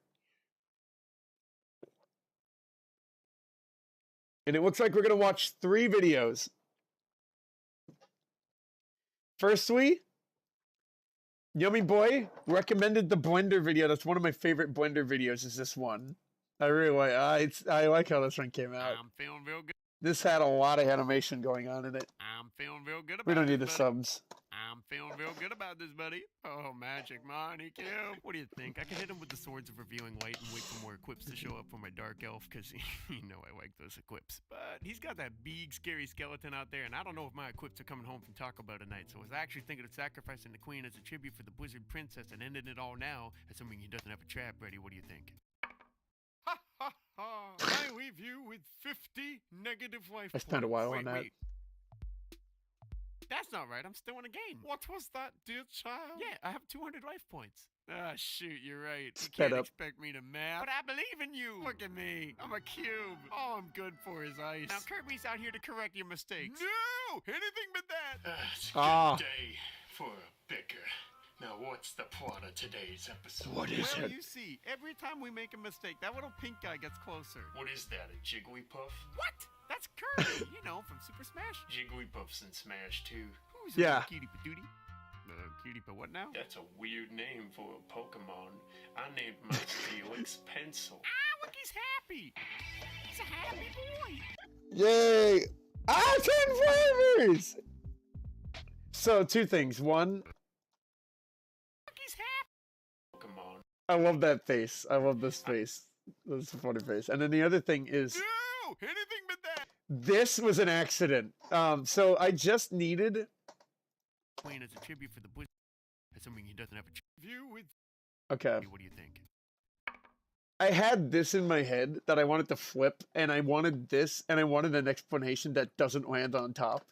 And it looks like we're going to watch 3 videos. Firstly, Yummy Boy recommended the Blender video. That's one of my favorite Blender videos is this one. I really like I like how this one came out. I'm feeling real good. This had a lot of animation going on in it. I'm feeling real good about We don't need the this, buddy. subs. I'm feeling real good about this, buddy. Oh, magic money, kill. What do you think? I could hit him with the swords of revealing light and wait for more equips to show up for my dark elf, because you know I like those equips. But he's got that big, scary skeleton out there, and I don't know if my equips are coming home from Taco Bell tonight, so I was actually thinking of sacrificing the queen as a tribute for the Blizzard Princess and ending it all now, assuming he doesn't have a trap ready. What do you think? Ha ha ha! I leave you with 50 negative life I spent a while on that. Wait. That's not right. I'm still in a game. What was that, dear child? Yeah, I have 200 life points. Ah, shoot, you're right. You Sped can't up. expect me to math. But I believe in you. Look at me. I'm a cube. All I'm good for is ice. Now Kirby's out here to correct your mistakes. No! Anything but that. It's a Ah. good day for a bicker. Now, what's the plot of today's episode? What is Well, it? you see, every time we make a mistake, that little pink guy gets closer. What is that, a Jigglypuff? What? That's Kirby, you know, from Super Smash. Jigglypuff's in Smash too. Who's Yeah. a cutie patootie? cutie, but what now? That's a weird name for a Pokemon. I named mine Felix Pencil. Look, he's happy. He's a happy boy. Yay! 10 flavors! So, two things. One, Look, he's happy. Pokemon. I love that face. I love this face. That's a funny face. And then the other thing is, No, anything but that. this was an accident. So I just needed. Wayne as a tribute for the bush. Assuming he doesn't have a view with. Okay. What do you think? I had this in my head that I wanted to flip, and I wanted this, and I wanted an explanation that doesn't land on top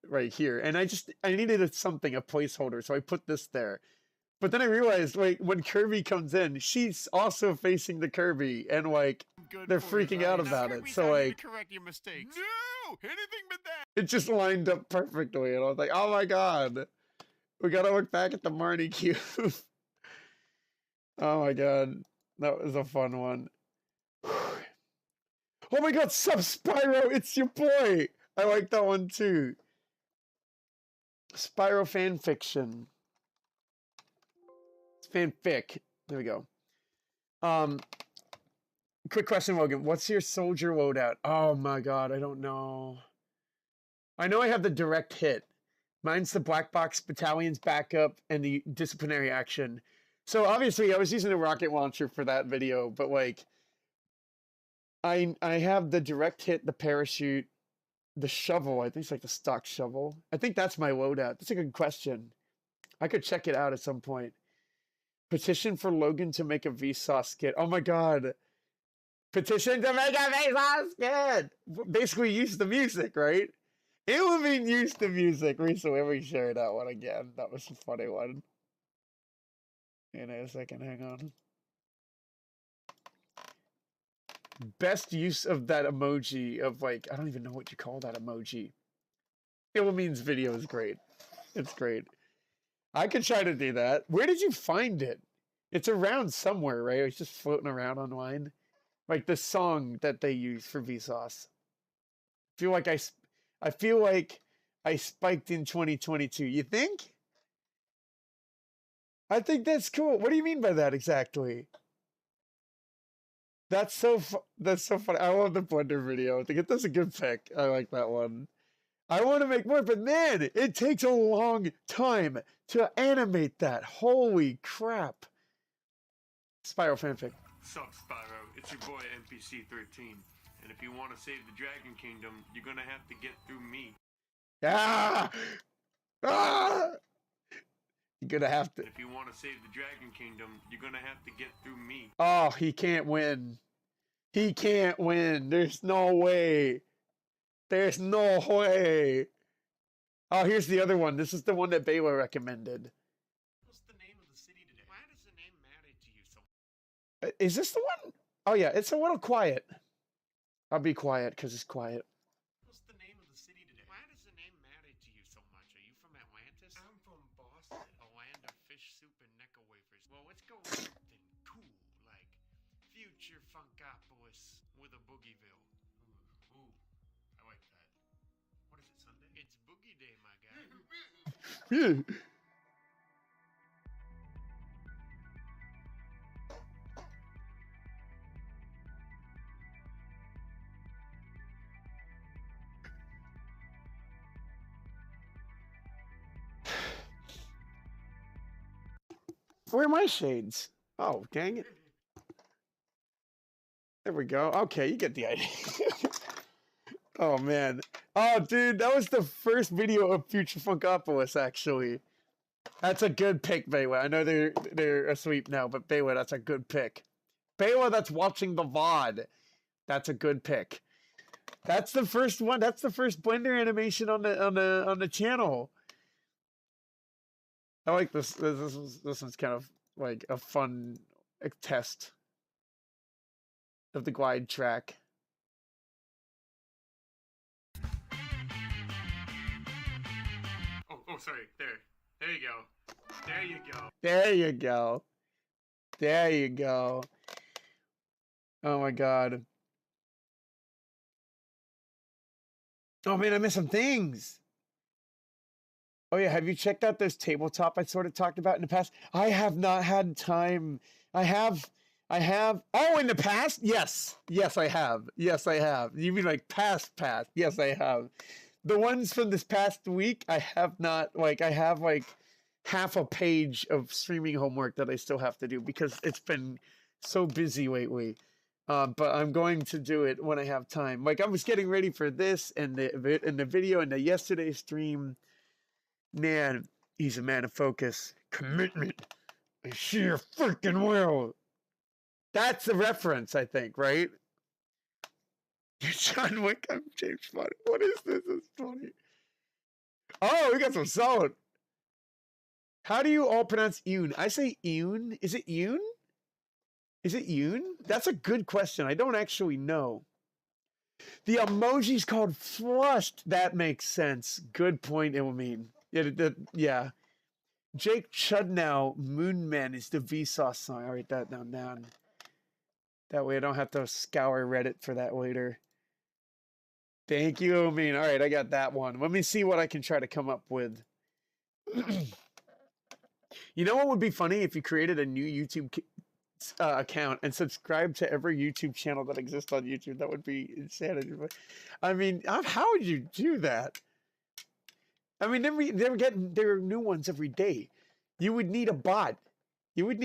right here. And I needed something, a placeholder, so I put this there. But then I realized, like, when Kirby comes in, she's also facing the Kirby, and, like, Good they're for you, freaking buddy. out Now, about it. Kirby's So, out here to like, correct your mistakes. No, anything but that. it just lined up perfectly, and I was like, oh my god. We gotta look back at the Marnie cube. Oh my god. That was a fun one. Oh my god, Sub Spyro, it's your boy! I like that one too. Spyro fanfiction. It's fanfic. There we go. Quick question, Logan. What's your soldier loadout? Oh my god, I don't know. I know I have the direct hit. Mine's the black box battalion's backup and the disciplinary action. So obviously I was using a rocket launcher for that video, but like I have the direct hit, the parachute, the shovel. I think it's like the stock shovel. I think that's my loadout. That's a good question. I could check it out at some point. Petition for Logan to make a Vsauce skit. Oh my god. Petition to make a Vsauce skit! Basically use the music, right? Illumine used the music recently. Let me share that one again. That was a funny one. In a second, hang on. Best use of that emoji of like, I don't even know what you call that emoji. Illumine's video is great. It's great. I could try to do that. Where did you find it? It's around somewhere, right? It's just floating around online. Like the song that they use for Vsauce. I feel like I spiked in 2022. You think? I think that's cool. What do you mean by that exactly? That's so funny. I love the Blender video. I think that's a good pick. I like that one. I want to make more, but man, it takes a long time to animate that. Holy crap. Spyro fanfic. Sup, Spyro? It's your boy NPC13. And if you want to save the Dragon Kingdom, you're gonna have to get through me. Ah! Ah! You're gonna have to. And if you want to save the Dragon Kingdom, you're gonna have to get through me. Oh, he can't win. He can't win. There's no way. There's no way. Oh, here's the other one. This is the one that Bayla recommended. What's the name of the city today? Why does the name matter to you so? Is this the one? Oh yeah, it's a little quiet. I'll be quiet because it's quiet. What's the name of the city today? Why does the name matter to you so much? Are you from Atlantis? I'm from Boston. A land of fish soup and Necco wafers. Well, let's go with something cool, like Future Funkopolis with a Boogieville. Ooh, I like that. What is it, Sunday? It's Boogie Day, my guy. Yeah. Where are my shades? Oh, dang it. There we go. Okay, you get the idea. Oh, man. Oh, dude, that was the first video of Future Funkopolis, actually. That's a good pick, Baywa. I know they're asleep now, but Baywa, that's a good pick. Baywa, that's watching the VOD. That's a good pick. That's the first one. That's the first Blender animation on the channel. I like this. This one's kind of like a fun test of the glide track. Oh, sorry. There you go. There you go. There you go. There you go. Oh my god. Oh man, I missed some things. Oh yeah, have you checked out those tabletop I sort of talked about in the past? I have not had time. I have. Oh, in the past? Yes. Yes, I have. Yes, I have. You mean like past? Yes, I have. The ones from this past week, I have not. Like, I have like half a page of streaming homework that I still have to do because it's been so busy lately. But I'm going to do it when I have time. Like, I was getting ready for this and the video and the yesterday stream. Man, he's a man of focus, commitment, and sheer freaking will. That's the reference, I think, right? John Wick, I'm James Bond. What is this? It's funny. Oh, we got some solid. How do you all pronounce Yoon? I say Yoon. Is it Yoon? Is it Yoon? That's a good question. I don't actually know. The emoji's called flushed. That makes sense. Good point, Ilmine. Yeah. Jake Chudnow, Moon Man is the Vsauce song. I'll write that down. That way I don't have to scour Reddit for that later. Thank you, Ilmine. All right, I got that one. Let me see what I can try to come up with. You know what would be funny if you created a new YouTube account and subscribed to every YouTube channel that exists on YouTube? That would be insanity. I mean, how would you do that? I mean, there are new ones every day. You would need a bot. That'd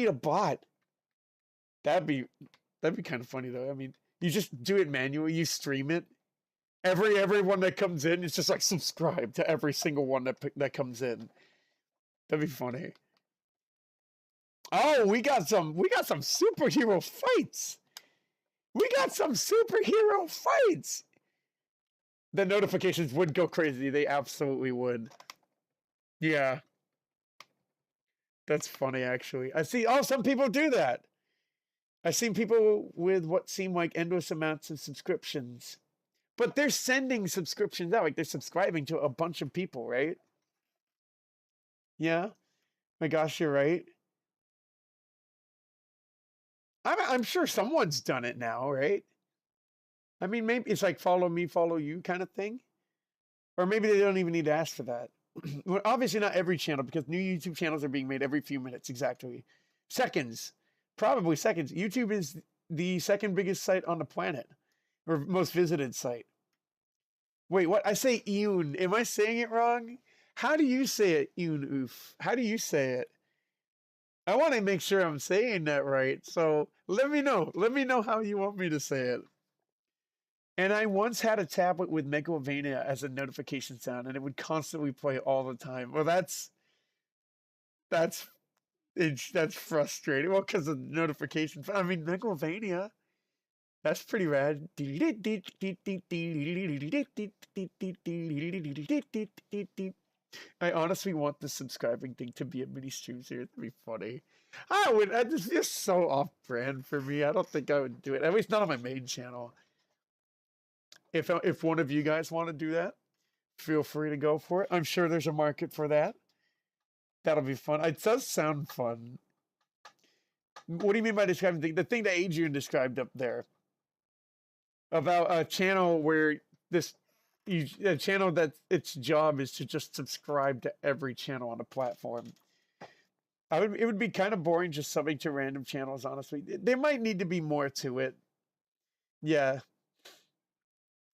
be kind of funny though. I mean, you just do it manually. You stream it. Everyone that comes in, it's just like subscribe to every single one that comes in. That'd be funny. Oh, we got some superhero fights. The notifications would go crazy. They absolutely would. Yeah. That's funny, actually. I see. Oh, some people do that. I've seen people with what seem like endless amounts of subscriptions. But they're sending subscriptions out. Like, they're subscribing to a bunch of people, right? Yeah. My gosh, you're right. I'm sure someone's done it now, right? I mean, maybe it's like follow me, follow you kind of thing. Or maybe they don't even need to ask for that. Well, obviously not every channel, because new YouTube channels are being made every few minutes, exactly. Seconds. Probably seconds. YouTube is the second biggest site on the planet. Or most visited site. Wait, what? I say Eun. Am I saying it wrong? How do you say it, Eun Oof? How do you say it? I want to make sure I'm saying that right. So let me know. Let me know how you want me to say it. And I once had a tablet with Megalovania as a notification sound, and it would constantly play all the time. Well, that's frustrating. Well, because of notifications. I mean, Megalovania. That's pretty rad. I honestly want the subscribing thing to be a mini stream here. It'd be funny. It's just so off-brand for me. I don't think I would do it. At least not on my main channel. If one of you guys want to do that, feel free to go for it. I'm sure there's a market for that. That'll be fun. It does sound fun. What do you mean by describing the thing that Adrian described up there? About a channel where a channel that its job is to just subscribe to every channel on a platform. It would be kind of boring just subbing to random channels, honestly. There might need to be more to it. Yeah.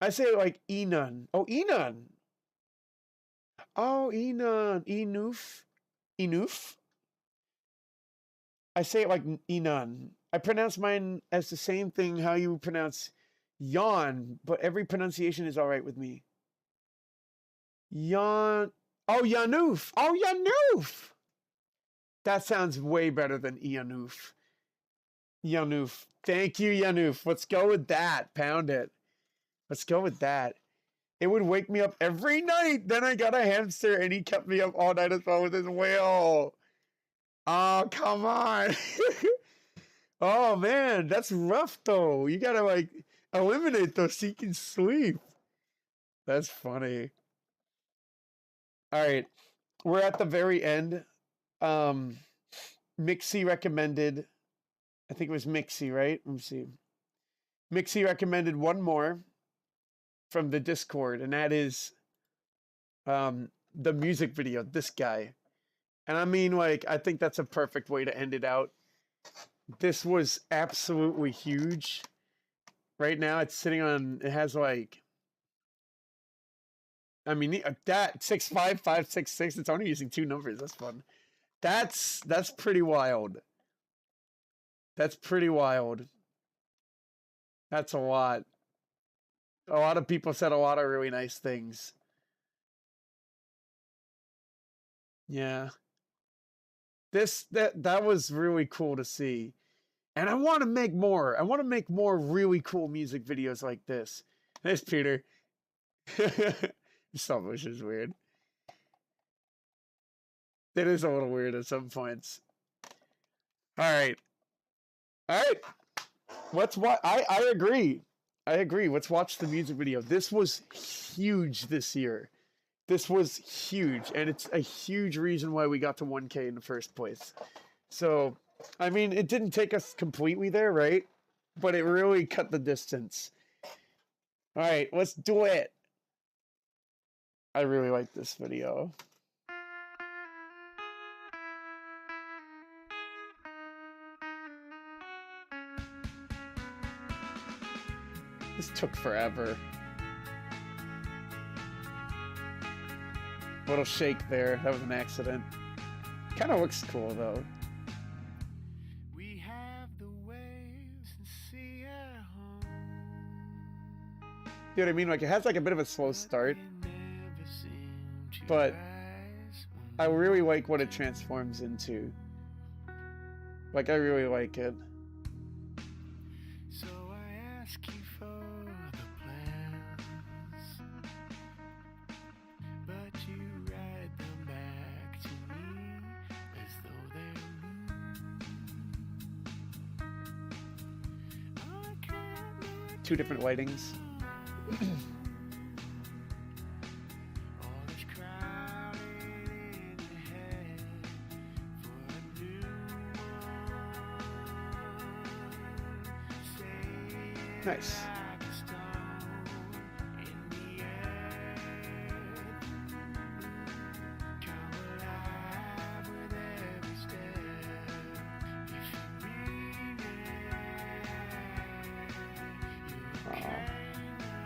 I say it like Enun. Oh, Enun. Oh, Enun. Enoof. I say it like Enun. I pronounce mine as the same thing how you pronounce yawn, but every pronunciation is all right with me. Yawn. Oh, Yanoof. Oh, Yanoof. That sounds way better than Yanoof. Yanoof. Thank you, Yanoof. Let's go with that. Pound it. Let's go with that. It would wake me up every night. Then I got a hamster, and he kept me up all night as well with his whale. Oh, come on. Oh, man. That's rough, though. You gotta, like, eliminate those so you can sleep. That's funny. All right. We're at the very end. Mixie recommended, I think it was Mixie, right? Let me see. Mixie recommended one more from the Discord, and that is the music video, this guy. And I mean, like, I think that's a perfect way to end it out. This was absolutely huge. Right now, it's sitting on, it has like, I mean, that 65566, it's only using 2 numbers. That's fun. That's pretty wild. That's pretty wild. That's a lot. A lot of people said a lot of really nice things. Yeah. That was really cool to see. And I want to make more. I want to make more really cool music videos like this. There's Peter. Stop motion is weird. It is a little weird at some points. All right. Let's watch. I agree. I agree. Let's watch the music video. This was huge this year. This was huge, and it's a huge reason why we got to 1K in the first place. So, I mean, it didn't take us completely there, right? But it really cut the distance. All right, let's do it. I really like this video. This took forever. Little shake there. That was an accident. Kind of looks cool though. We have the waves and sea at home. You know what I mean? Like, it has like a bit of a slow start, but I really like what it transforms into. Like, I really like it. So I ask you for the plans, but you write them back to me as though they're new. 2 different lightings. All is crowded in your head for a new one. Nice. Like a stone in the air. Come alive with every step. If you mean it, you're okay now.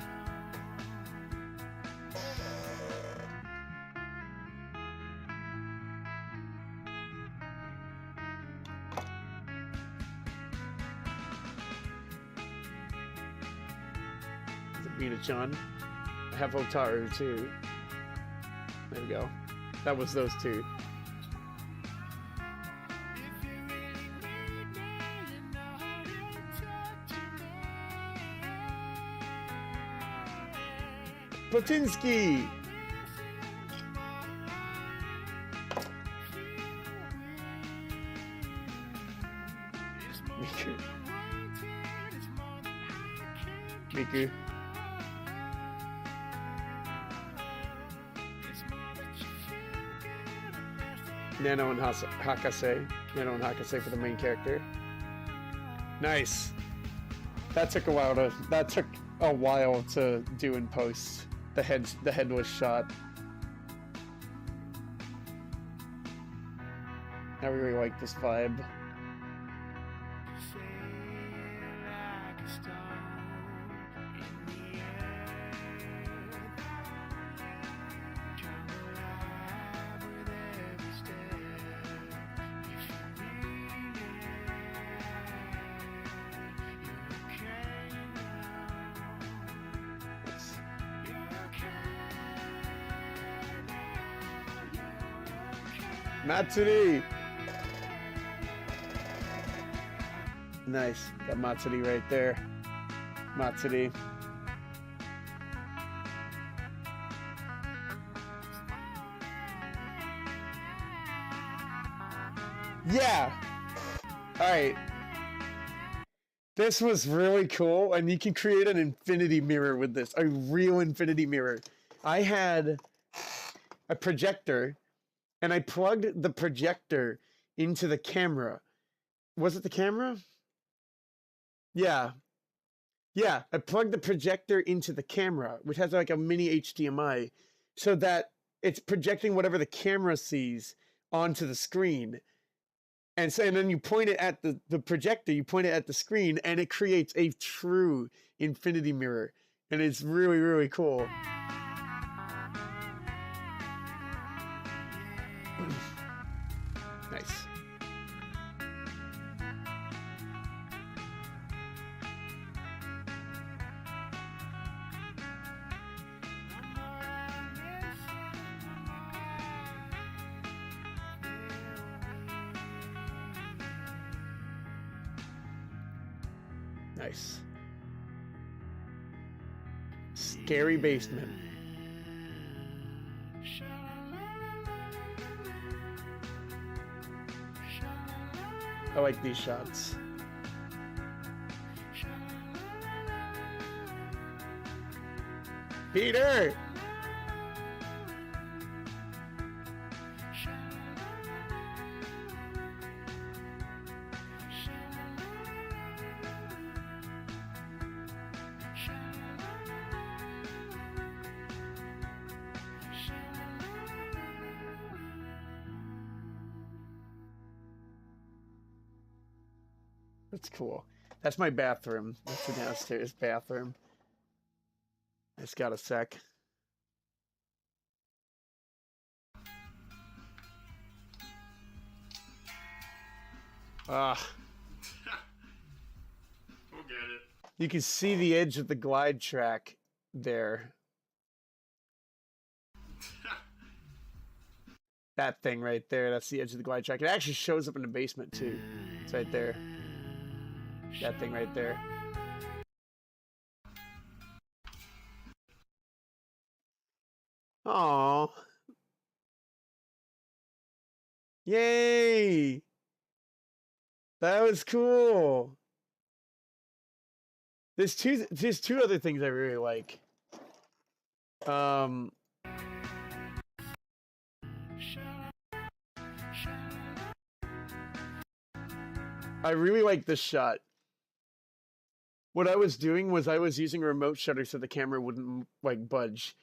Is it Mina-chan? I have Otaru too. There we go. That was those 2. If you really need me, you know how to talk to me. Platinsky! Miku. Miku. Nano and Hakase. Nano and Hakase for the main character. Nice. That took a while to do in post. The headless shot. I really like this vibe. Matsuri! Nice. Got Matsuri right there. Matsuri. Yeah! Alright. This was really cool, and you can create an infinity mirror with this. A real infinity mirror. I had a projector, and I plugged the projector into the camera. Was it the camera? Yeah. Yeah, I plugged the projector into the camera, which has like a mini HDMI, so that it's projecting whatever the camera sees onto the screen. And so, and then you point it at the projector, you point it at the screen, and it creates a true infinity mirror. And it's really, really cool. Nice. Nice. Scary basement. I like these shots. Peter! That's cool. That's my bathroom. That's the downstairs bathroom. It's got a sec. Ah. We'll get it. You can see the edge of the glide track there. That thing right there, that's the edge of the glide track. It actually shows up in the basement too. It's right there. That thing right there. Aww. Yay! That was cool. There's two other things I really like. I really like this shot. What I was doing was I was using a remote shutter so the camera wouldn't like budge.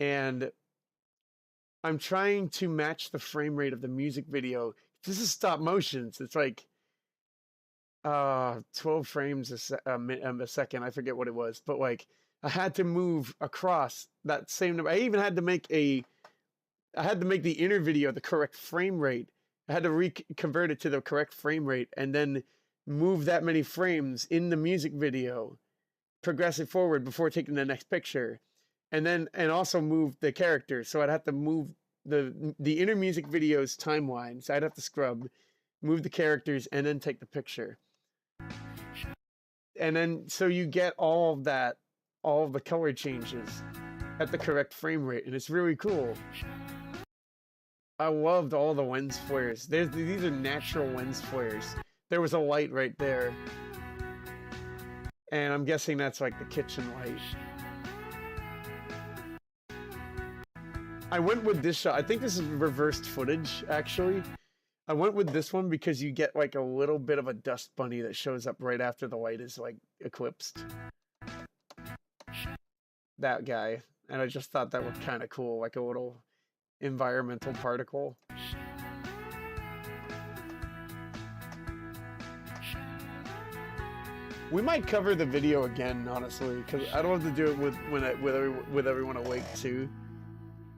And I'm trying to match the frame rate of the music video. This is stop motion. So it's like 12 frames a second. I forget what it was, but like I had to move across that same number. I even had to make the inner video the correct frame rate. I had to convert it to the correct frame rate and then move that many frames in the music video, progress it forward before taking the next picture, and also move the characters. So I'd have to move the inner music video's timeline. So I'd have to scrub, move the characters, and then take the picture. And then so you get all of that, all of the color changes at the correct frame rate, and it's really cool. I loved all the lens flares. These are natural lens flares. There was a light right there. And I'm guessing that's like the kitchen light. I went with this shot. I think this is reversed footage, actually. I went with this one because you get like a little bit of a dust bunny that shows up right after the light is like eclipsed. That guy. And I just thought that was kind of cool, like a little environmental particle. We might cover the video again, honestly, because I don't have to do it with everyone awake too.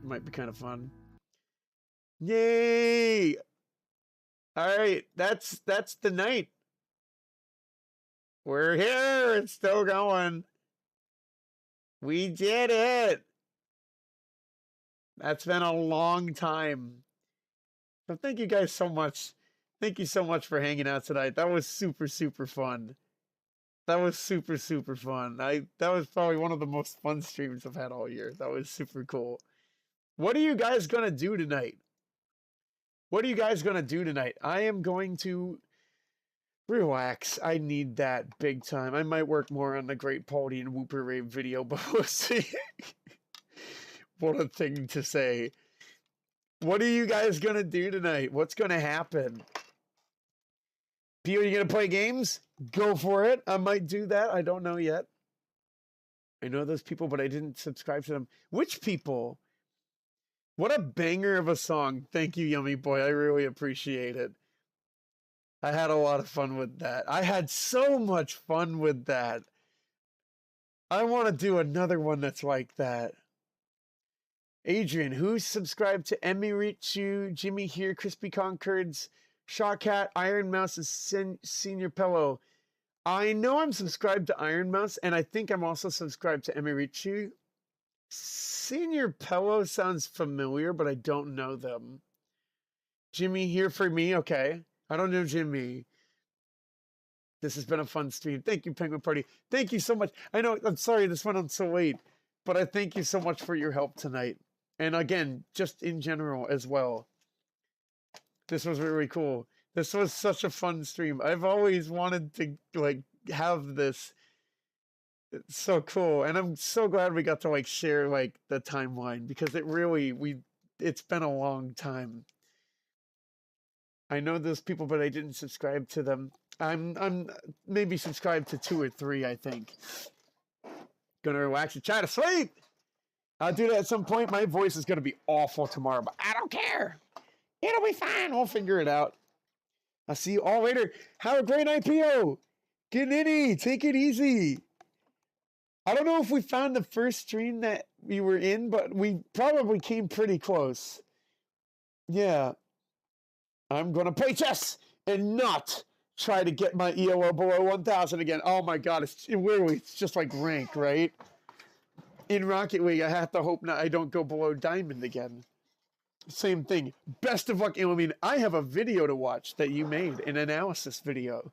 It might be kind of fun. Yay! All right, that's the night. We're here. It's still going. We did it. That's been a long time. So thank you guys so much. Thank you so much for hanging out tonight. That was super, super fun. That was super, super fun. That was probably one of the most fun streams I've had all year. That was super cool. What are you guys going to do tonight? What are you guys going to do tonight? I am going to relax. I need that big time. I might work more on the Great Paulding and Whooper Rave video, but we'll see. What a thing to say. What are you guys going to do tonight? What's going to happen? Pio, you going to play games? Go for it. I might do that. I don't know yet. I know those people, but I didn't subscribe to them. Which people? What a banger of a song. Thank you, Yummy Boy. I really appreciate it. I had a lot of fun with that. I had so much fun with that. I want to do another one that's like that. Adrian, who's subscribed to Emmy Richu, Jimmy Here, Crispy Concords, Shawcat, Iron Mouse, and Senior Pillow. I know I'm subscribed to Iron Mouse, and I think I'm also subscribed to Emmy Richu. Senior Pillow sounds familiar, but I don't know them. Jimmy Here for me, okay. I don't know Jimmy. This has been a fun stream. Thank you, Penguin Party. Thank you so much. I know, I'm sorry this went on so late, but I thank you so much for your help tonight. And again, just in general as well. This was really cool. This was such a fun stream. I've always wanted to like have this. It's so cool. And I'm so glad we got to like share like the timeline because it really it's been a long time. I know those people, but I didn't subscribe to them. I'm maybe subscribed to 2 or 3, I think. Gonna relax and try to sleep. I'll do that at some point. My voice is gonna be awful tomorrow, but I don't care. It'll be fine. We'll figure it out. I'll see you all later. Have a great IPO. Get nitty. Take it easy. I don't know if we found the first stream that we were in, but we probably came pretty close. Yeah. I'm going to play chess and not try to get my ELO below 1,000 again. Oh my God. It's just like rank, right? In Rocket League, I have to hope I don't go below diamond again. Same thing. Best of luck. I mean, I have a video to watch that you made, an analysis video.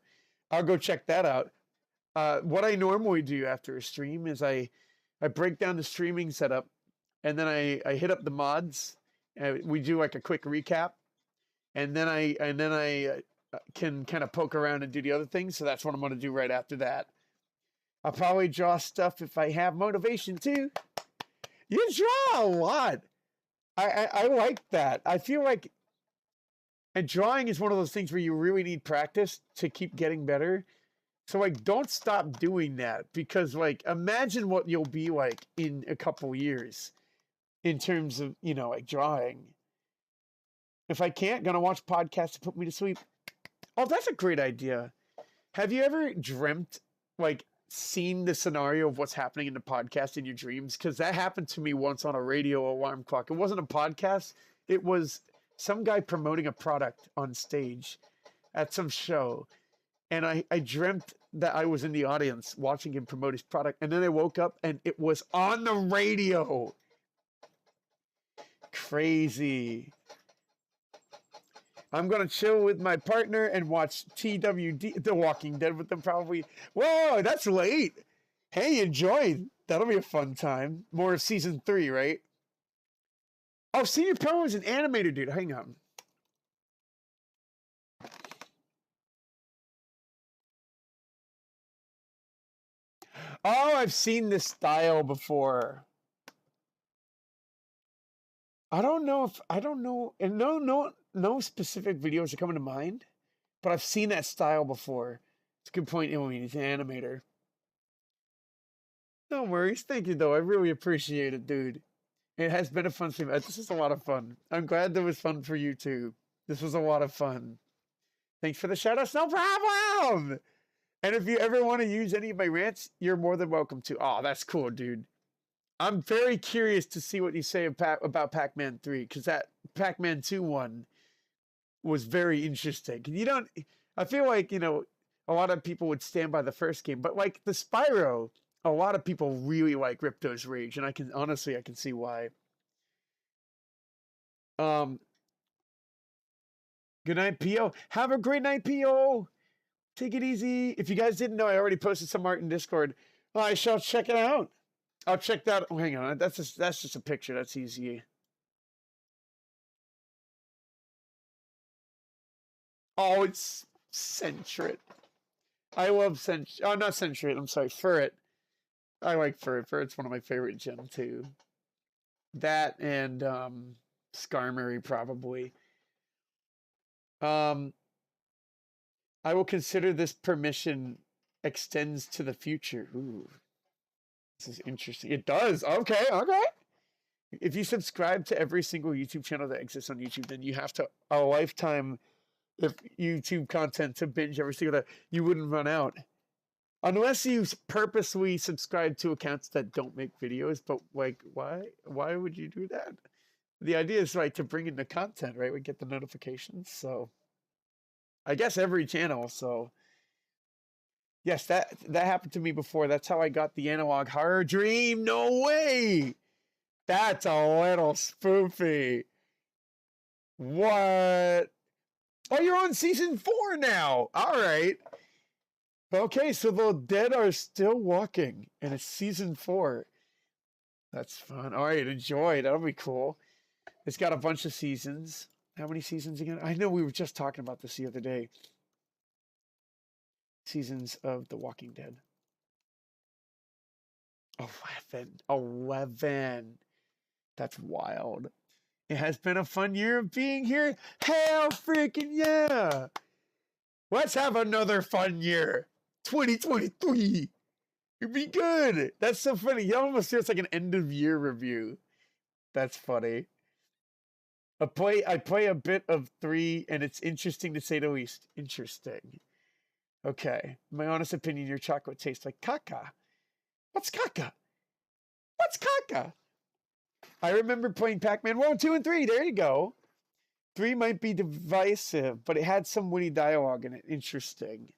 I'll go check that out. What I normally do after a stream is I break down the streaming setup, and then I hit up the mods. We do like a quick recap, and then I can kind of poke around and do the other things. So that's what I'm going to do right after that. I'll probably draw stuff if I have motivation too. You draw a lot. I like that. I feel like, and drawing is one of those things where you really need practice to keep getting better. So like, don't stop doing that because like, imagine what you'll be like in a couple years in terms of, you know, like drawing. If I can't, gonna watch podcasts to put me to sleep. Oh, that's a great idea. Have you ever dreamt, like, seen the scenario of what's happening in the podcast in your dreams? Because that happened to me once on a radio alarm clock. It wasn't a podcast. It was some guy promoting a product on stage at some show. And I dreamt that I was in the audience watching him promote his product. And then I woke up and it was on the radio. Crazy. I'm going to chill with my partner and watch TWD, The Walking Dead with them probably. Whoa, that's late. Hey, enjoy. That'll be a fun time. More of season 3, right? Oh, Senior Pillow is an animator, dude. Hang on. Oh, I've seen this style before. I don't know, and no specific videos are coming to mind, but I've seen that style before. It's a good point, Emily. He's an animator. No worries. Thank you, though. I really appreciate it, dude. It has been a fun stream. This is a lot of fun. I'm glad that was fun for you, too. This was a lot of fun. Thanks for the shout-outs. No problem! And if you ever want to use any of my rants, you're more than welcome to. Oh, that's cool, dude. I'm very curious to see what you say about Pac-Man 3, because that Pac-Man 2 one was very interesting. I feel like, you know, a lot of people would stand by the first game, but like the Spyro, a lot of people really like Ripto's Rage, and I can see why. Good night, P.O. Have a great night, P.O. Take it easy. If you guys didn't know, I already posted some art in Discord. I shall check it out. I'll check that. Oh, hang on. That's just a picture. That's easy. Oh, it's Centrit. I love Centrit. Oh, not Centrit. I'm sorry. Furret. I like Furret. Furret's one of my favorite Gen 2. That and Skarmory, probably. I will consider this permission extends to the future. Ooh. This is interesting. It does. Okay. if you subscribe to every single YouTube channel that exists on YouTube, then you have to a lifetime of YouTube content to binge every single day. You wouldn't run out. Unless you purposely subscribe to accounts that don't make videos, but like, why would you do that? The idea is right to bring in the content, right? We get the notifications, so I guess every channel. So yes, that happened to me before. That's how I got the analog horror dream. No way. That's a little spoofy. What? Oh, you're on season 4 now. All right. Okay, so the dead are still walking, and it's season 4. That's fun. All right, enjoy. That'll be cool. It's got a bunch of seasons. How many seasons again? I know we were just talking about this the other day. Seasons of The Walking Dead. 11. 11. That's wild. It has been a fun year of being here. Hell freaking yeah. Let's have another fun year. 2023. It'd be good. That's so funny. You almost feel it's like an end of year review. That's funny. I play a bit of 3 and it's interesting to say the least. Interesting. Okay. My honest opinion, your chocolate tastes like caca. What's caca? What's caca? I remember playing Pac-Man 1, 2, and 3. There you go. 3 might be divisive, but it had some witty dialogue in it. Interesting.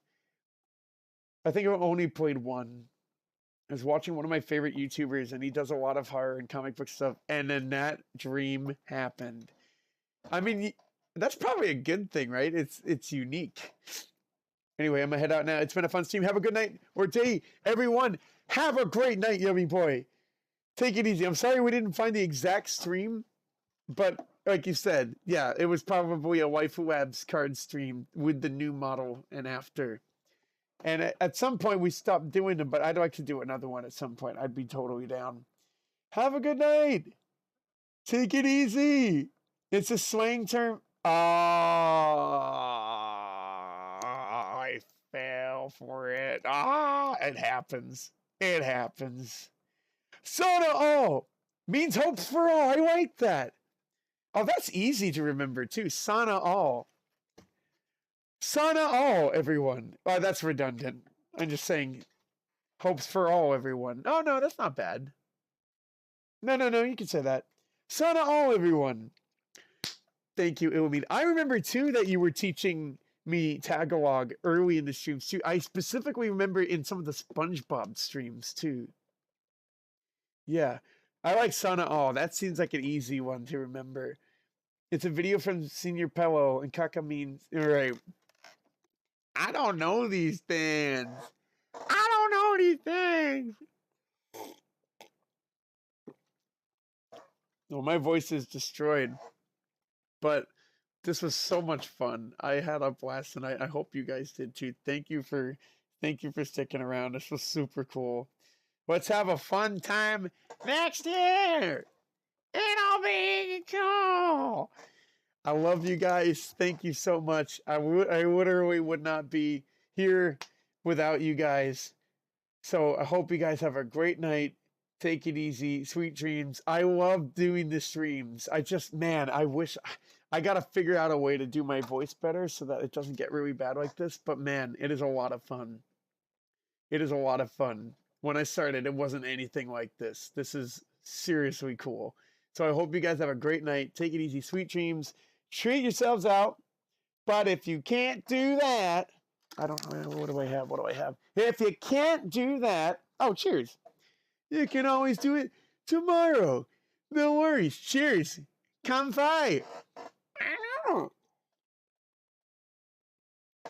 I think I only played 1. I was watching one of my favorite YouTubers, and he does a lot of horror and comic book stuff, and then that dream happened. I mean, that's probably a good thing, right? It's unique. Anyway, I'm gonna head out now. It's been a fun stream. Have a good night or day, everyone. Have a great night, yummy boy. Take it easy. I'm sorry we didn't find the exact stream, but like you said, yeah, it was probably a Waifu Labs card stream with the new model and after. And at some point we stopped doing them, but I'd like to do another one at some point. I'd be totally down. Have a good night. Take it easy. It's a slang term. I fell for it. It happens. It happens. Soda all means hopes for all. I like that. Oh, that's easy to remember too. Sana all. Sana all, everyone. Oh, that's redundant. I'm just saying hopes for all, everyone. Oh, no, that's not bad. No, you can say that. Sana all, everyone. Thank you, Illumin. I remember too that you were teaching me Tagalog early in the streams too. I specifically remember in some of the SpongeBob streams too. Yeah, I like Sana all. That seems like an easy one to remember. It's a video from Senior Pello, and Kaka means, all right. I don't know these things. I don't know these things. Well, my voice is destroyed. But this was so much fun. I had a blast tonight. I hope you guys did too. Thank you for sticking around. This was super cool. Let's have a fun time next year. It'll be cool. I love you guys. Thank you so much. I literally would not be here without you guys. So I hope you guys have a great night. Take it easy. Sweet dreams. I love doing the streams. I wish I got to figure out a way to do my voice better so that it doesn't get really bad like this. But man, it is a lot of fun. It is a lot of fun. When I started, it wasn't anything like this. This is seriously cool. So I hope you guys have a great night. Take it easy. Sweet dreams. Treat yourselves out. But if you can't do that, I don't know. What do I have? If you can't do that, oh, cheers. You can always do it tomorrow. No worries. Cheers. Come fight. I know.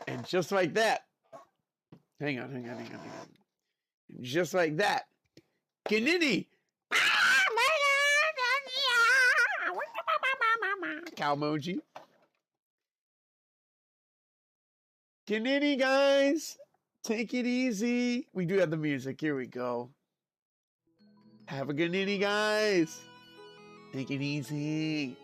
And just like that. Hang on. Just like that. Ganini. Cow emoji. Ganini, guys. Take it easy. We do have the music. Here we go. Have a good nitty, guys. Take it easy.